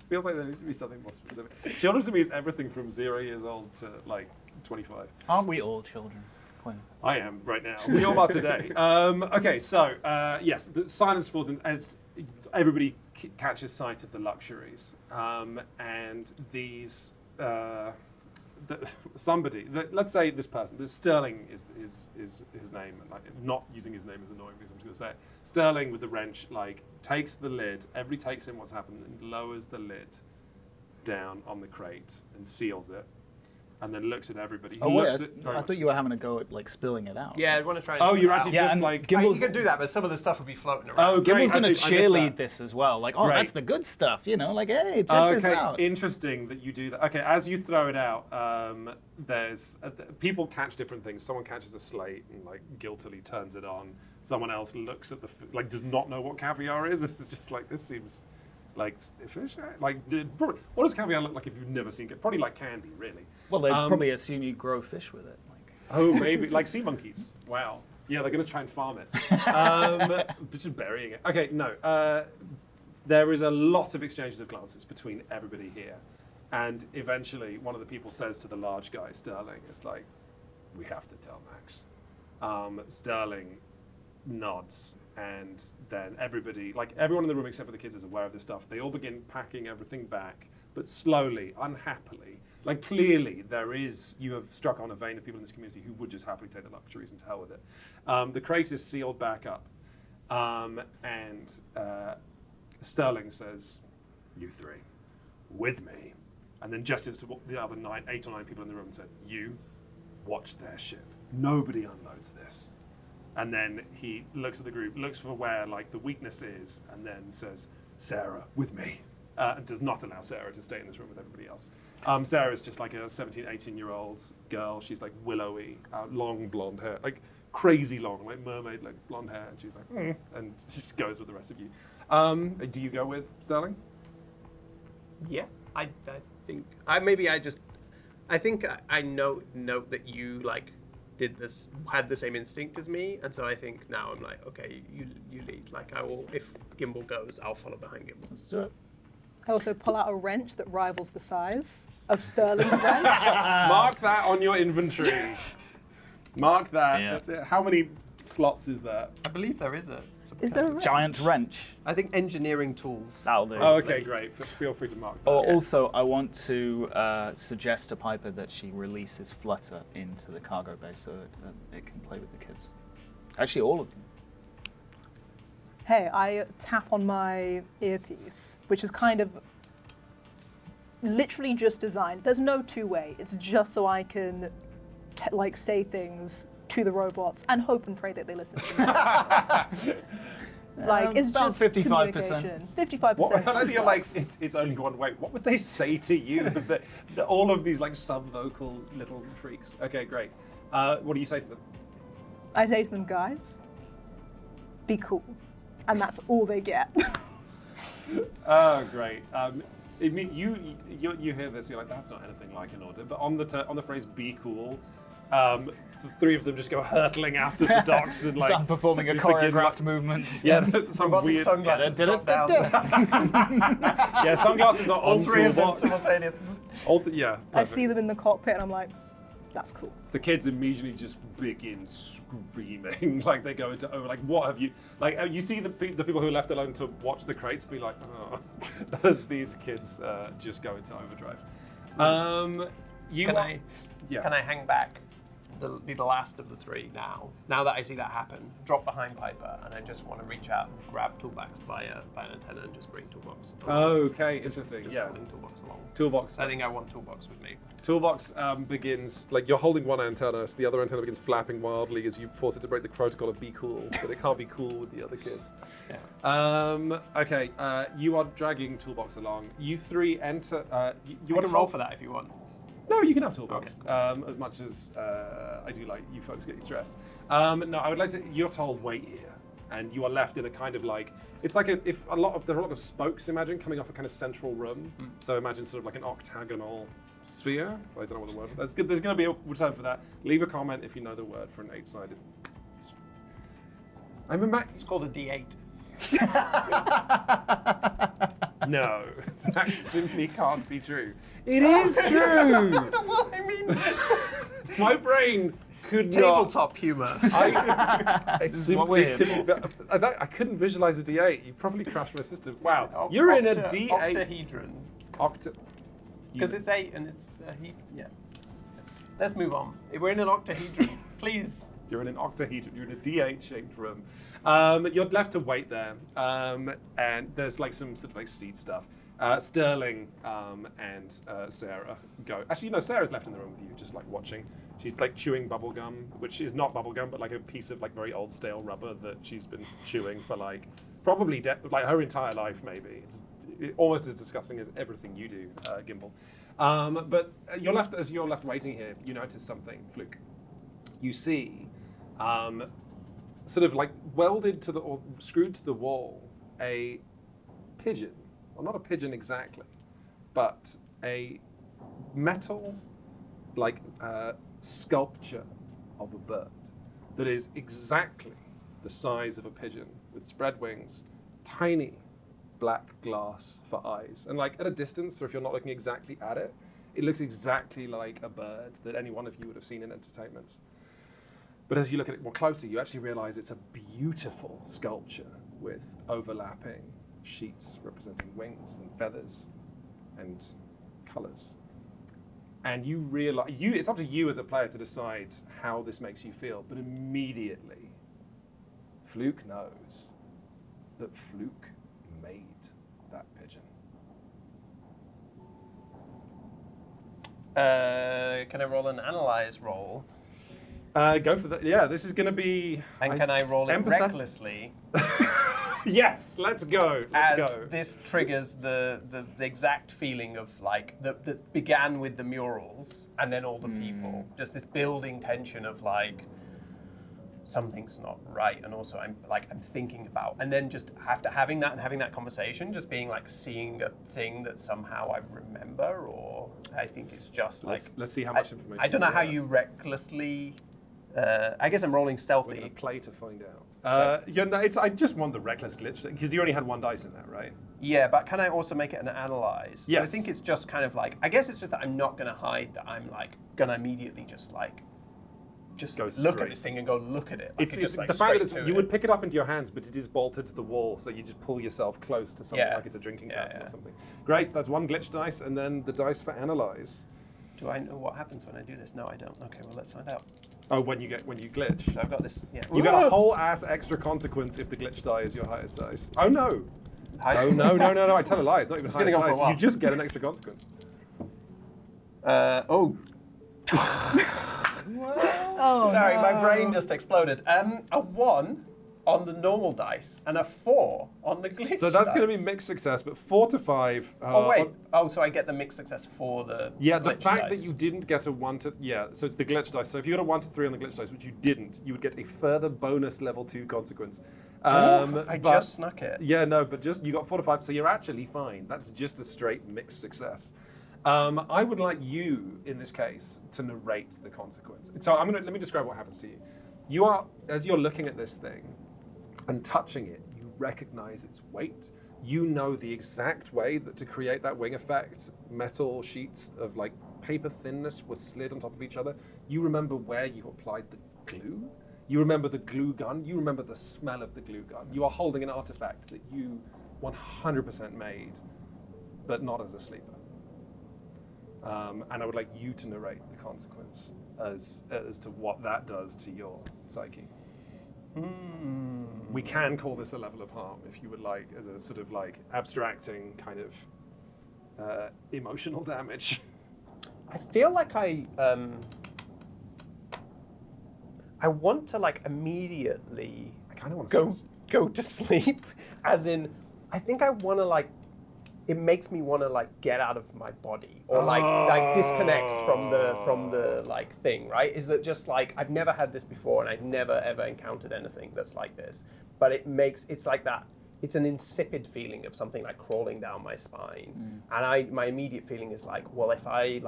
[SPEAKER 2] feels like there needs to be something more specific. Children to me is everything from 0 years old to like 25.
[SPEAKER 1] Aren't we all children, Quinn?
[SPEAKER 2] I am right now. We all are today. Okay, so yes, the silence falls in as everybody catches sight of the luxuries, and these let's say this person, Sterling is his name, and like not using his name is annoying because I'm just going to say it. Sterling with the wrench takes the lid. Everybody takes in what's happened and lowers the lid down on the crate and seals it. And then looks at everybody.
[SPEAKER 1] Oh wait,
[SPEAKER 2] looks at very
[SPEAKER 1] I
[SPEAKER 2] much.
[SPEAKER 1] thought you were having a go at like spilling it out.
[SPEAKER 5] Yeah, I want to try. And
[SPEAKER 2] Oh,
[SPEAKER 5] spit
[SPEAKER 2] you're
[SPEAKER 5] it
[SPEAKER 2] actually
[SPEAKER 5] out.
[SPEAKER 1] Yeah,
[SPEAKER 2] just
[SPEAKER 1] and
[SPEAKER 2] like.
[SPEAKER 5] You can do that, but some of the stuff will be floating around.
[SPEAKER 2] Oh, great.
[SPEAKER 1] Gimble's going to
[SPEAKER 2] Actually, I missed
[SPEAKER 1] cheerlead
[SPEAKER 2] that.
[SPEAKER 1] this as well. Like, oh,
[SPEAKER 2] Right.
[SPEAKER 1] that's the good stuff, you know? Like, hey, check this out.
[SPEAKER 2] Interesting that you do that. Okay, as you throw it out, there's people catch different things. Someone catches a slate and like guiltily turns it on. Someone else looks at does not know what caviar is, and it's just like, this seems Like fish? Like what does caviar look like if you've never seen it? Probably like candy, really.
[SPEAKER 6] Well, they probably assume you grow fish with it. Like.
[SPEAKER 2] Oh, maybe like sea monkeys. Wow. Yeah, they're gonna try and farm it. But just burying it. Okay, no. There is a lot of exchanges of glances between everybody here, and eventually one of the people says to the large guy, Sterling, "It's like, we have to tell Max." Sterling nods, and then everybody, like everyone in the room except for the kids, is aware of this stuff. They all begin packing everything back, but slowly, unhappily. Like clearly, you have struck on a vein of people in this community who would just happily take the luxuries and to hell with it. The crate is sealed back up, and Sterling says, "You three, with me," and then gestured to the other 8 or 9 people in the room and said, "You watch their ship. Nobody unloads this." And then he looks at the group, looks for where like the weakness is, and then says, "Sarah, with me," and does not allow Sarah to stay in this room with everybody else. Sarah is just like a 17, 18-year-old girl. She's like willowy, long blonde hair, like crazy long, like mermaid, like blonde hair, and she's like, and she goes with the rest of you. Do you go with Sterling?
[SPEAKER 5] Yeah, I think I think I note that you like did this, had the same instinct as me, and so I think now I'm like, okay, you lead. Like I will, if Gimbal goes, I'll follow behind Gimbal.
[SPEAKER 6] Let's do it.
[SPEAKER 4] I also pull out a wrench that rivals the size of Sterling's wrench.
[SPEAKER 2] Mark that on your inventory. Mark that.
[SPEAKER 6] Yeah.
[SPEAKER 2] How many slots is there?
[SPEAKER 5] I believe there is a.
[SPEAKER 4] Is there a wrench?
[SPEAKER 6] Giant wrench.
[SPEAKER 5] I think engineering tools.
[SPEAKER 6] That'll do.
[SPEAKER 2] Oh, okay, great. Feel free to mark that.
[SPEAKER 6] Also, I want to suggest to Piper that she releases Flutter into the cargo bay so that it can play with the kids. Actually, all of them.
[SPEAKER 4] Hey, I tap on my earpiece, which is kind of literally just designed. There's no two-way. It's just so I can say things to the robots and hope and pray that they listen to me. It's
[SPEAKER 1] about
[SPEAKER 4] just
[SPEAKER 1] 55%.
[SPEAKER 4] communication. 55%.
[SPEAKER 2] What, I feel like it's only one way. What would they say to you? All of these like sub-vocal little freaks. Okay, great. What do you say to them?
[SPEAKER 4] I say to them, guys, be cool. And that's all they get.
[SPEAKER 2] Oh, great. I mean, you hear this, you're like, that's not anything like an order. But on the phrase "be cool," the 3 of them just go hurtling out of the docks and like
[SPEAKER 1] Start performing a choreographed movement.
[SPEAKER 2] Yeah, some weird.
[SPEAKER 5] Sunglasses drop down.
[SPEAKER 2] Yeah, sunglasses are
[SPEAKER 5] All
[SPEAKER 2] on
[SPEAKER 5] 3 of them
[SPEAKER 2] toolbox.
[SPEAKER 5] simultaneous.
[SPEAKER 2] Yeah.
[SPEAKER 4] I
[SPEAKER 2] Perfect.
[SPEAKER 4] see them in the cockpit and I'm like, that's cool.
[SPEAKER 2] The kids immediately just begin screaming, like they go into like, what have you? Like you see the people who are left alone to watch the crates be like, oh, as these kids just go into overdrive.
[SPEAKER 5] Can I hang back? Be the last of the 3 now. Now that I see that happen, drop behind Piper, and I just want to reach out and grab Toolbox by an antenna and just bring Toolbox.
[SPEAKER 2] Okay, interesting.
[SPEAKER 5] Just
[SPEAKER 2] Yeah.
[SPEAKER 5] pulling Toolbox along.
[SPEAKER 2] Toolbox.
[SPEAKER 5] I think I want Toolbox with me.
[SPEAKER 2] Toolbox begins, like you're holding one antenna, so the other antenna begins flapping wildly as you force it to break the protocol of be cool, but it can't be cool with the other kids.
[SPEAKER 5] Yeah.
[SPEAKER 2] Okay, you are dragging Toolbox along. You 3 enter. You
[SPEAKER 5] want to roll for that if you want.
[SPEAKER 2] No, you can have Toolbox. As much as I do like you folks getting stressed. No, I would like to. You're told wait here, and you are left in a kind of like it's like there are a lot of spokes. Imagine coming off a kind of central room. So imagine sort of like an octagonal sphere. I don't know what the word. There's going to be a return for that. Leave a comment if you know the word for an 8-sided.
[SPEAKER 5] It's called a D8.
[SPEAKER 2] No, that simply can't be true. It is true.
[SPEAKER 5] What I mean?
[SPEAKER 2] My brain could
[SPEAKER 5] Tabletop humor.
[SPEAKER 6] This is what we're here for.
[SPEAKER 2] I couldn't visualize a D8. You probably crashed my system. Wow, you're in a D8.
[SPEAKER 5] Octahedron. Because it's 8 and it's yeah. Let's move on. We're in an octahedron. Please.
[SPEAKER 2] You're in an octahedron. You're in a D8-shaped room. You're left to wait there, and there's like some sort of like seed stuff. Sterling and Sarah go. Actually, no, Sarah's left in the room with you, just like watching. She's like chewing bubble gum, which is not bubble gum, but like a piece of like very old stale rubber that she's been chewing for like probably like her entire life, maybe. It's almost as disgusting as everything you do, Gimbal. But as you're left waiting here, you notice something, Fluke. You see, sort of like welded to or screwed to the wall, a pigeon well, not a pigeon exactly, but a metal, sculpture of a bird that is exactly the size of a pigeon with spread wings, tiny black glass for eyes. And at a distance, or if you're not looking exactly at it, it looks exactly like a bird that any one of you would have seen in entertainments. But as you look at it more closely, you actually realize it's a beautiful sculpture with overlapping sheets representing wings and feathers and colors. And you realize, it's up to you as a player to decide how this makes you feel, but immediately, Fluke knows that Fluke made that pigeon.
[SPEAKER 5] Can I roll an analyze roll?
[SPEAKER 2] Go for that. Yeah, this is going to be...
[SPEAKER 5] And can I roll it recklessly?
[SPEAKER 2] Yes, let's go.
[SPEAKER 5] As this triggers the exact feeling of that began with the murals and then all the people. Just this building tension of something's not right, and also I'm thinking about, and then just after having that conversation, just being seeing a thing that somehow I remember, or I think it's just
[SPEAKER 2] let's see how much information.
[SPEAKER 5] I don't know how you recklessly. I guess I'm rolling stealthy.
[SPEAKER 2] We're going to play to find out. I just want the reckless glitch because you only had one dice in that, right?
[SPEAKER 5] Yeah, but can I also make it an analyze?
[SPEAKER 2] Yes.
[SPEAKER 5] I think it's just kind of I guess it's just that I'm not going to hide that I'm going to immediately just look at this thing and go look at it.
[SPEAKER 2] It's the fact that you would pick it up into your hands, but it is bolted to the wall, so you just pull yourself close to something like it's a drinking fountain or something. Great, that's one glitch dice, and then the dice for analyze.
[SPEAKER 5] Do I know what happens when I do this? No, I don't. Okay, well, let's find out.
[SPEAKER 2] Oh, when you glitch.
[SPEAKER 5] So I've got this. Yeah.
[SPEAKER 2] You get a whole ass extra consequence if the glitch die is your highest dice. Oh no! Oh no! I tell a lie. It's not even highest dice. You just get an extra consequence.
[SPEAKER 5] Oh. Sorry, my brain just exploded. A 1 on the normal dice and a 4 on the glitch.
[SPEAKER 2] So that's going to be mixed success, but 4 to 5.
[SPEAKER 5] So I get the mixed success for the
[SPEAKER 2] the fact
[SPEAKER 5] dice.
[SPEAKER 2] that you didn't get a 1 to so it's the glitch dice. So if you got a 1 to 3 on the glitch dice, which you didn't, you would get a further bonus level 2 consequence.
[SPEAKER 5] I just snuck it.
[SPEAKER 2] Yeah, no, but you got 4 to 5, so you're actually fine. That's just a straight mixed success. I would like you, in this case, to narrate the consequence. So let me describe what happens to you. You are, as you're looking at this thing and touching it, you recognize its weight. You know the exact way that to create that wing effect, metal sheets of paper thinness were slid on top of each other. You remember where you applied the glue. You remember the glue gun. You remember the smell of the glue gun. You are holding an artifact that you 100% made, but not as a sleeper. And I would like you to narrate the consequence as to what that does to your psyche. We can call this a level of harm if you would like, as a sort of abstracting kind of emotional damage.
[SPEAKER 5] I feel like I want to immediately
[SPEAKER 2] I kind of want to
[SPEAKER 5] go to sleep, as in I think I want to it makes me want to get out of my body or disconnect from the thing, right? Is that just I've never had this before and I've never ever encountered anything that's like this, but it's like that. It's an insipid feeling of something crawling down my spine, and my immediate feeling is well, if I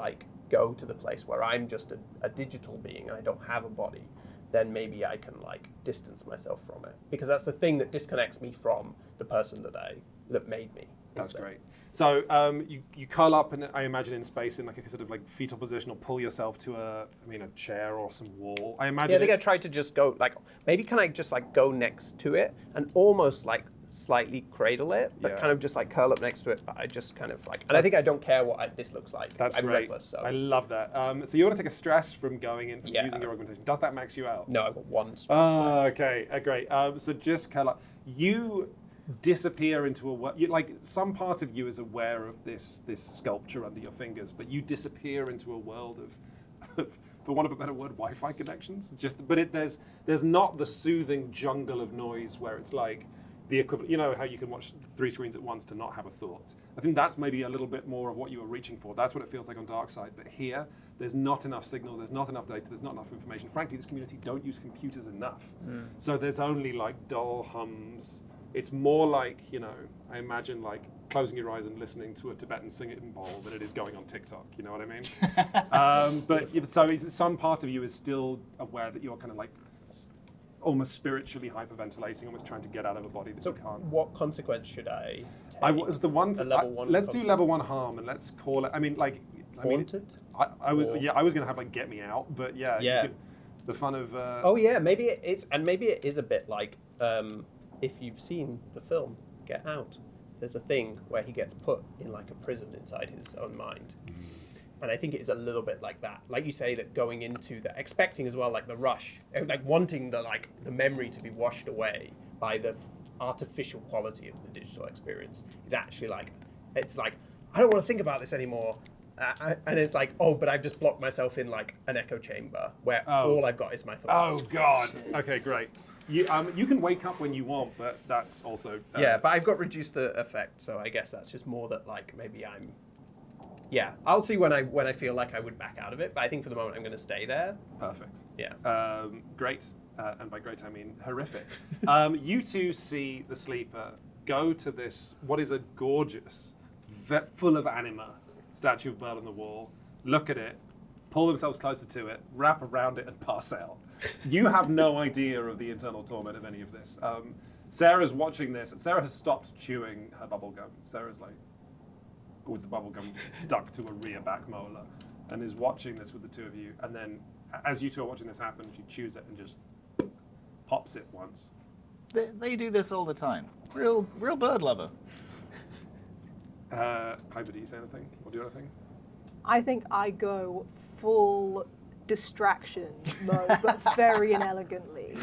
[SPEAKER 5] go to the place where I'm just a digital being and I don't have a body, then maybe I can distance myself from it, because that's the thing that disconnects me from the person that made me.
[SPEAKER 2] That's great. So you curl up, and I imagine in space in a sort of fetal position, or pull yourself to a chair or some wall. I imagine.
[SPEAKER 5] Yeah, I think I tried to just go maybe can I just go next to it and almost slightly cradle it, but kind of just curl up next to it. But I just kind of and I think I don't care what this looks like.
[SPEAKER 2] That's
[SPEAKER 5] I'm
[SPEAKER 2] great.
[SPEAKER 5] Reckless, so
[SPEAKER 2] I love that. So you want to take a stress from going in, from using your augmentation. Does that max you out?
[SPEAKER 5] No, I've got 1 stress.
[SPEAKER 2] Oh, okay, great. So just curl up. You disappear into a world. Some part of you is aware of this sculpture under your fingers, but you disappear into a world of for want of a better word, Wi-Fi connections. There's not the soothing jungle of noise where it's the equivalent. You know how you can watch 3 screens at once to not have a thought. I think that's maybe a little bit more of what you were reaching for. That's what it feels like on Darkside. But here, there's not enough signal, there's not enough data, there's not enough information. Frankly, this community don't use computers enough. So there's only dull hums It's more like, I imagine like closing your eyes and listening to a Tibetan singing bowl than it is going on TikTok. You know what I mean? But so some part of you is still aware that you're kind of like almost spiritually hyperventilating, almost trying to get out of a body that
[SPEAKER 3] So
[SPEAKER 2] you can't.
[SPEAKER 3] what consequence should I take?
[SPEAKER 2] I was the one.
[SPEAKER 3] A level one
[SPEAKER 2] let's do
[SPEAKER 3] consequence.
[SPEAKER 2] level 1 harm, and let's call it.
[SPEAKER 3] Haunted?
[SPEAKER 2] I was
[SPEAKER 3] Or-
[SPEAKER 2] I was gonna have like get me out, but yeah.
[SPEAKER 3] Yeah.
[SPEAKER 2] The fun of.
[SPEAKER 3] Oh yeah, maybe it is, and maybe it is a bit like if you've seen the film Get Out. There's a thing where he gets put in like a prison inside his own mind. And I think it is a little bit like that. Like you say, that going into the expecting as well, like the rush, like wanting the memory to be washed away by the artificial quality of the digital experience is actually like, it's like, I don't want to think about this anymore. And it's like, oh, but I've just blocked myself in like an echo chamber where all I've got is my thoughts.
[SPEAKER 2] Oh God. Okay, great. You can wake up when you want, but that's also.
[SPEAKER 3] Yeah, but I've got reduced effect, so I guess that's just more that like maybe I'm. Yeah, I'll see when I feel like I would back out of it, but I think for the moment I'm going to stay there.
[SPEAKER 2] Perfect.
[SPEAKER 3] Yeah.
[SPEAKER 2] Great, and by great I mean horrific. You two see the sleeper go to this, what is a gorgeous, full of anima statue of Merlin on the wall, look at it, pull themselves closer to it, wrap around it, and pass out. You have no idea of the internal torment of any of this. Sarah's watching this, and Sarah has stopped chewing her bubble gum. Sarah's like, with the bubble gum stuck to a rear back molar, and is watching this with the two of you. And then, as you two are watching this happen, she chews it and just pops it once.
[SPEAKER 1] They do this all the time. Real bird lover.
[SPEAKER 2] Piper, do you say anything or do anything?
[SPEAKER 4] I think I go full distraction mode, but very inelegantly.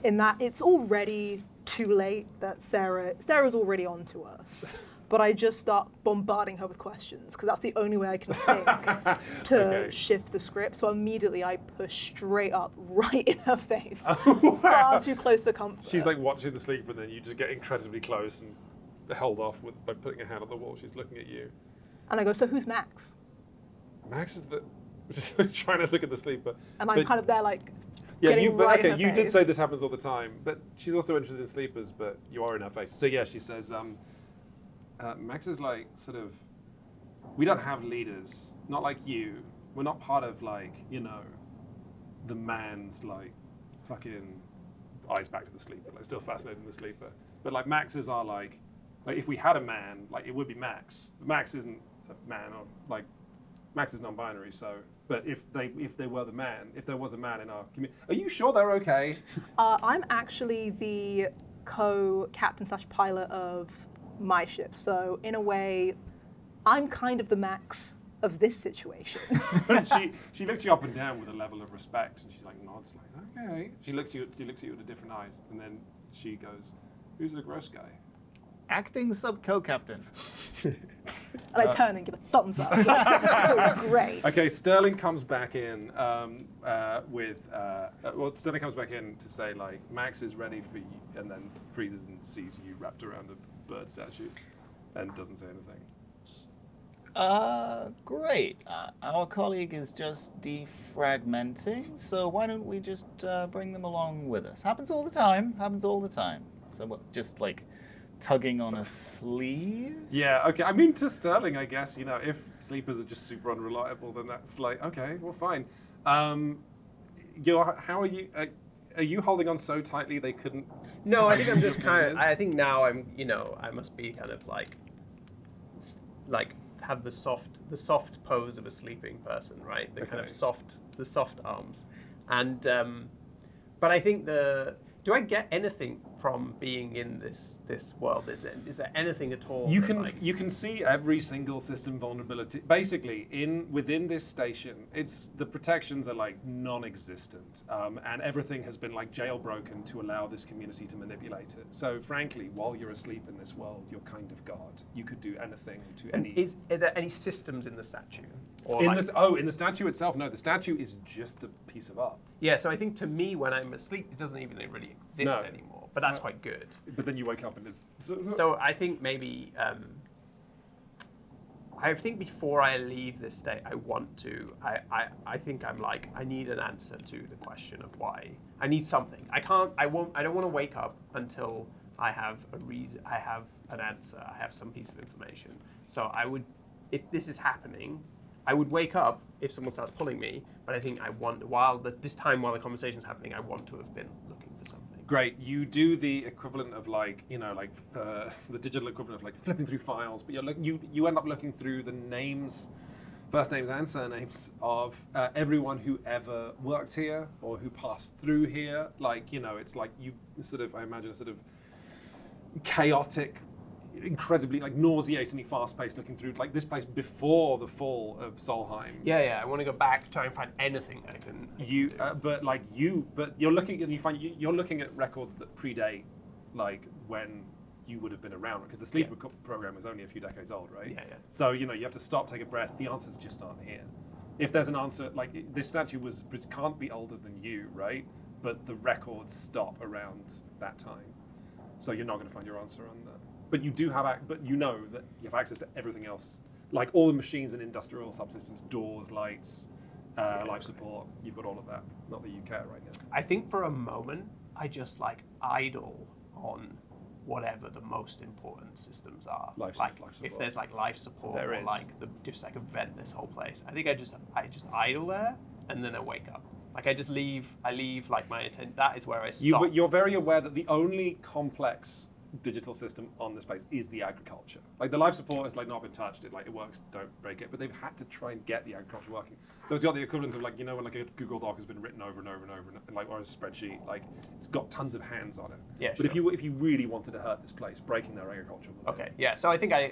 [SPEAKER 4] In that it's already too late that Sarah's already on to us. But I just start bombarding her with questions because that's the only way I can think to
[SPEAKER 2] Okay.
[SPEAKER 4] shift the script. So immediately I push straight up right in her face,
[SPEAKER 2] Wow.
[SPEAKER 4] far too close for comfort.
[SPEAKER 2] She's like watching the sleep, and then you just get incredibly close and held off by putting a hand on the wall. She's looking at you.
[SPEAKER 4] And I go, so who's Max?
[SPEAKER 2] Max is just trying to look at the sleeper.
[SPEAKER 4] And I'm kind of there like
[SPEAKER 2] Yeah,
[SPEAKER 4] getting right in her
[SPEAKER 2] you did
[SPEAKER 4] face.
[SPEAKER 2] say this happens all the time, but she's also interested in sleepers, but you are in her face. So yeah, she says, Max is like sort of, we don't have leaders, not like you. We're not part of like, the man's like fucking eyes back to the sleeper, like still fascinated in the sleeper. But like Maxes are like if we had a man, like it would be Max. But Max isn't a man, or like Max is non-binary. So, but if they were the man, if there was a man in our community, are you sure they're okay?
[SPEAKER 4] I'm actually the co-captain/pilot of my ship. So in a way, I'm kind of the Max of this situation.
[SPEAKER 2] she looks you up and down with a level of respect, and she's like nods, like okay. She looks at you with different eyes, and then she goes, "Who's the gross guy?"
[SPEAKER 1] Acting sub-co-captain.
[SPEAKER 4] And I turn and give a thumbs up. Like, this is cool, great.
[SPEAKER 2] Okay, Sterling comes back in Sterling comes back in to say like Max is ready for you, and then freezes and sees you wrapped around a bird statue, and doesn't say anything.
[SPEAKER 1] Great. Our colleague is just defragmenting, so why don't we just bring them along with us? Happens all the time. So what, just like tugging on a sleeve?
[SPEAKER 2] Yeah, okay. I mean, to Sterling, I guess, if sleepers are just super unreliable, then that's like, okay, well, fine. How are you? Are you holding on so tightly they couldn't?
[SPEAKER 3] No, I think I'm just kind of. I think now I'm. I must be kind of like have the soft pose of a sleeping person, right? The kind of the soft arms, and but I think do I get anything from being in this world? Is there anything at all?
[SPEAKER 2] You
[SPEAKER 3] that,
[SPEAKER 2] can see every single system vulnerability. Basically, within this station, the protections are like non-existent, and everything has been like jailbroken to allow this community to manipulate it. So, frankly, while you're asleep in this world, you're kind of God. You could do anything to any.
[SPEAKER 3] Are there any systems in the statue? Or
[SPEAKER 2] In the statue itself, no. The statue is just a piece of art.
[SPEAKER 3] Yeah, so I think to me, when I'm asleep, it doesn't even really exist anymore. But that's quite good.
[SPEAKER 2] But then you wake up and it's.
[SPEAKER 3] So I think maybe. I think before I leave this state, I want to. I think I'm like, I need an answer to the question of why. I need something. I don't want to wake up until
[SPEAKER 5] I have a reason, I have an answer, I have some piece of information. So I would, if this is happening, I would wake up if someone starts pulling me, but I think I want, while the conversation's happening, I want to have been looking for something.
[SPEAKER 2] Great. You do the equivalent of like, the digital equivalent of like flipping through files, but you end up looking through the names, first names and surnames of everyone who ever worked here or who passed through here. Like, it's like you sort of, I imagine a sort of chaotic, incredibly like nauseatingly fast-paced looking through like this place before the fall of Solheim.
[SPEAKER 5] Yeah. I want to go back, try and find anything I can.
[SPEAKER 2] But you're looking and you find you're looking at records that predate like when you would have been around, because the sleeper program is only a few decades old, right?
[SPEAKER 5] Yeah.
[SPEAKER 2] So you have to stop, take a breath. The answers just aren't here. If there's an answer, like this statue can't be older than you, right? But the records stop around that time, so you're not going to find your answer on that. But you do have, but you know that you have access to everything else, like all the machines and industrial subsystems, doors, lights, life support. You've got all of that. Not that you care right now.
[SPEAKER 5] I think for a moment, I just like idle on whatever the most important systems are.
[SPEAKER 2] Life
[SPEAKER 5] like
[SPEAKER 2] support.
[SPEAKER 5] if there's like life support
[SPEAKER 2] There
[SPEAKER 5] or
[SPEAKER 2] is.
[SPEAKER 5] like just like vent this whole place. I think I just idle there and then I wake up. Like I leave like my attention. That is where I stop.
[SPEAKER 2] But you're very aware that the only complex digital system on this place is the agriculture. Like the life support has like not been touched. It works, don't break it. But they've had to try and get the agriculture working. So it's got the equivalent of like when like a Google Doc has been written over and over and over, and like or a spreadsheet, like it's got tons of hands on it.
[SPEAKER 5] Yeah,
[SPEAKER 2] But
[SPEAKER 5] sure.
[SPEAKER 2] if you really wanted to hurt this place, breaking their agriculture would do
[SPEAKER 5] Okay,
[SPEAKER 2] it.
[SPEAKER 5] yeah. So I think I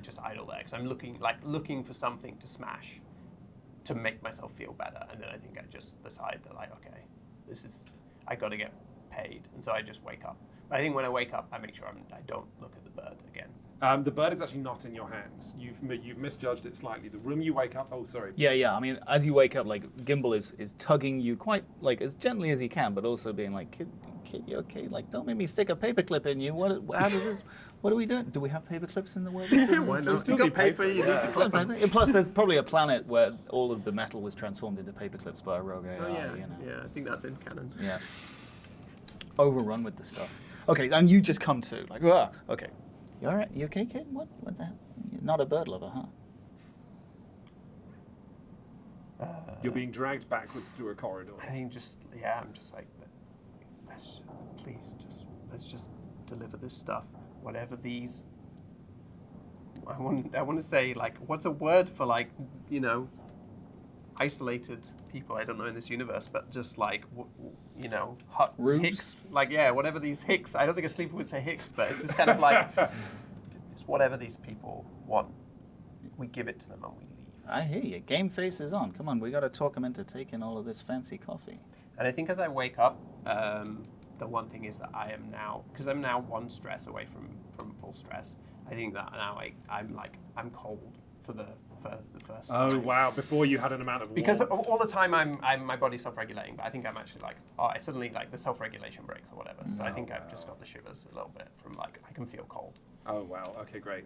[SPEAKER 5] just idle there because I'm looking for something to smash, to make myself feel better, and then I think I just decide that like, okay, I got to get paid, and so I just wake up. But I think when I wake up, I make sure I don't look at the bird again.
[SPEAKER 2] The bird is actually not in your hands. You've misjudged it slightly. The room you wake up. Oh, sorry.
[SPEAKER 6] Yeah. I mean, as you wake up, like Gimbal is tugging you quite like as gently as he can, but also being like, "Kid, you okay? Like, don't make me stick a paperclip in you. How does this? What are we doing? Do we have paperclips in the world?"
[SPEAKER 5] Why not? You got paper, you need to clip them.
[SPEAKER 6] And plus, there's probably a planet where all of the metal was transformed into paperclips by a rogue AI.
[SPEAKER 5] Oh yeah,
[SPEAKER 6] You know?
[SPEAKER 5] yeah. I think that's in canon.
[SPEAKER 6] Yeah. Overrun with the stuff. Okay, and you just come to like, okay. You all right? You okay, kid? What the hell? You're not a bird lover, huh?
[SPEAKER 2] You're being dragged backwards through a corridor.
[SPEAKER 5] I think I'm just like, let's just deliver this stuff, whatever these. I want to say like, what's a word for like, isolated people? I don't know in this universe, but just like,
[SPEAKER 6] Rubes?
[SPEAKER 5] hicks. Like whatever these hicks. I don't think a sleeper would say hicks, but it's just kind of like, just whatever these people want, we give it to them and we leave.
[SPEAKER 6] I hear you. Game face is on. Come on, we got to talk him into taking all of this fancy coffee.
[SPEAKER 5] And I think as I wake up, the one thing is that I am now, because I'm now one stress away from full stress. I think that now I'm cold for the first.
[SPEAKER 2] Oh
[SPEAKER 5] time.
[SPEAKER 2] wow! Before you had an amount of
[SPEAKER 5] Because
[SPEAKER 2] warmth.
[SPEAKER 5] all the time my body's self-regulating, but I think I'm actually like, I suddenly like the self-regulation breaks or whatever. So I think I've just got the shivers a little bit from like I can feel cold.
[SPEAKER 2] Oh wow! Okay, great.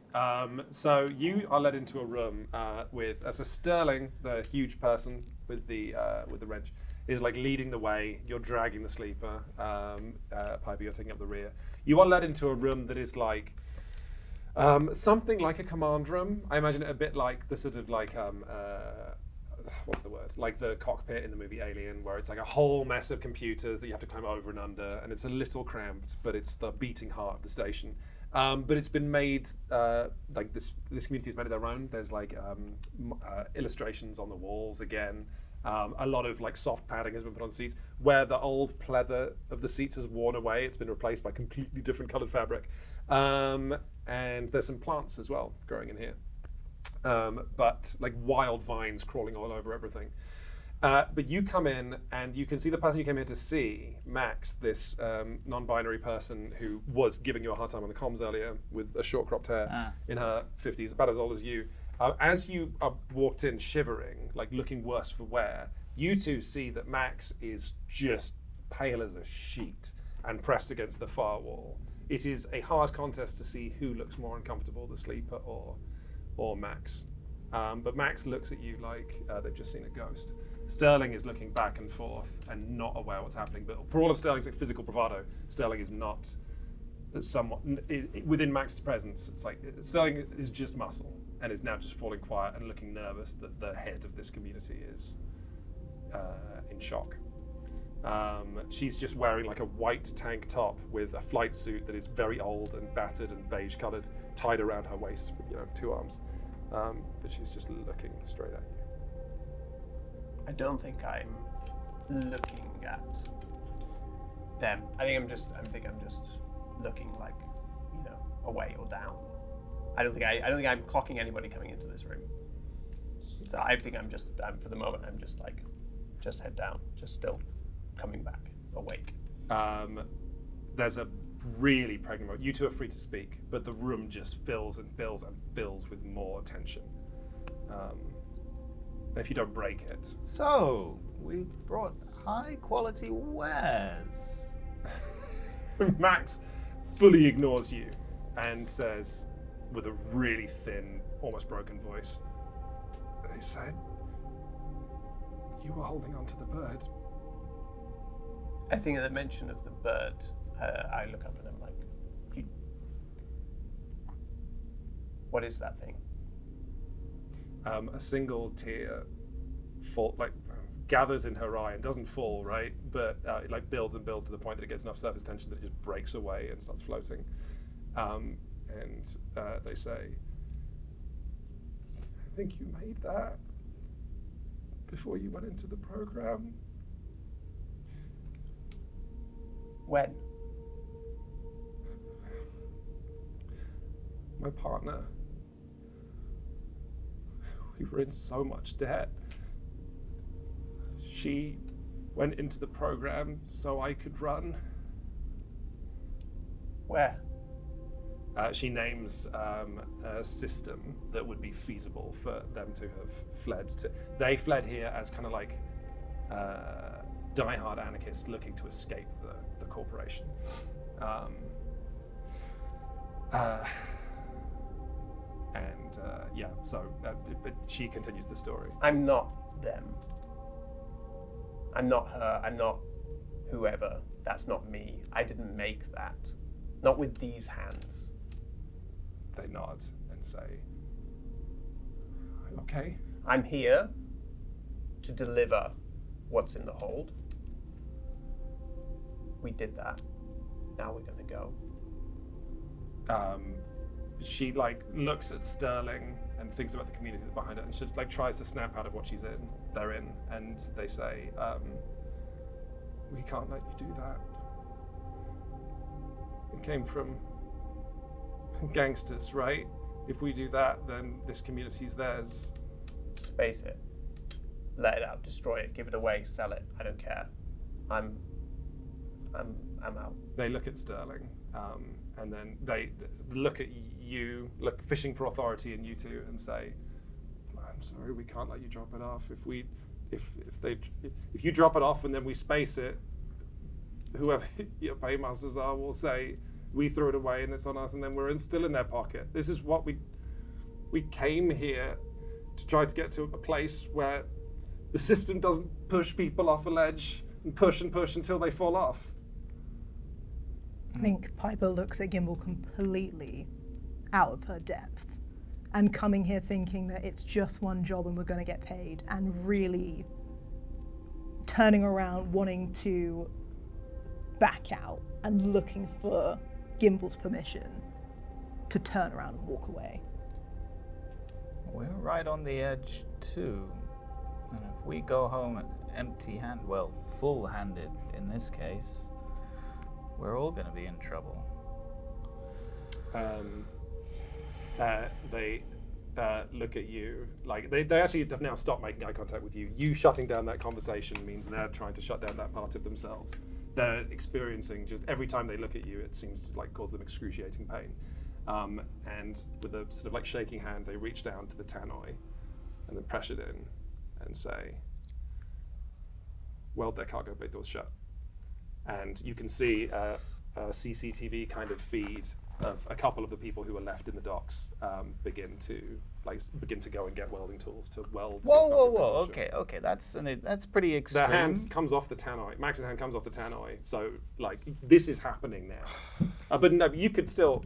[SPEAKER 2] So you are led into a room with Sterling, the huge person with the wrench, is like leading the way. You're dragging the sleeper. Piper, you're taking up the rear. You are led into a room that is like something like a command room. I imagine it a bit like the sort of like what's the word? Like the cockpit in the movie Alien, where it's like a whole mess of computers that you have to climb over and under, and it's a little cramped, but it's the beating heart of the station. But it's been made like this community has made it their own. There's like illustrations on the walls again. A lot of like soft padding has been put on seats. Where the old pleather of the seats has worn away, it's been replaced by completely different coloured fabric. And there's some plants as well growing in here. But like wild vines crawling all over everything. But you come in and you can see the person you came here to see, Max, this non-binary person who was giving you a hard time on the comms earlier with a short cropped hair in her 50s, about as old as you. As you walked in shivering, like looking worse for wear, you two see that Max is just pale as a sheet and pressed against the far wall. It is a hard contest to see who looks more uncomfortable, the sleeper or Max. But Max looks at you like they've just seen a ghost. Sterling is looking back and forth and not aware what's happening. But for all of Sterling's physical bravado, Sterling is not somewhat within Max's presence. It's like Sterling is just muscle and is now just falling quiet and looking nervous that the head of this community is in shock. She's just wearing like a white tank top with a flight suit that is very old and battered and beige coloured, tied around her waist with 2 arms. But she's just looking straight at you.
[SPEAKER 5] I don't think I'm looking at them. I think I'm just looking like, away or down. I don't think I'm clocking anybody coming into this room. So I think for the moment I'm just head down, just still coming back, awake.
[SPEAKER 2] There's a really pregnant moment. You two are free to speak, but the room just fills and fills and fills with more tension. If you don't break it.
[SPEAKER 6] So, we brought high quality wares.
[SPEAKER 2] Max fully ignores you and says, with a really thin, almost broken voice, they said, you were holding on to the bird.
[SPEAKER 5] I think at the mention of the bird, I look up and I'm like, what is that thing?
[SPEAKER 2] A single tear gathers in her eye and doesn't fall, right? But it builds and builds to the point that it gets enough surface tension that it just breaks away and starts floating. They say, I think you made that before you went into the program.
[SPEAKER 5] When?
[SPEAKER 2] My partner. We were in so much debt. She went into the program so I could run.
[SPEAKER 5] Where?
[SPEAKER 2] She names a system that would be feasible for them to have fled to. They fled here as kind of like diehard anarchists looking to escape the corporation. But she continues the story.
[SPEAKER 5] I'm not them. I'm not her. I'm not whoever. That's not me. I didn't make that. Not with these hands.
[SPEAKER 2] They nod and say, okay.
[SPEAKER 5] I'm here to deliver what's in the hold. We did that. Now we're gonna go.
[SPEAKER 2] She looks at Sterling and thinks about the community that's behind it, and she tries to snap out of what they're in, and they say, we can't let you do that. It came from gangsters, right? If we do that, then this community's theirs.
[SPEAKER 5] Space it. Let it out. Destroy it. Give it away. Sell it. I don't care. I'm out.
[SPEAKER 2] They look at Sterling, and then they look at you, fishing for authority in you two, and say, "I'm sorry, we can't let you drop it off. If you drop it off and then we space it, whoever your paymasters are will say we threw it away and it's on us, and then we're still in their pocket. This is what we came here to try to get to a place where the system doesn't push people off a ledge and push until they fall off."
[SPEAKER 4] I think Piper looks at Gimbal completely out of her depth and coming here thinking that it's just one job and we're going to get paid, and really turning around wanting to back out and looking for Gimbal's permission to turn around and walk away.
[SPEAKER 6] We're right on the edge too. And if we go home empty-handed, well, full-handed in this case, we're all going to be in trouble.
[SPEAKER 2] They look at you they actually have now stopped making eye contact with you. You shutting down that conversation means they're trying to shut down that part of themselves. They're experiencing, just every time they look at you, it seems to cause them excruciating pain. And with a sort of shaking hand, they reach down to the tannoy and then press it in and say, weld their cargo bay doors shut. And you can see a CCTV kind of feed of a couple of the people who are left in the docks begin to go and get welding tools to weld.
[SPEAKER 6] Whoa! Okay. That's pretty extreme.
[SPEAKER 2] Their hand comes off the tannoy. Max's hand comes off the tannoy. So like this is happening now. But no, you could still,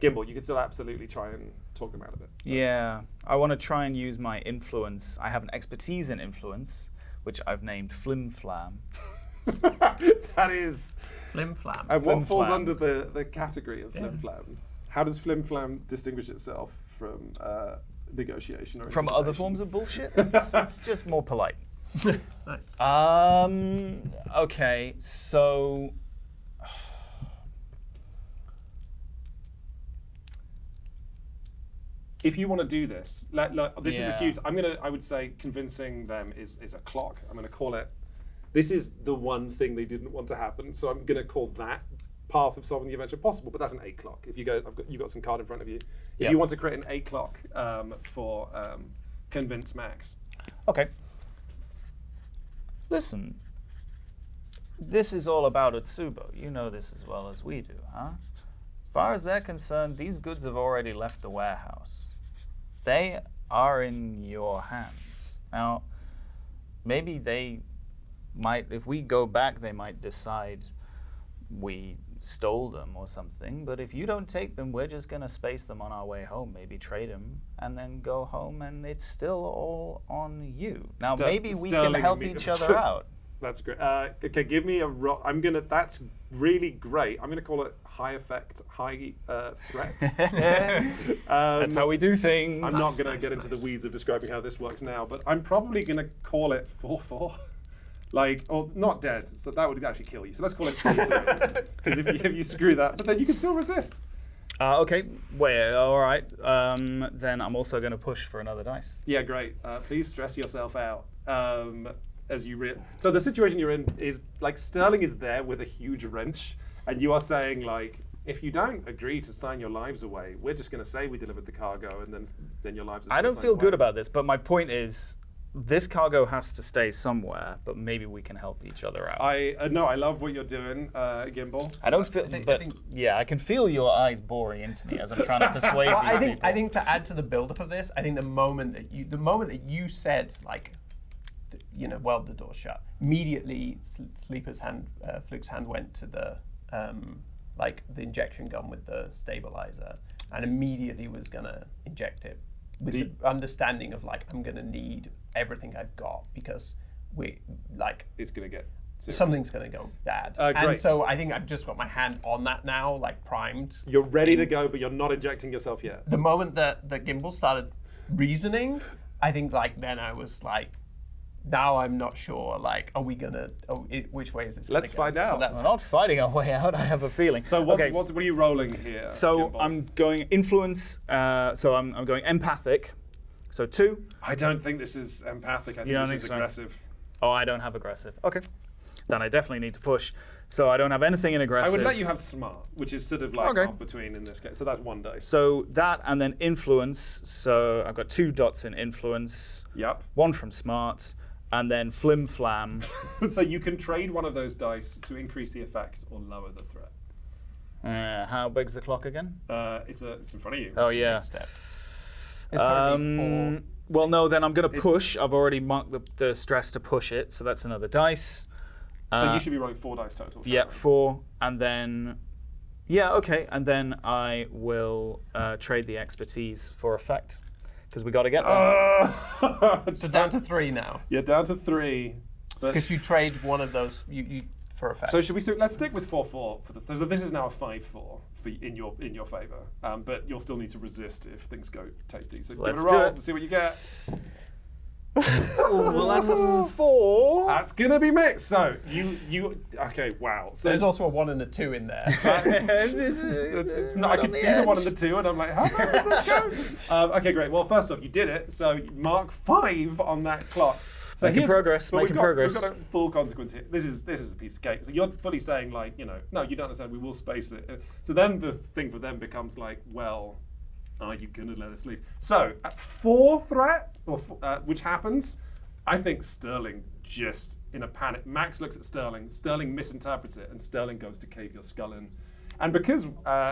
[SPEAKER 2] Gimbal. You could still absolutely try and talk them out of it.
[SPEAKER 6] Yeah, I want to try and use my influence. I have an expertise in influence, which I've named Flim Flam.
[SPEAKER 2] That is.
[SPEAKER 5] Flim flam.
[SPEAKER 2] And
[SPEAKER 6] Flim
[SPEAKER 2] what falls
[SPEAKER 6] Flam.
[SPEAKER 2] under the category of Flim Flam? How does Flim Flam distinguish itself from negotiation or
[SPEAKER 6] From other
[SPEAKER 2] intimidation?
[SPEAKER 6] forms of bullshit, it's just more polite.
[SPEAKER 5] Nice.
[SPEAKER 6] Okay, so
[SPEAKER 2] If you want to do this, this is a huge. I would say convincing them is a clock. I'm going to call it. This is the one thing they didn't want to happen, so I'm going to call that path of solving the adventure possible. But that's an 8 clock. If you go, you've got some card in front of you. If
[SPEAKER 6] Yep.
[SPEAKER 2] you want to create an 8 clock for convince Max,
[SPEAKER 6] okay. Listen, this is all about Utsubo. You know this as well as we do, huh? As far as they're concerned, these goods have already left the warehouse. They are in your hands. Now, maybe they might, if we go back, they might decide we stole them or something. But if you don't take them, we're just going to space them on our way home, maybe trade them, and then go home, and it's still all on you. Now, maybe we can
[SPEAKER 2] Sterling
[SPEAKER 6] help
[SPEAKER 2] me-
[SPEAKER 6] each other out.
[SPEAKER 2] That's great. Okay, give me a roll. That's really great. I'm gonna call it high effect, high threat.
[SPEAKER 6] That's how we do things.
[SPEAKER 2] I'm not gonna get into the weeds of describing how this works now, but I'm probably gonna call it 4-4. Like, or not dead, so that would actually kill you. So let's call it 3-3. Because if you screw that, but then you can still resist.
[SPEAKER 6] Okay, wait, all right. Then I'm also going to push for another dice.
[SPEAKER 2] Yeah, great. Please stress yourself out. As you so the situation you're in is like Sterling is there with a huge wrench, and you are saying like, if you don't agree to sign your lives away, we're just going to say we delivered the cargo, and then your lives are still
[SPEAKER 6] I don't
[SPEAKER 2] signed
[SPEAKER 6] feel good
[SPEAKER 2] away.
[SPEAKER 6] about this, but my point is, this cargo has to stay somewhere, but maybe we can help each other out.
[SPEAKER 2] No, I love what you're doing, Gimbal.
[SPEAKER 6] I don't feel,
[SPEAKER 5] I
[SPEAKER 6] but
[SPEAKER 5] think-
[SPEAKER 6] yeah, I can feel your eyes boring into me as I'm trying to persuade
[SPEAKER 5] Well,
[SPEAKER 6] these
[SPEAKER 5] I think
[SPEAKER 6] people.
[SPEAKER 5] I think to add to the build-up of this, I think the moment that you said like, weld the door shut, immediately Fluke's hand went to the the injection gun with the stabilizer, and immediately was gonna inject it with the understanding of like, I'm gonna need everything I've got because
[SPEAKER 2] It's going to get serious.
[SPEAKER 5] something's gonna go bad.
[SPEAKER 2] Great.
[SPEAKER 5] And so I think I've just got my hand on that now, like primed.
[SPEAKER 2] You're ready to go, but you're not injecting yourself yet.
[SPEAKER 5] The moment that Gimbal started reasoning, I think like then I was like, now I'm not sure. Like, are we gonna? Which way is this?
[SPEAKER 2] Let's
[SPEAKER 5] gonna
[SPEAKER 2] find
[SPEAKER 5] go?
[SPEAKER 2] out.
[SPEAKER 5] So that's
[SPEAKER 6] We're not fighting our way out, I have a feeling.
[SPEAKER 2] So what
[SPEAKER 6] okay,
[SPEAKER 2] are you rolling here?
[SPEAKER 6] so
[SPEAKER 2] Gimbal?
[SPEAKER 6] I'm going influence, so I'm going empathic. So 2.
[SPEAKER 2] I don't think this is empathic. I think
[SPEAKER 6] don't
[SPEAKER 2] this
[SPEAKER 6] think
[SPEAKER 2] is
[SPEAKER 6] so?
[SPEAKER 2] aggressive.
[SPEAKER 6] Oh, I don't have aggressive. Okay. Then I definitely need to push. So I don't have anything in
[SPEAKER 2] I
[SPEAKER 6] aggressive.
[SPEAKER 2] would let you have smart, which is sort of like
[SPEAKER 6] Okay.
[SPEAKER 2] off between in this case. So that's 1 dice.
[SPEAKER 6] So that and then influence. So I've got 2 dots in influence,
[SPEAKER 2] Yep.
[SPEAKER 6] 1 from smart, and then flim flam.
[SPEAKER 2] So you can trade one of those dice to increase the effect or lower the threat.
[SPEAKER 6] How big's the clock again?
[SPEAKER 2] It's in front of you.
[SPEAKER 6] Oh
[SPEAKER 2] It's a
[SPEAKER 6] yeah.
[SPEAKER 2] big step.
[SPEAKER 5] It's gonna be 4.
[SPEAKER 6] Well, no. Then I'm going to
[SPEAKER 2] It's-
[SPEAKER 6] push. I've already marked the stress to push it, so that's another dice.
[SPEAKER 2] So you should be rolling 4 dice total.
[SPEAKER 6] Yeah,
[SPEAKER 2] Cameron.
[SPEAKER 6] 4, and then okay, and then I will trade the expertise for effect because we got to get there.
[SPEAKER 5] So down to 3 now,
[SPEAKER 2] You're down to 3. But
[SPEAKER 5] because you trade one of those you for effect.
[SPEAKER 2] so should we? Let's stick with 4-4 for the. So this is now a 5-4 in your favor. But you'll still need to resist if things go tasty. So
[SPEAKER 6] Let's
[SPEAKER 2] give it
[SPEAKER 6] do
[SPEAKER 2] a roll
[SPEAKER 6] it.
[SPEAKER 2] to see what you get.
[SPEAKER 6] Well, that's a 4.
[SPEAKER 2] That's gonna be mixed. So you okay? Wow. So
[SPEAKER 5] There's also a 1 and a 2 in there.
[SPEAKER 2] I could see the 1 and the 2, and I'm like, how much did this go? Okay, great. Well, first off, you did it. So mark 5 on that clock. So
[SPEAKER 6] Making
[SPEAKER 2] here's-
[SPEAKER 6] progress,
[SPEAKER 2] but
[SPEAKER 6] making progress.
[SPEAKER 2] We've got a full consequence here. This is a piece of cake. So you're fully saying like, no, you don't understand. We will space it. So then the thing for them becomes like, well, are you gonna let us leave? So at 4 threat, or which happens, I think Sterling just in a panic. Max looks at Sterling. Sterling misinterprets it, and Sterling goes to cave your skull in. And because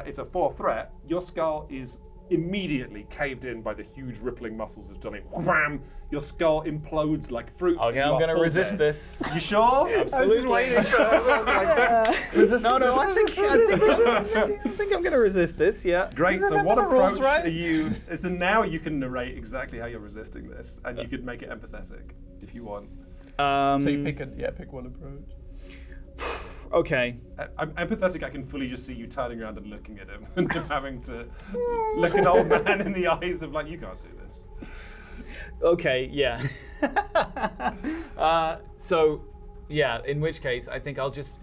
[SPEAKER 2] it's a 4 threat, your skull is immediately caved in by the huge rippling muscles of Johnny. Wham! Your skull implodes like fruit.
[SPEAKER 1] Okay,
[SPEAKER 2] You
[SPEAKER 1] I'm
[SPEAKER 2] are
[SPEAKER 1] going to
[SPEAKER 2] full
[SPEAKER 1] resist
[SPEAKER 2] dead.
[SPEAKER 1] this.
[SPEAKER 2] You sure?
[SPEAKER 1] Absolutely. No, I think I'm going to resist this. Yeah.
[SPEAKER 2] Great. So what
[SPEAKER 1] the rules,
[SPEAKER 2] approach
[SPEAKER 1] right?
[SPEAKER 2] are you? So now you can narrate exactly how you're resisting this, and you could make it empathetic if you want.
[SPEAKER 5] So you pick one approach.
[SPEAKER 1] Okay.
[SPEAKER 2] I'm empathetic. I can fully just see you turning around and looking at him, and him having to look an old man in the eyes of like, you can't do this.
[SPEAKER 1] Okay. Yeah. So, yeah. In which case, I think I'll just.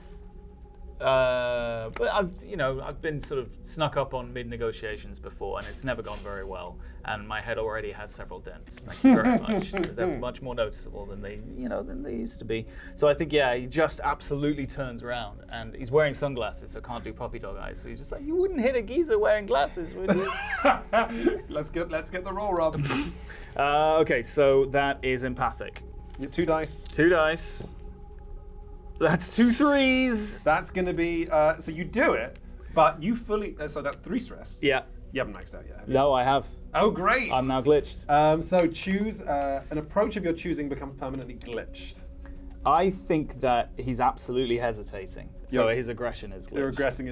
[SPEAKER 1] But I've been sort of snuck up on mid-negotiations before, and it's never gone very well. And my head already has several dents. Thank you very much. They're much more noticeable than they used to be. So I think, he just absolutely turns around, and he's wearing sunglasses, so can't do puppy dog eyes. So he's just like, you wouldn't hit a geezer wearing glasses, would you?
[SPEAKER 2] Let's get the roll, Rob.
[SPEAKER 1] Okay, so that is empathic.
[SPEAKER 2] 2 dice.
[SPEAKER 1] 2 dice. That's 2 threes.
[SPEAKER 2] That's going to be, so you do it, but you fully, so that's 3 stress.
[SPEAKER 1] Yeah.
[SPEAKER 2] You haven't maxed out yet, have you?
[SPEAKER 1] No, I have.
[SPEAKER 2] Oh, great.
[SPEAKER 1] I'm now glitched.
[SPEAKER 2] So choose, an approach of your choosing becomes permanently glitched.
[SPEAKER 1] I think that he's absolutely hesitating. So
[SPEAKER 2] Yeah.
[SPEAKER 1] his aggression is glitched.
[SPEAKER 2] Your aggression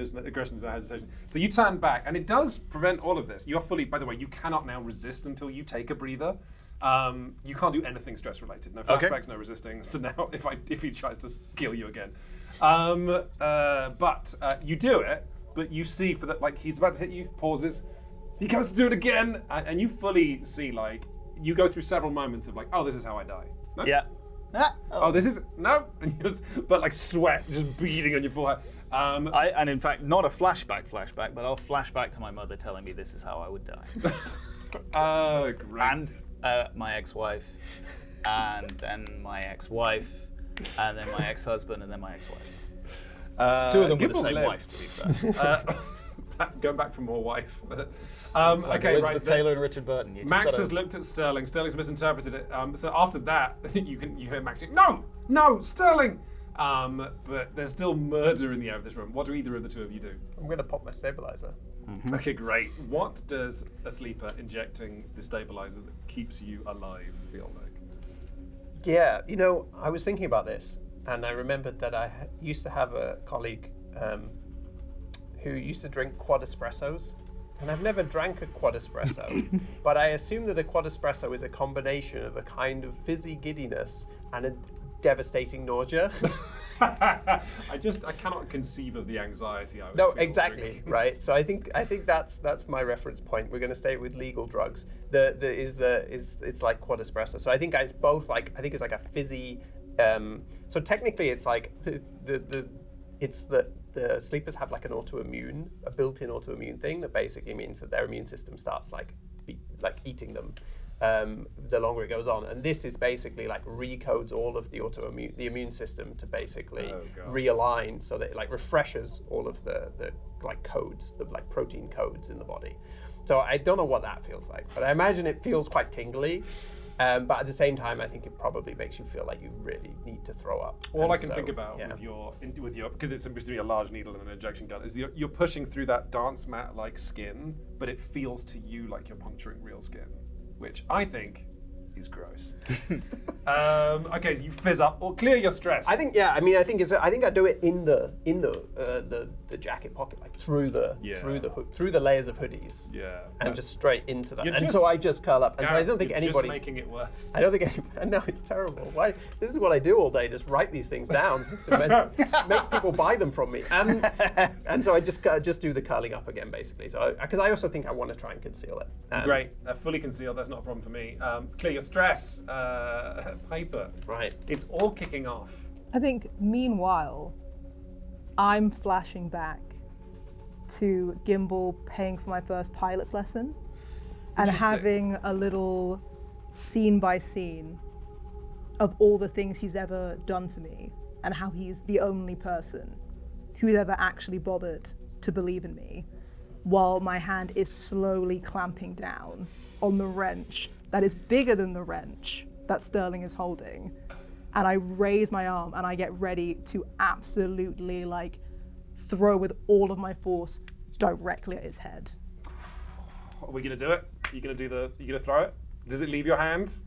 [SPEAKER 2] is a hesitation. So you turn back, and it does prevent all of this. You're fully, by the way, you cannot now resist until you take a breather. You can't do anything stress related. No flashbacks, no resisting. So now, if he tries to kill you again, but you do it. But you see for that, like he's about to hit you, pauses, he goes to do it again, and you fully see like you go through several moments of like, oh, this is how I die. No?
[SPEAKER 1] Yeah.
[SPEAKER 2] Oh, this is no, but like sweat just beading on your forehead.
[SPEAKER 1] And in fact, not a flashback, but I'll flash back to my mother telling me this is how I would die.
[SPEAKER 2] Oh, great.
[SPEAKER 1] And my ex-wife, and then my ex-wife, and then my ex-husband, and then my ex-wife. 2 of them were the
[SPEAKER 2] Gimble's
[SPEAKER 1] same
[SPEAKER 2] lived.
[SPEAKER 1] wife, to be fair.
[SPEAKER 2] Going back for more wife.
[SPEAKER 1] Like
[SPEAKER 2] Okay,
[SPEAKER 1] Elizabeth
[SPEAKER 2] right.
[SPEAKER 1] Taylor and Richard Burton. You just
[SPEAKER 2] Max
[SPEAKER 1] gotta-
[SPEAKER 2] has looked at Sterling. Sterling's misinterpreted it. So after that, you hear Max say, No, Sterling. But there's still murder in the air of this room. What do either of the 2 of you do?
[SPEAKER 5] I'm going to pop my stabilizer.
[SPEAKER 2] Okay, great. What does a sleeper injecting the stabilizer that keeps you alive feel like?
[SPEAKER 5] Yeah, I was thinking about this, and I remembered that I used to have a colleague who used to drink quad espressos. And I've never drank a quad espresso, but I assume that a quad espresso is a combination of a kind of fizzy giddiness and a devastating nausea.
[SPEAKER 2] I cannot conceive of the anxiety I would
[SPEAKER 5] No,
[SPEAKER 2] feel
[SPEAKER 5] exactly,
[SPEAKER 2] drinking.
[SPEAKER 5] right? So I think that's my reference point. We're going to stay with legal drugs. It's like quad espresso. So I think it's both like it's like a fizzy. So technically, it's like the sleepers have like a built-in autoimmune thing that basically means that their immune system starts like eating them the longer it goes on, and this is basically like recodes all of the immune system to basically realign, so that it like refreshes all of the like codes, the like protein codes in the body. So I don't know what that feels like, but I imagine it feels quite tingly. But at the same time, I think it probably makes you feel like you really need to throw up.
[SPEAKER 2] All I can think about with your because it's supposed to be a large needle and an injection gun is you're pushing through that dance mat like skin, but it feels to you like you're puncturing real skin, which I think is gross. Okay, so you fizz up or clear your stress.
[SPEAKER 5] I think I think I do it in the jacket pocket, like through the layers of hoodies.
[SPEAKER 2] Yeah.
[SPEAKER 5] And just straight into that.
[SPEAKER 2] You're
[SPEAKER 5] And
[SPEAKER 2] just-
[SPEAKER 5] so I just curl up. And so I
[SPEAKER 2] Gareth,
[SPEAKER 5] don't think
[SPEAKER 2] you're
[SPEAKER 5] anybody's
[SPEAKER 2] just making it worse.
[SPEAKER 5] I don't think no, it's terrible. Why? This is what I do all day, just write these things down, make people buy them from me. And so I just do the curling up again, basically. So because I also think I want to try and conceal it.
[SPEAKER 2] Great, fully concealed. That's not a problem for me. Clear your stress, Piper.
[SPEAKER 5] Right.
[SPEAKER 2] It's all kicking off.
[SPEAKER 4] I think, meanwhile, I'm flashing back to Gimbal paying for my first pilot's lesson and having a little scene by scene of all the things he's ever done for me and how he's the only person who's ever actually bothered to believe in me, while my hand is slowly clamping down on the wrench that is bigger than the wrench that Sterling is holding. And I raise my arm and I get ready to absolutely throw with all of my force directly at his head.
[SPEAKER 2] Are we gonna do it? You gonna throw it? Does it leave your hands?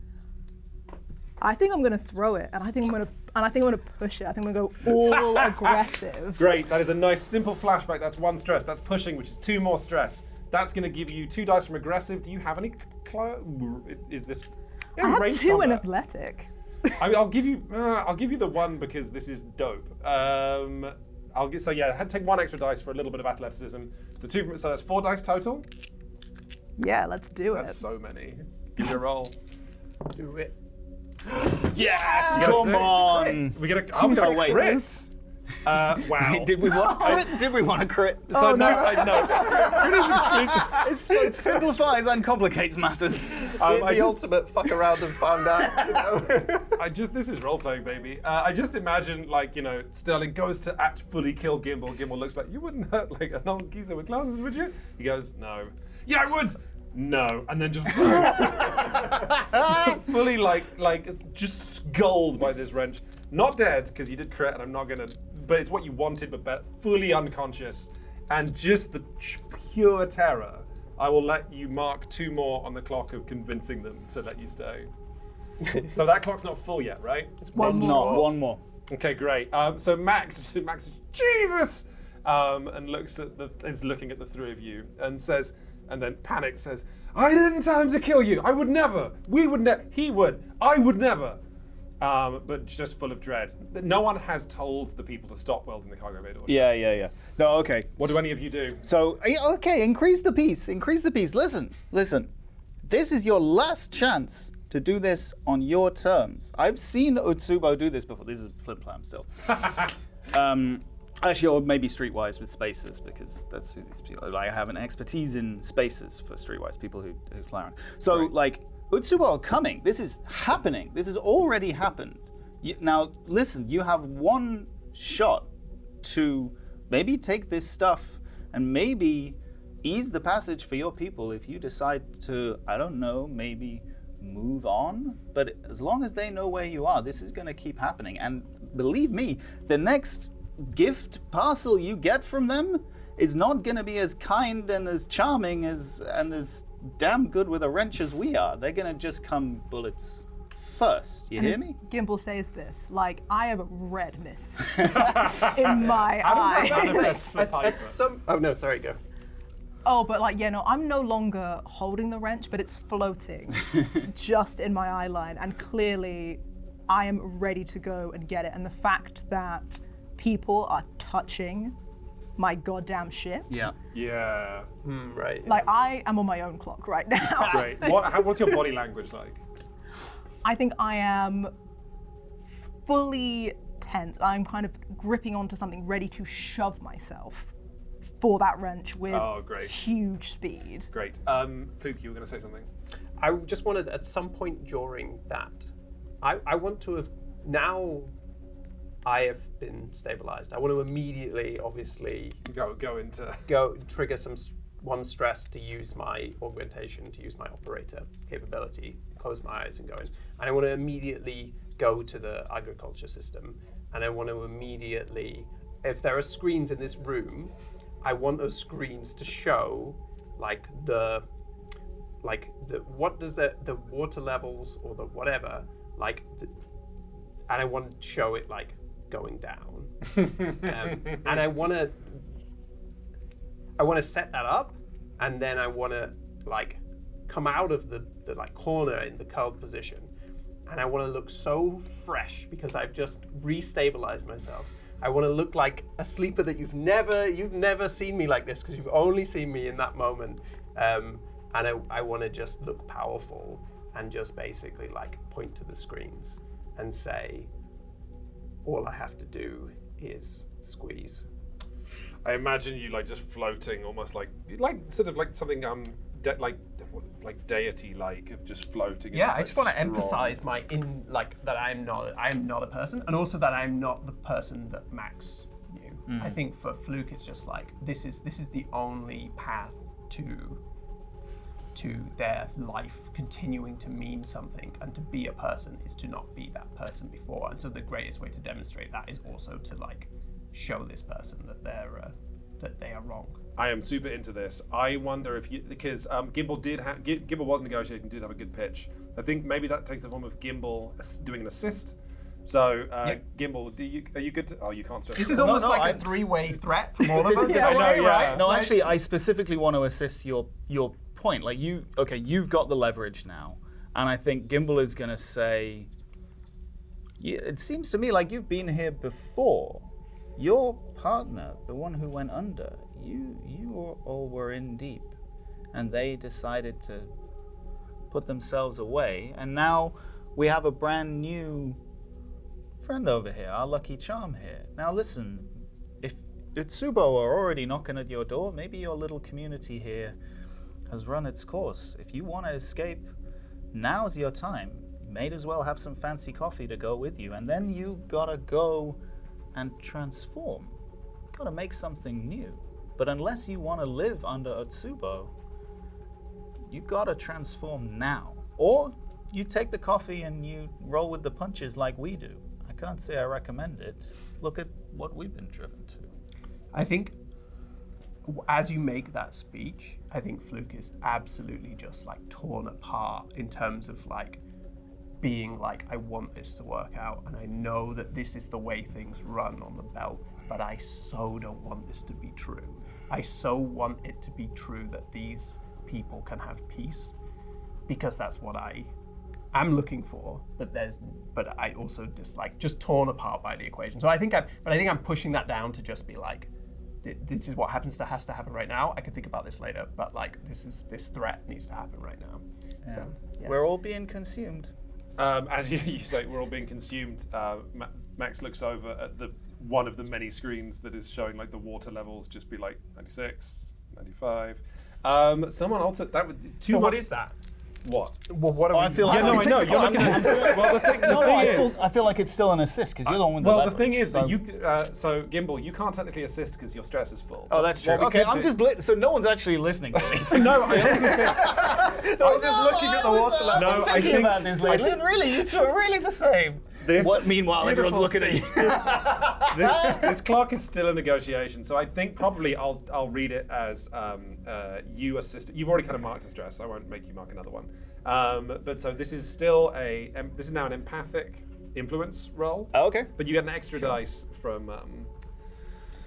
[SPEAKER 4] I think I'm gonna throw it, and I think I'm gonna push it. I think I'm gonna go all aggressive.
[SPEAKER 2] Great. That is a nice simple flashback. That's 1 stress. That's pushing, which is 2 more stress. That's gonna give you 2 dice from aggressive. Do you have any? Is this?
[SPEAKER 4] I have
[SPEAKER 2] range
[SPEAKER 4] 2 in
[SPEAKER 2] combat.
[SPEAKER 4] athletic.
[SPEAKER 2] I'll give you the 1 because this is dope. Take 1 extra dice for a little bit of athleticism. So 2 so that's 4 dice total.
[SPEAKER 4] Yeah, let's do
[SPEAKER 2] That's
[SPEAKER 4] it.
[SPEAKER 2] so many. Give me a roll.
[SPEAKER 5] Do it.
[SPEAKER 1] Yes,
[SPEAKER 2] Yes,
[SPEAKER 1] come
[SPEAKER 2] great.
[SPEAKER 1] on.
[SPEAKER 2] We get a crit.
[SPEAKER 4] successes.
[SPEAKER 2] Wow.
[SPEAKER 1] Did we want a crit? Did we want a crit?
[SPEAKER 2] So no. British exclusive.
[SPEAKER 1] It simplifies and complicates matters.
[SPEAKER 5] The ultimate fuck around and find out.
[SPEAKER 2] This is role playing, baby. I just imagine, Sterling goes to fully kill Gimbal. Gimbal looks back. You wouldn't hurt like an old geezer with glasses, would you? He goes, no. Yeah, I would. No, and then just fully just skulled by this wrench. Not dead because you did crit, and I'm not gonna. But it's what you wanted, but fully unconscious, and just the pure terror. I will let you mark 2 more on the clock of convincing them to let you stay. So that clock's not full yet, right?
[SPEAKER 1] It's not. One more.
[SPEAKER 2] Okay, great. So Max, Jesus, and is looking at the 3 of you and says. And then panics, says, I didn't tell him to kill you. I would never. We would never. He would. I would never. But just full of dread. No one has told the people to stop welding the cargo bay door.
[SPEAKER 1] Yeah. No, okay.
[SPEAKER 2] What do any of you do?
[SPEAKER 1] So, okay, increase the piece. Listen. This is your last chance to do this on your terms. I've seen Utsubo do this before. This is flim-flam still. Actually, or maybe Streetwise with spacers, because that's who these people. I have an expertise in spacers for Streetwise, people who fly around. So, Utsubo are coming. This is happening. This has already happened. Now, listen, you have 1 shot to maybe take this stuff and maybe ease the passage for your people if you decide to, I don't know, maybe move on. But as long as they know where you are, this is going to keep happening. And believe me, the next gift parcel you get from them is not going to be as kind and as charming and as damn good with a wrench as we are. They're going to just come bullets first. You hear me?
[SPEAKER 4] Gimbal says this, I have a red mist in my eye.
[SPEAKER 5] Oh no, sorry, go.
[SPEAKER 4] Oh, but I'm no longer holding the wrench, but it's floating just in my eye line, and clearly I am ready to go and get it. And the fact that people are touching my goddamn ship.
[SPEAKER 1] Yeah.
[SPEAKER 2] Yeah.
[SPEAKER 5] Right.
[SPEAKER 4] I am on my own clock right now.
[SPEAKER 2] Great. What's your body language like?
[SPEAKER 4] I think I am fully tense. I'm kind of gripping onto something, ready to shove myself for that wrench with huge speed.
[SPEAKER 2] Great. Fook, you were going to say something?
[SPEAKER 5] I just wanted, at some point during that, I want to have, now I have been stabilized. I want to immediately, obviously,
[SPEAKER 2] go
[SPEAKER 5] trigger some 1 stress to use my augmentation, to use my operator capability, close my eyes and go in. And I want to immediately go to the agriculture system, and I want to immediately, if there are screens in this room, I want those screens to show what does the water levels or the whatever, and I want to show it going down. And I want to set that up, and then I want to come out of the corner in the curled position, and I want to look so fresh because I've just re-stabilized myself. I want to look like a sleeper that you've never seen me like this, because you've only seen me in that moment. And I want to just look powerful and just basically point to the screens and say, all I have to do is squeeze.
[SPEAKER 2] I imagine you just floating, almost something deity-like of just floating.
[SPEAKER 5] Yeah, I just want to emphasize that I'm not a person, and also that I'm not the person that Max knew. I think for Fluke, it's just this is the only path to their life continuing to mean something, and to be a person is to not be that person before. And so the greatest way to demonstrate that is also to show this person that they are wrong.
[SPEAKER 2] I am super into this. I wonder if because Gimbal was negotiating, did have a good pitch. I think maybe that takes the form of Gimbal doing an assist. So Gimbal, are you good? You can't stretch.
[SPEAKER 5] This is almost like a three-way threat from all of us.
[SPEAKER 1] Yeah,
[SPEAKER 5] in a way, right?
[SPEAKER 1] No, actually, I specifically want to assist your point. Like you've got the leverage now, and I think Gimbal is going to say, it seems to me like you've been here before. Your partner, the one who went under, you all were in deep, and they decided to put themselves away, and now we have a brand new friend over here, our lucky charm here. Now listen, if Tsubo are already knocking at your door, maybe your little community here has run its course. If you want to escape, now's your time. You may as well have some fancy coffee to go with you, and then you gotta go and transform. Gotta make something new. But unless you want to live under Otsubo, you gotta transform now. Or you take the coffee and you roll with the punches like we do. I can't say I recommend it. Look at what we've been driven to.
[SPEAKER 5] I think as you make that speech, I think Fluke is absolutely just like torn apart in terms of like being like, I want this to work out, and I know that this is the way things run on the belt, but I so don't want this to be true. I so want it to be true that these people can have peace, because that's what I am looking for. But I also dislike, just torn apart by the equation. So I think I'm pushing that down to just be like, this is what has to happen right now. I can think about this later, but like this threat needs to happen right now.
[SPEAKER 1] Yeah.
[SPEAKER 5] So yeah.
[SPEAKER 1] We're all being consumed.
[SPEAKER 2] As you say, we're all being consumed. Max looks over at one of the many screens that is showing like the water levels just be like 96, 95. Someone also that would too
[SPEAKER 5] So
[SPEAKER 2] much.
[SPEAKER 5] what is that?
[SPEAKER 2] What?
[SPEAKER 5] Well, what are we?
[SPEAKER 1] I feel
[SPEAKER 2] Yeah,
[SPEAKER 1] like
[SPEAKER 2] no, I know. You're looking at. Well, the thing is.
[SPEAKER 1] I feel like it's still an assist because you're the one with the
[SPEAKER 2] Well,
[SPEAKER 1] leverage.
[SPEAKER 2] the thing is
[SPEAKER 1] so.
[SPEAKER 2] that you. So Gimbal, you can't technically assist because your stress is full.
[SPEAKER 1] Oh, that's true.
[SPEAKER 2] What we
[SPEAKER 1] Okay,
[SPEAKER 2] could
[SPEAKER 1] I'm
[SPEAKER 2] do-
[SPEAKER 1] just so no one's actually listening to me.
[SPEAKER 2] No, I honestly think.
[SPEAKER 1] I'm just looking at the water level.
[SPEAKER 2] No, I
[SPEAKER 1] thinking
[SPEAKER 2] think-
[SPEAKER 1] about this lately, and really, you two are really the same.
[SPEAKER 2] This-
[SPEAKER 1] What? Meanwhile, everyone's looking at you.
[SPEAKER 2] This clock is still a negotiation, so I think probably I'll read it as you assist. You've already kind of marked a stress. I won't make you mark another one. But so this is still this is now an empathic influence roll.
[SPEAKER 1] Oh, okay.
[SPEAKER 2] But you get an extra dice from.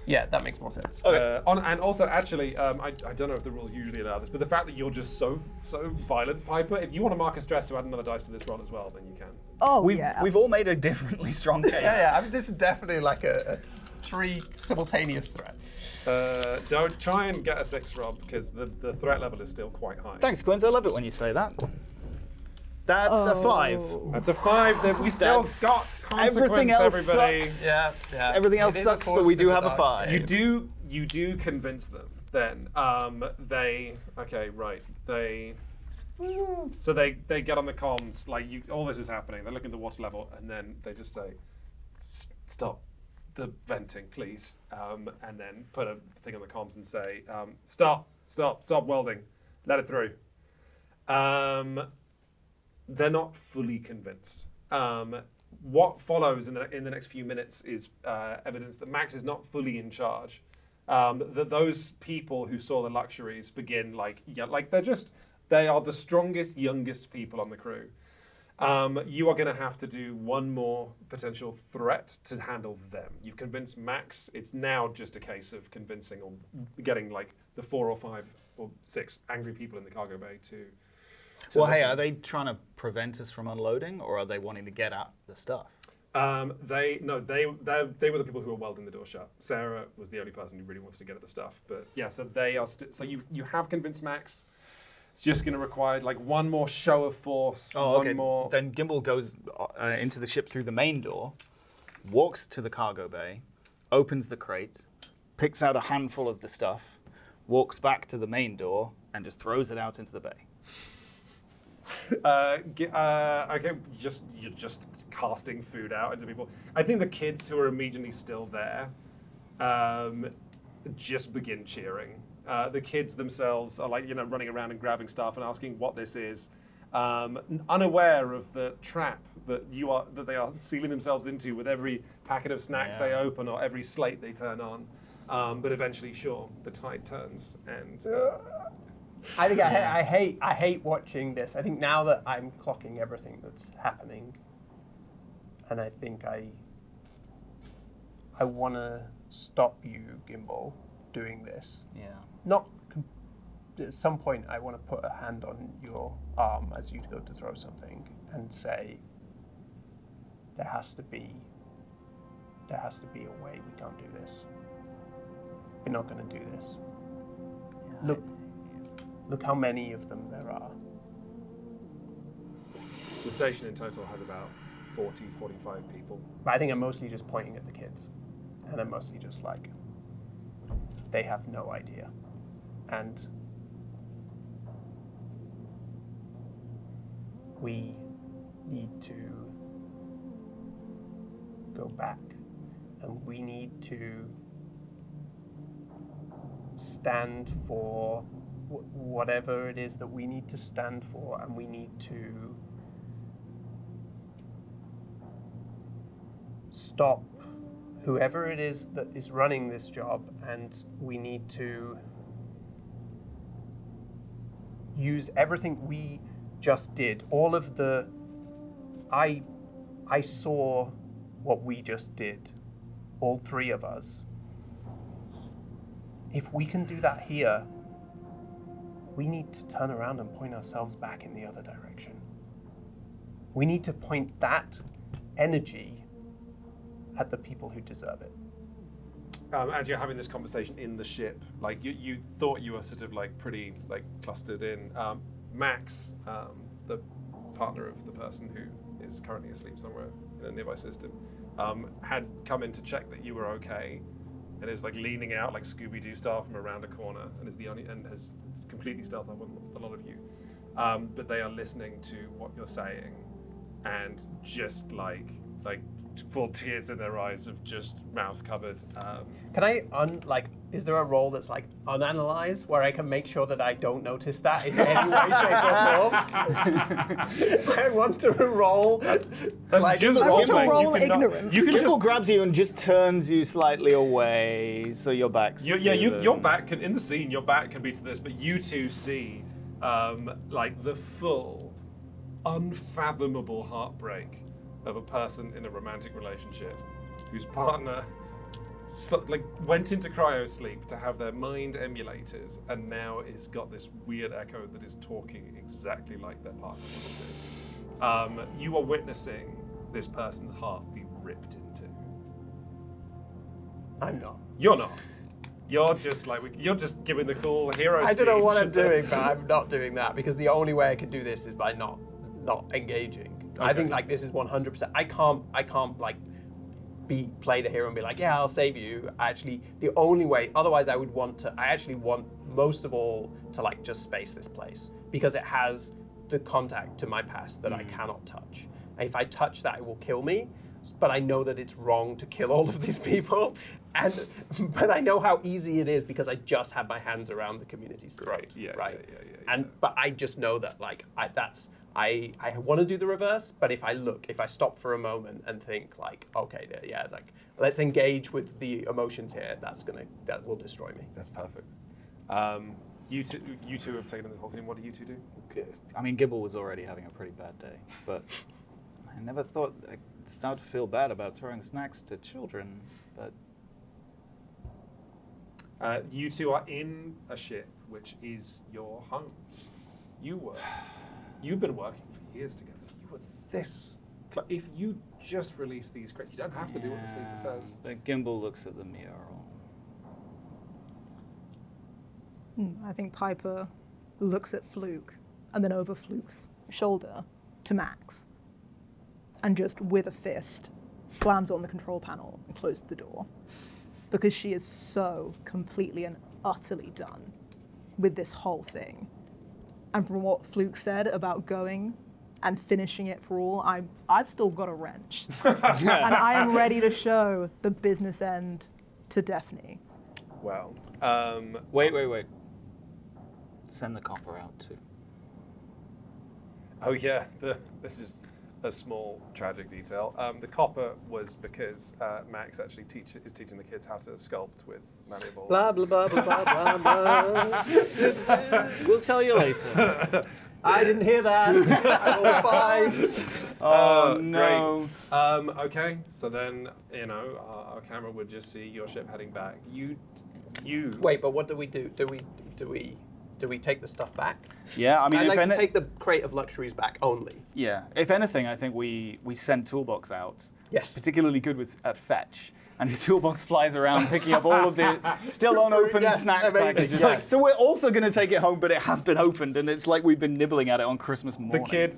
[SPEAKER 5] Yeah, that makes more sense.
[SPEAKER 2] And also, actually, I don't know if the rules usually allow this, but the fact that you're just so violent, Piper, if you want to mark a stress to add another dice to this roll as well, then you can.
[SPEAKER 4] Oh,
[SPEAKER 1] We've all made a differently strong case.
[SPEAKER 5] Yeah. I mean, this is definitely like a 3 simultaneous threats.
[SPEAKER 2] Don't try and get a 6, Rob, because the threat level is still quite high.
[SPEAKER 1] Thanks, Quinns. I love it when you say that. That's a 5.
[SPEAKER 2] That's a 5. That we still
[SPEAKER 1] That's-
[SPEAKER 2] got consequence,
[SPEAKER 1] everything else
[SPEAKER 2] everybody.
[SPEAKER 1] sucks.
[SPEAKER 5] Yeah.
[SPEAKER 1] Everything else
[SPEAKER 5] It is
[SPEAKER 1] sucks, but we do have a
[SPEAKER 5] unfortunate,
[SPEAKER 1] 5.
[SPEAKER 2] You do convince them. Then so they get on the comms, like all this is happening. They're looking at the water level, and then they just say, "Stop the venting, please," and then put a thing on the comms and say, "Stop welding, let it through." They're not fully convinced. What follows in the next few minutes is evidence that Max is not fully in charge. That those people who saw the luxuries begin they are the strongest, youngest people on the crew. You are going to have to do one more potential threat to handle them. You've convinced Max. It's now just a case of convincing or getting like the 4 or 5 or 6 angry people in the cargo bay to
[SPEAKER 1] Well, hey,
[SPEAKER 2] listen.
[SPEAKER 1] are they trying to prevent us from unloading, or are they wanting to get at the stuff?
[SPEAKER 2] They were the people who were welding the door shut. Sarah was the only person who really wanted to get at the stuff. But yeah, so they are. So you have convinced Max. It's just going to require like one more show of force.
[SPEAKER 1] Oh,
[SPEAKER 2] one
[SPEAKER 1] okay.
[SPEAKER 2] more.
[SPEAKER 1] Then Gimbal goes into the ship through the main door, walks to the cargo bay, opens the crate, picks out a handful of the stuff, walks back to the main door, and just throws it out into the bay.
[SPEAKER 2] Okay, you're just casting food out into people. I think the kids who are immediately still there just begin cheering. The kids themselves are like running around and grabbing stuff and asking what this is. unaware of the trap that they are sealing themselves into with every packet of snacks they open or every slate they turn on. But eventually, sure, the tide turns, and
[SPEAKER 5] I think I hate watching this. I think now that I'm clocking everything that's happening, and I think I want to stop you, Gimbal, doing this.
[SPEAKER 6] Yeah.
[SPEAKER 5] Not at some point I want to put a hand on your arm as you go to throw something and say, there has to be a way we can't do this. We're not going to do this.
[SPEAKER 6] Yeah,
[SPEAKER 5] Look how many of them there are.
[SPEAKER 2] the station in total has about 40, 45 people.
[SPEAKER 5] But I think I'm mostly just pointing at the kids. And I'm mostly just like, they have no idea. And we need to go back. And we need to stand for whatever it is that we need to stand for. And we need to stop whoever it is that is running this job, and we need to use everything we just did. All of the... I saw what we just did, all three of us. If we can do that here, we need to turn around and point ourselves back in the other direction. We need to point that energy at the people who deserve it.
[SPEAKER 2] As you're having this conversation in the ship, like you thought you were sort of like pretty like clustered in. Max, the partner of the person who is currently asleep somewhere in a nearby system, had come in to check that you were okay, and is like leaning out like Scooby-Doo style from around a corner, and is the only and has completely stealthed up on a lot of you. But they are listening to what you're saying, and just like full tears in their eyes of just mouth covered.
[SPEAKER 5] Can I is there a role that's like unanalyze where I can make sure that I don't notice that in any way, shape, or form? I want to roll.
[SPEAKER 2] That's
[SPEAKER 5] like,
[SPEAKER 2] just
[SPEAKER 4] I want to
[SPEAKER 2] role-playing.
[SPEAKER 4] roll
[SPEAKER 2] You cannot-
[SPEAKER 4] ignorance.
[SPEAKER 2] You can
[SPEAKER 1] Gimbal
[SPEAKER 2] just
[SPEAKER 1] grabs you and just turns you slightly away, so your back's to them.
[SPEAKER 2] your back can in the scene. Your back can be to this, but you two see like the full, unfathomable heartbreak of a person in a romantic relationship whose partner went into cryo sleep to have their mind emulated, and now has got this weird echo that is talking exactly like their partner once did. You are witnessing this person's heart be ripped into.
[SPEAKER 5] I'm not.
[SPEAKER 2] You're not. You're just you're just giving the cool hero
[SPEAKER 5] I don't know what
[SPEAKER 2] speech.
[SPEAKER 5] I'm doing, but I'm not doing that because the only way I can do this is by not engaging. I think like this is 100%. I can't like play the hero and be like, yeah, I'll save you. Actually, the only way. Otherwise, I actually want most of all to like just space this place because it has the contact to my past that I cannot touch. And if I touch that, it will kill me. But I know that it's wrong to kill all of these people, but I know how easy it is because I just have my hands around the community's throat.
[SPEAKER 2] Right, yeah,
[SPEAKER 5] right.
[SPEAKER 2] yeah.
[SPEAKER 5] But I just know that like I want to do the reverse, but if I stop for a moment and think like, okay, like let's engage with the emotions here, that will destroy me.
[SPEAKER 2] That's perfect. You two have taken in the whole thing. What do you two do?
[SPEAKER 1] I mean, Gimbal was already having a pretty bad day, but I never thought I'd start to feel bad about throwing snacks to children, but...
[SPEAKER 2] You two are in a ship, which is your home. You've been working for years together. You were this. If you just release these crates, you don't have to do what the sleeper says.
[SPEAKER 1] But Gimbal looks at the mural.
[SPEAKER 4] I think Piper looks at Fluke and then over Fluke's shoulder to Max and just with a fist slams on the control panel and closes the door because she is so completely and utterly done with this whole thing. And from what Fluke said about going and finishing it for all, I've still got a wrench. And I am ready to show the business end to Daphne.
[SPEAKER 2] Well,
[SPEAKER 1] Wait. Send the copper out too.
[SPEAKER 2] Oh yeah, this is a small tragic detail. The copper was because Max actually is teaching the kids how to sculpt with malleable.
[SPEAKER 5] Blah blah blah blah blah blah. blah.
[SPEAKER 6] We'll tell you later.
[SPEAKER 5] I didn't hear that. All 5.
[SPEAKER 1] Oh no.
[SPEAKER 2] Great. Okay, so then our camera would just see your ship heading back. You.
[SPEAKER 5] Wait, but what do we do? Do we take the stuff back?
[SPEAKER 1] Yeah, I mean,
[SPEAKER 5] I'd like to take the crate of luxuries back only.
[SPEAKER 1] Yeah, if anything, I think we send Toolbox out.
[SPEAKER 5] Yes.
[SPEAKER 1] Particularly good at fetch. And the Toolbox flies around picking up all of the still unopened
[SPEAKER 5] Yes,
[SPEAKER 1] snack
[SPEAKER 5] amazing,
[SPEAKER 1] packages.
[SPEAKER 5] yes.
[SPEAKER 1] So we're also going to take it home, but it has been opened, and it's like we've been nibbling at it on Christmas morning.
[SPEAKER 2] The kid,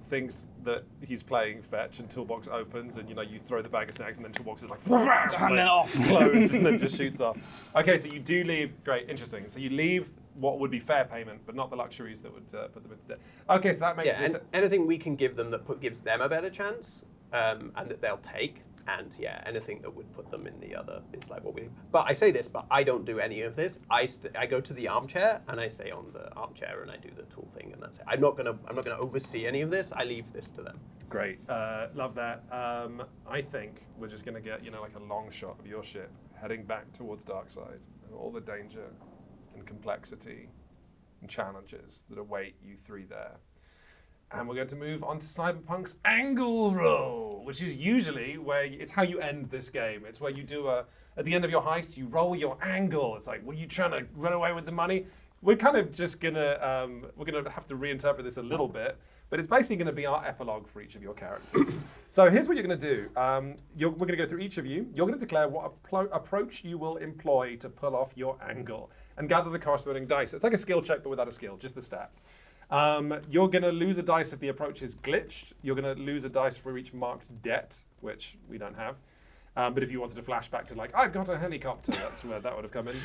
[SPEAKER 2] thinks that he's playing fetch, and Toolbox opens, and you throw the bag of snacks, and then Toolbox is like,
[SPEAKER 1] And then off.
[SPEAKER 2] closed, and then just shoots off. Okay, so you do leave. Great, interesting. So you leave what would be fair payment, but not the luxuries that would put them into debt. Okay, so that makes
[SPEAKER 5] Yeah, and anything we can give them that gives them a better chance, and that they'll take. And yeah, anything that would put them in the other is like what we. But I say this, but I don't do any of this. I go to the armchair and I stay on the armchair and I do the tool thing, and that's it. I'm not gonna oversee any of this. I leave this to them.
[SPEAKER 2] Great, love that. I think we're just gonna get like a long shot of your ship heading back towards Darkside and all the danger and complexity and challenges that await you 3 there. And we're going to move on to Cyberpunk's angle roll, which is usually where it's how you end this game. It's where you do at the end of your heist, you roll your angle. It's like, were you trying to run away with the money? We're kind of just gonna have to reinterpret this a little bit, but it's basically going to be our epilogue for each of your characters. So here's what you're going to do. We're going to go through each of you. You're going to declare what approach you will employ to pull off your angle and gather the corresponding dice. It's like a skill check, but without a skill, just the stat. You're going to lose a dice if the approach is glitched. You're going to lose a dice for each marked debt, which we don't have. But if you wanted to flash back to I've got a helicopter, that's where that would have come in.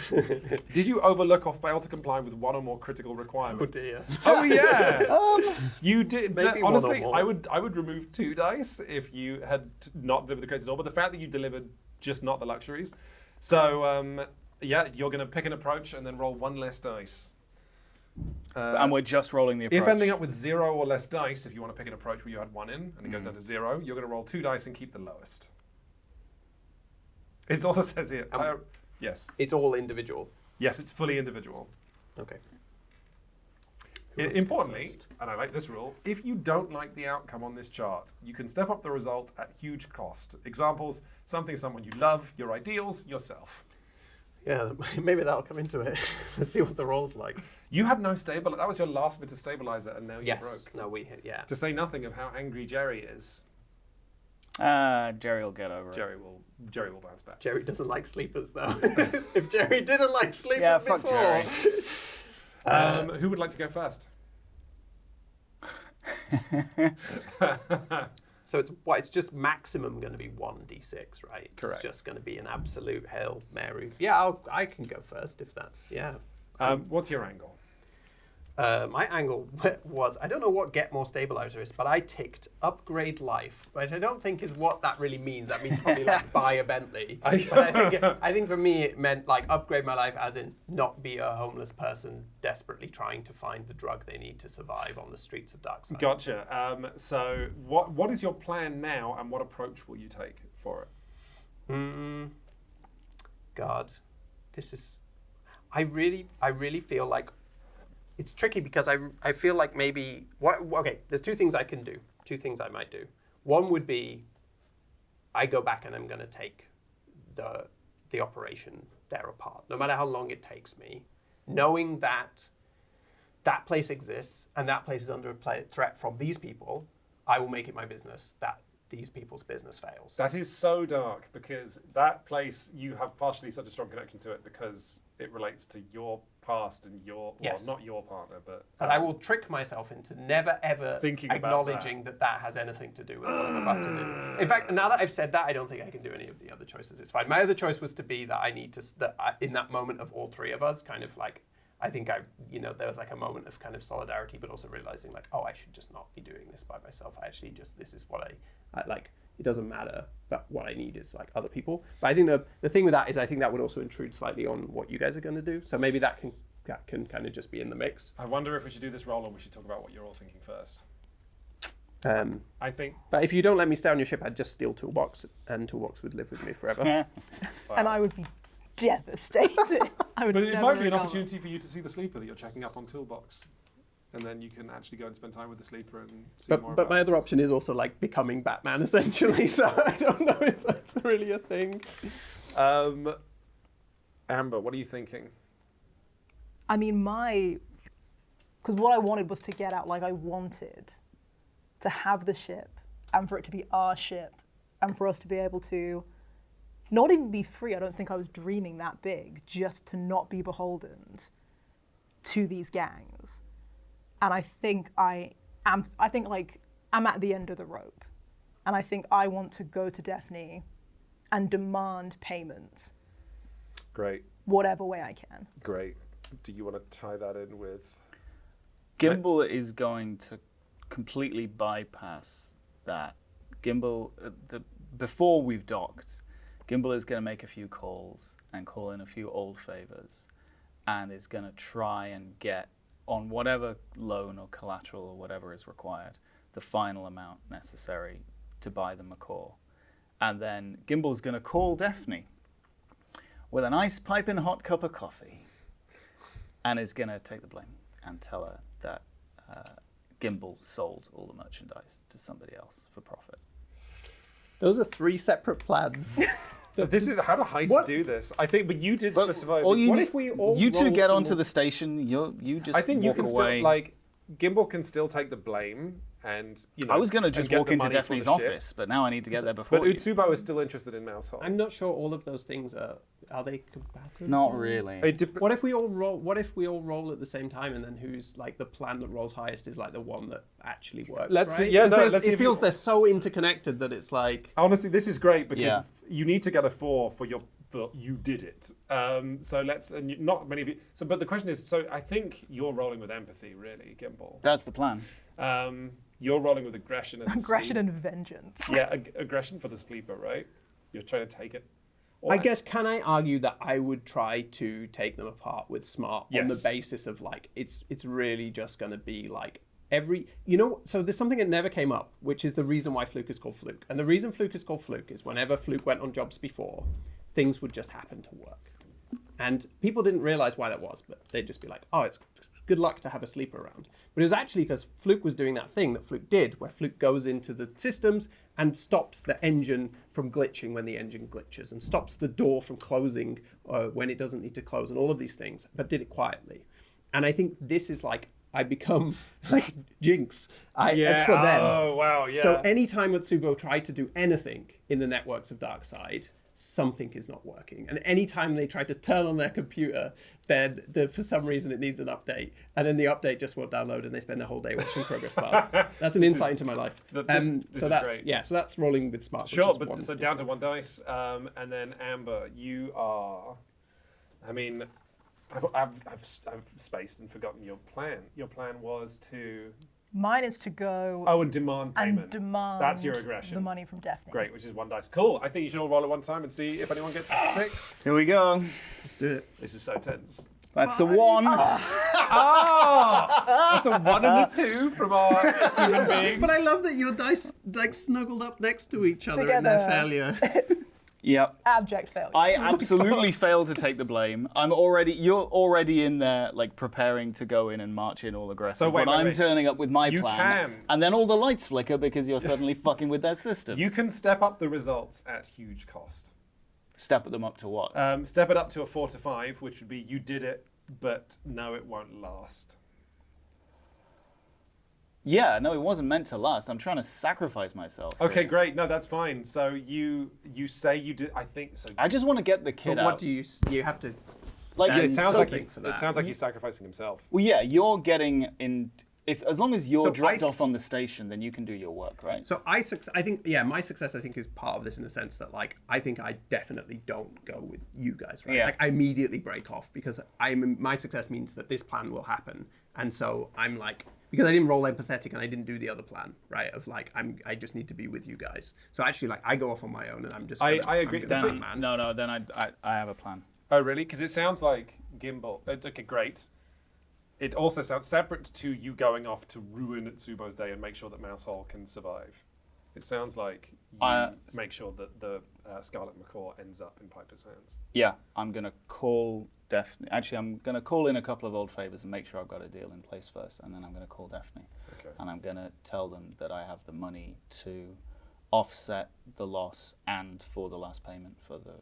[SPEAKER 2] Did you overlook or fail to comply with one or more critical requirements?
[SPEAKER 5] Oh dear.
[SPEAKER 2] Oh yeah. You did.
[SPEAKER 5] Maybe
[SPEAKER 2] Honestly,
[SPEAKER 5] one or more.
[SPEAKER 2] I would remove 2 dice if you had not delivered the crates at all. But the fact that you delivered just not the luxuries. So you're going to pick an approach and then roll 1 less dice.
[SPEAKER 1] And we're just rolling the approach.
[SPEAKER 2] If ending up with 0 or less dice, if you want to pick an approach where you had 1 in and it goes down to 0, you're going to roll 2 dice and keep the lowest. It also says here, yes.
[SPEAKER 5] It's all individual.
[SPEAKER 2] Yes, it's fully individual.
[SPEAKER 5] Okay.
[SPEAKER 2] Importantly, and I like this rule, if you don't like the outcome on this chart, you can step up the result at huge cost. Examples, something someone you love, your ideals, yourself.
[SPEAKER 5] Yeah, maybe that'll come into it. Let's see what the roll's like.
[SPEAKER 2] You had no stable. That was your last bit of stabilizer, and now you're broke.
[SPEAKER 5] No, yeah.
[SPEAKER 2] To say nothing of how angry Jerry is.
[SPEAKER 1] Jerry will get over it.
[SPEAKER 2] Jerry will bounce back.
[SPEAKER 5] Jerry doesn't like sleepers, though. If Jerry didn't like sleepers
[SPEAKER 1] Yeah,
[SPEAKER 5] before.
[SPEAKER 1] fuck Jerry.
[SPEAKER 2] Who would like to go first?
[SPEAKER 5] So it's just maximum going to be 1d6, right?
[SPEAKER 2] Correct.
[SPEAKER 5] It's just going to be an absolute Hail Mary. Yeah, I can go first if that's, yeah.
[SPEAKER 2] What's your angle?
[SPEAKER 5] My angle was, I don't know what Get More Stabilizer is, but I ticked Upgrade Life, which I don't think is what that really means. That means probably buy a Bentley. But I think for me it meant upgrade my life as in not be a homeless person desperately trying to find the drug they need to survive on the streets of Darkside.
[SPEAKER 2] Gotcha. So what is your plan now, and what approach will you take for it?
[SPEAKER 5] God, this is... I really feel like it's tricky because I feel like maybe... Okay, there's 2 things I can do. 2 things I might do. One would be I go back and I'm going to take the operation there apart, no matter how long it takes me, knowing that that place exists and that place is under a threat from these people. I will make it my business that these people's business fails.
[SPEAKER 2] That is so dark, because that place, you have partially such a strong connection to it because it relates to your past and your,
[SPEAKER 5] Yes.
[SPEAKER 2] well, not your partner, but...
[SPEAKER 5] But I will trick myself into never ever
[SPEAKER 2] Thinking about
[SPEAKER 5] acknowledging that has anything to do with what I'm about to do. In fact, now that I've said that, I don't think I can do any of the other choices. It's fine. My other choice was to be that I need to, in that moment of all 3 of us, kind of I think there was a moment of kind of solidarity, but also realizing I should just not be doing this by myself. I actually this is what I like. It doesn't matter, but what I need is other people. But I think the thing with that is I think that would also intrude slightly on what you guys are going to do. So maybe that can
[SPEAKER 3] that can kind of just be in the mix.
[SPEAKER 2] I wonder if we should do this roll or we should talk about what you're all thinking first. I think.
[SPEAKER 3] But if you don't let me stay on your ship, I'd just steal Toolbox, and Toolbox would live with me forever.
[SPEAKER 4] And I would be devastated. I would
[SPEAKER 2] But it
[SPEAKER 4] never
[SPEAKER 2] might be an
[SPEAKER 4] recover.
[SPEAKER 2] opportunity for you to see the sleeper that you're checking up on Toolbox. And then you can actually go and spend time with the sleeper and see more
[SPEAKER 3] But
[SPEAKER 2] about
[SPEAKER 3] my other option is also like becoming Batman, essentially. So I don't know if that's really a thing.
[SPEAKER 2] Amber, what are you thinking?
[SPEAKER 4] I mean, because what I wanted was to get out, like I wanted to have the ship and for it to be our ship and for us to be able to not even be free. I don't think I was dreaming that big, just to not be beholden to these gangs. And I think I'm at the end of the rope. And I think I want to go to Daphne and demand payments
[SPEAKER 2] Great,
[SPEAKER 4] whatever way I can.
[SPEAKER 2] great. Do you want to tie that in with...
[SPEAKER 6] Gimbal is going to completely bypass that. Gimbal, before we've docked, Gimbal is going to make a few calls and call in a few old favors, and is going to try and get on whatever loan or collateral or whatever is required, the final amount necessary to buy the macaw. And then Gimbal's going to call Daphne with a nice piping hot cup of coffee, and is going to take the blame and tell her that Gimbal sold all the merchandise to somebody else for profit.
[SPEAKER 3] Those are 3 separate plans.
[SPEAKER 2] This is how do heists do this? I think, but you did specify.
[SPEAKER 6] All you
[SPEAKER 3] What
[SPEAKER 6] need-
[SPEAKER 3] if we all
[SPEAKER 6] you two
[SPEAKER 3] roll
[SPEAKER 6] get
[SPEAKER 3] some
[SPEAKER 6] onto
[SPEAKER 3] more-
[SPEAKER 6] the station. You just
[SPEAKER 2] I think you
[SPEAKER 6] walk
[SPEAKER 2] can
[SPEAKER 6] away.
[SPEAKER 2] still like Gimbal can still take the blame, and you know.
[SPEAKER 6] I was going to
[SPEAKER 2] and
[SPEAKER 6] just
[SPEAKER 2] get
[SPEAKER 6] walk
[SPEAKER 2] the
[SPEAKER 6] into
[SPEAKER 2] money from
[SPEAKER 6] Daphne's
[SPEAKER 2] the ship.
[SPEAKER 6] office, but now I need to get there before
[SPEAKER 2] But
[SPEAKER 6] you.
[SPEAKER 2] Utsubo is still interested in Mousehole.
[SPEAKER 3] I'm not sure all of those things are they compatible?
[SPEAKER 6] Not really.
[SPEAKER 3] What if we all roll at the same time, and then who's like the plan that rolls highest is like the one that actually works?
[SPEAKER 2] Let's see-
[SPEAKER 3] right?
[SPEAKER 2] yeah,
[SPEAKER 3] 'Cause
[SPEAKER 2] no,
[SPEAKER 3] there's-
[SPEAKER 2] let's see
[SPEAKER 3] it
[SPEAKER 2] if you-
[SPEAKER 3] feels they're so interconnected that it's like
[SPEAKER 2] Honestly, this is great because
[SPEAKER 6] Yeah.
[SPEAKER 2] you need to get a 4 for you did it. So let's not many of you. So, but the question is, so I think you're rolling with empathy, really, Gimbal.
[SPEAKER 6] That's the plan.
[SPEAKER 2] You're rolling with aggression. As the
[SPEAKER 4] Aggression
[SPEAKER 2] sleep-
[SPEAKER 4] and vengeance.
[SPEAKER 2] Yeah, aggression for the sleeper, right? You're trying to take it. Or
[SPEAKER 3] I guess, can I argue that I would try to take them apart with smart on the
[SPEAKER 2] Yes.
[SPEAKER 3] basis of like it's really just going to be like so there's something that never came up, which is the reason why Fluke is called Fluke. And the reason Fluke is called Fluke is whenever Fluke went on jobs before, things would just happen to work. And people didn't realize why that was, but they'd just be like, oh, it's good luck to have a sleeper around. But it was actually because Fluke was doing that thing that Fluke did, where Fluke goes into the systems and stops the engine from glitching when the engine glitches, and stops the door from closing when it doesn't need to close, and all of these things, but did it quietly. And I think this is like, I become like Jinx for them.
[SPEAKER 2] Oh, wow, yeah.
[SPEAKER 3] So anytime Utsubo tried to do anything in the networks of Darkseid, something is not working. And anytime they try to turn on their computer, then for some reason it needs an update. And then the update just won't download and they spend the whole day watching progress bars. That's an insight into my life.
[SPEAKER 2] This
[SPEAKER 3] So
[SPEAKER 2] is
[SPEAKER 3] that's
[SPEAKER 2] great.
[SPEAKER 3] Yeah, so that's rolling with smart. which
[SPEAKER 2] Sure,
[SPEAKER 3] is
[SPEAKER 2] but
[SPEAKER 3] one
[SPEAKER 2] so
[SPEAKER 3] dice.
[SPEAKER 2] down to 1 dice, and then Amber, you are. I mean, I've spaced and forgotten your plan. Your plan was to
[SPEAKER 4] Mine is to go
[SPEAKER 2] and demand payment.
[SPEAKER 4] and demand
[SPEAKER 2] That's your aggression.
[SPEAKER 4] the money from Daphne.
[SPEAKER 2] Great, which is 1 dice. Cool. I think you should all roll at one time and see if anyone gets a 6.
[SPEAKER 6] Here we go.
[SPEAKER 3] Let's do it.
[SPEAKER 2] This is so tense.
[SPEAKER 6] That's a 1.
[SPEAKER 2] That's a 1 and a 2 from our human beings.
[SPEAKER 3] But I love that your dice like snuggled up next to each other in their
[SPEAKER 4] Together.
[SPEAKER 3] failure.
[SPEAKER 6] Yep.
[SPEAKER 4] Abject failure.
[SPEAKER 6] I absolutely failed to take the blame. You're already in there, like preparing to go in and march in all aggressive.
[SPEAKER 2] So wait,
[SPEAKER 6] but I'm
[SPEAKER 2] wait.
[SPEAKER 6] turning up with my
[SPEAKER 2] You
[SPEAKER 6] plan,
[SPEAKER 2] can.
[SPEAKER 6] and then all the lights flicker because you're suddenly fucking with their system.
[SPEAKER 2] You can step up the results at huge cost.
[SPEAKER 6] Step them up to what?
[SPEAKER 2] Step it up to a 4 to 5, which would be you did it, but no, it won't last.
[SPEAKER 6] Yeah, no, it wasn't meant to last. I'm trying to sacrifice myself.
[SPEAKER 2] Okay,
[SPEAKER 6] here.
[SPEAKER 2] great. No, that's fine. So you say you did. I think so.
[SPEAKER 6] I just want to get the kid
[SPEAKER 3] But
[SPEAKER 6] out.
[SPEAKER 3] what do you have to
[SPEAKER 6] Like,
[SPEAKER 3] spend
[SPEAKER 6] it
[SPEAKER 2] sounds like
[SPEAKER 3] something for that.
[SPEAKER 2] it sounds like he's sacrificing himself.
[SPEAKER 6] Well, yeah, you're getting in. As long as you're
[SPEAKER 3] So
[SPEAKER 6] dropped
[SPEAKER 3] I
[SPEAKER 6] off on the station, then you can do your work, right?
[SPEAKER 3] So I think my success I think is part of this in the sense that like I think I definitely don't go with you guys, right?
[SPEAKER 6] Yeah.
[SPEAKER 3] Like I immediately break off because my success means that this plan will happen, and so I'm like, because I didn't roll empathetic and I didn't do the other plan, right? Of like I just need to be with you guys. So actually like I go off on my own and I'm just.
[SPEAKER 2] I
[SPEAKER 3] I'm
[SPEAKER 2] agree.
[SPEAKER 3] gonna
[SPEAKER 2] Then-
[SPEAKER 3] be man.
[SPEAKER 6] No, then I have a plan.
[SPEAKER 2] Oh, really? Because it sounds like Gimbal. Okay, great. it also sounds separate to you going off to ruin Tsubo's day and make sure that Mousehole can survive. It sounds like you make sure that the Scarlet Macaw ends up in Piper's hands.
[SPEAKER 1] Yeah, I'm going to call Daphne. Actually, I'm going to call in a couple of old favors and make sure I've got a deal in place first, and then I'm going to call Daphne.
[SPEAKER 2] Okay.
[SPEAKER 1] And I'm going to tell them that I have the money to offset the loss and for the last payment for the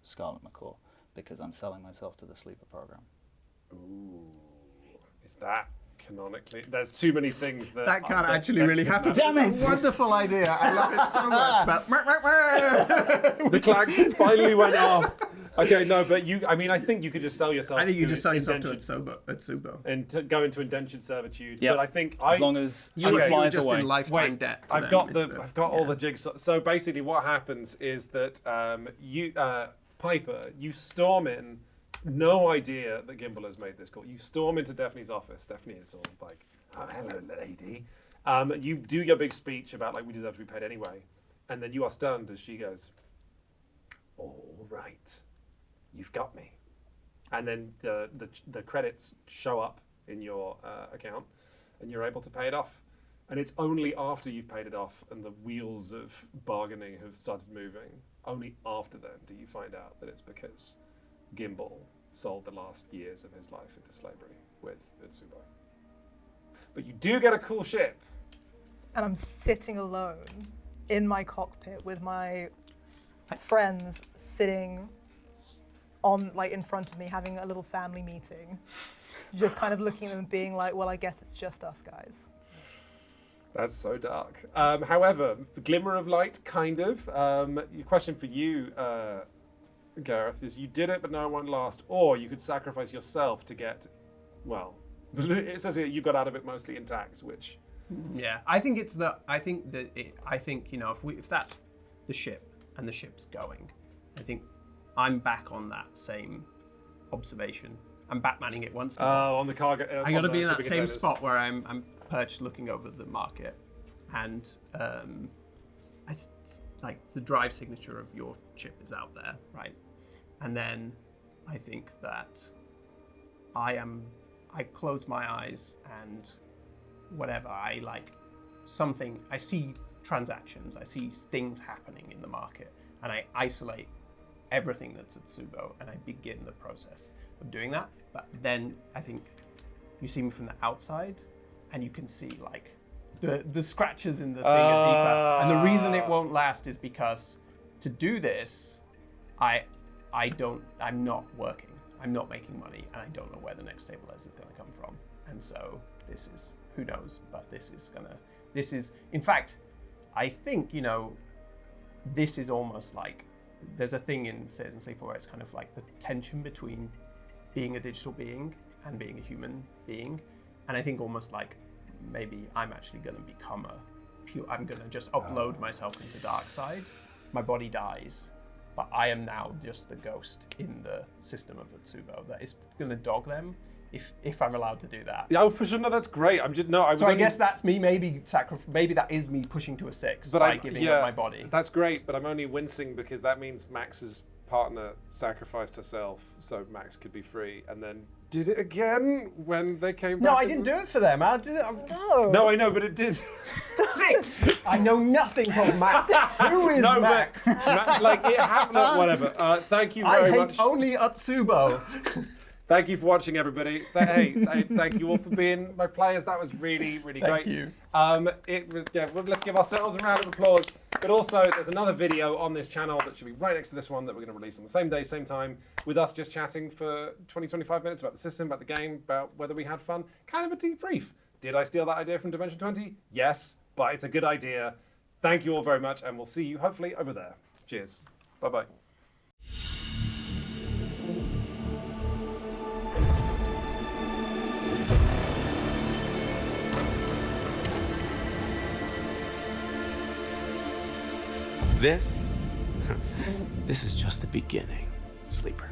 [SPEAKER 1] Scarlet Macaw, because I'm selling myself to the sleeper program.
[SPEAKER 2] Ooh. Is that canonically? There's too many things that...
[SPEAKER 5] That can't actually really happen.
[SPEAKER 1] Damn
[SPEAKER 5] It's a wonderful idea. I love it so much. But
[SPEAKER 2] The klaxon finally went off. Okay, no, but I think you could just sell yourself.
[SPEAKER 5] I think you
[SPEAKER 2] to
[SPEAKER 5] just sell yourself to
[SPEAKER 2] indentured-
[SPEAKER 5] Tsubo.
[SPEAKER 2] and to go into indentured servitude.
[SPEAKER 1] Yep.
[SPEAKER 2] But I think
[SPEAKER 1] As long as she
[SPEAKER 5] You're
[SPEAKER 1] flies
[SPEAKER 5] just
[SPEAKER 1] away.
[SPEAKER 5] in lifetime
[SPEAKER 2] Wait,
[SPEAKER 5] debt. to
[SPEAKER 2] I've
[SPEAKER 5] them,
[SPEAKER 2] got
[SPEAKER 5] is
[SPEAKER 2] I've got all the jigsaw. So basically, what happens is that Piper, you storm in, no idea that Gimbal has made this call. You storm into Daphne's office. Daphne is sort of like, "Oh, hello, lady." You do your big speech about like we deserve to be paid anyway, and then you are stunned as she goes, "All right, you've got me." And then the credits show up in your account, and you're able to pay it off. And it's only after you've paid it off and the wheels of bargaining have started moving, only after then do you find out that it's because Gimbal sold the last years of his life into slavery with Utsubo. But you do get a cool ship.
[SPEAKER 4] And I'm sitting alone in my cockpit with my friends sitting on, like, in front of me, having a little family meeting, just kind of looking at them and being like, well, I guess it's just us guys.
[SPEAKER 2] That's so dark. However, the glimmer of light, kind of. Your question for you, Gareth, is you did it, but no, it won't last. Or you could sacrifice yourself to get, well, it says here you got out of it mostly intact, which...
[SPEAKER 5] Yeah, I think you know, if that's the ship and the ship's going, I think I'm back on that same observation. I'm Batmaning it once more.
[SPEAKER 2] Oh, on the cargo.
[SPEAKER 5] I got to be in that
[SPEAKER 2] shipping
[SPEAKER 5] same
[SPEAKER 2] containers.
[SPEAKER 5] spot where I'm perched looking over the market, and like the drive signature of your chip is out there, right? And then I think that I close my eyes and whatever, I see transactions, I see things happening in the market, and I isolate everything that's at Tsubo, and I begin the process of doing that. But then I think you see me from the outside, and you can see like the scratches in the thing are deeper. And the reason it won't last is because to do this, I'm not working. I'm not making money, and I don't know where the next stabilizer is going to come from. And so this is, who knows, but in fact, I think, you know, this is almost like, there's a thing in Citizen Sleeper where it's kind of like the tension between being a digital being and being a human being. And I think almost like maybe I'm actually going to become I'm going to just upload myself into dark side. My body dies, but I am now just the ghost in the system of Utsubo that is going to dog them if I'm allowed to do that.
[SPEAKER 2] Yeah, for sure. No, that's great. I
[SPEAKER 5] guess that's me. Maybe that is me pushing to a 6 by giving up my body.
[SPEAKER 2] That's great, but I'm only wincing because that means Max's partner sacrificed herself so Max could be free, and then did it again when they came back.
[SPEAKER 5] No, I didn't do it for them. I did it.
[SPEAKER 4] No.
[SPEAKER 2] No, I know, but it did.
[SPEAKER 5] 6. I know nothing from Max. Who is Max?
[SPEAKER 2] Like it happened. Whatever. Thank you very much.
[SPEAKER 5] I hate only Utsubo.
[SPEAKER 2] Thank you for watching, everybody. Hey, thank you all for being my players. That was really, really great.
[SPEAKER 5] Thank you.
[SPEAKER 2] Let's give ourselves a round of applause. But also, there's another video on this channel that should be right next to this one that we're going to release on the same day, same time, with us just chatting for 20, 25 minutes about the system, about the game, about whether we had fun. Kind of a debrief. Did I steal that idea from Dimension 20? Yes, but it's a good idea. Thank you all very much, and we'll see you hopefully over there. Cheers. Bye-bye.
[SPEAKER 7] This is just the beginning, Sleeper.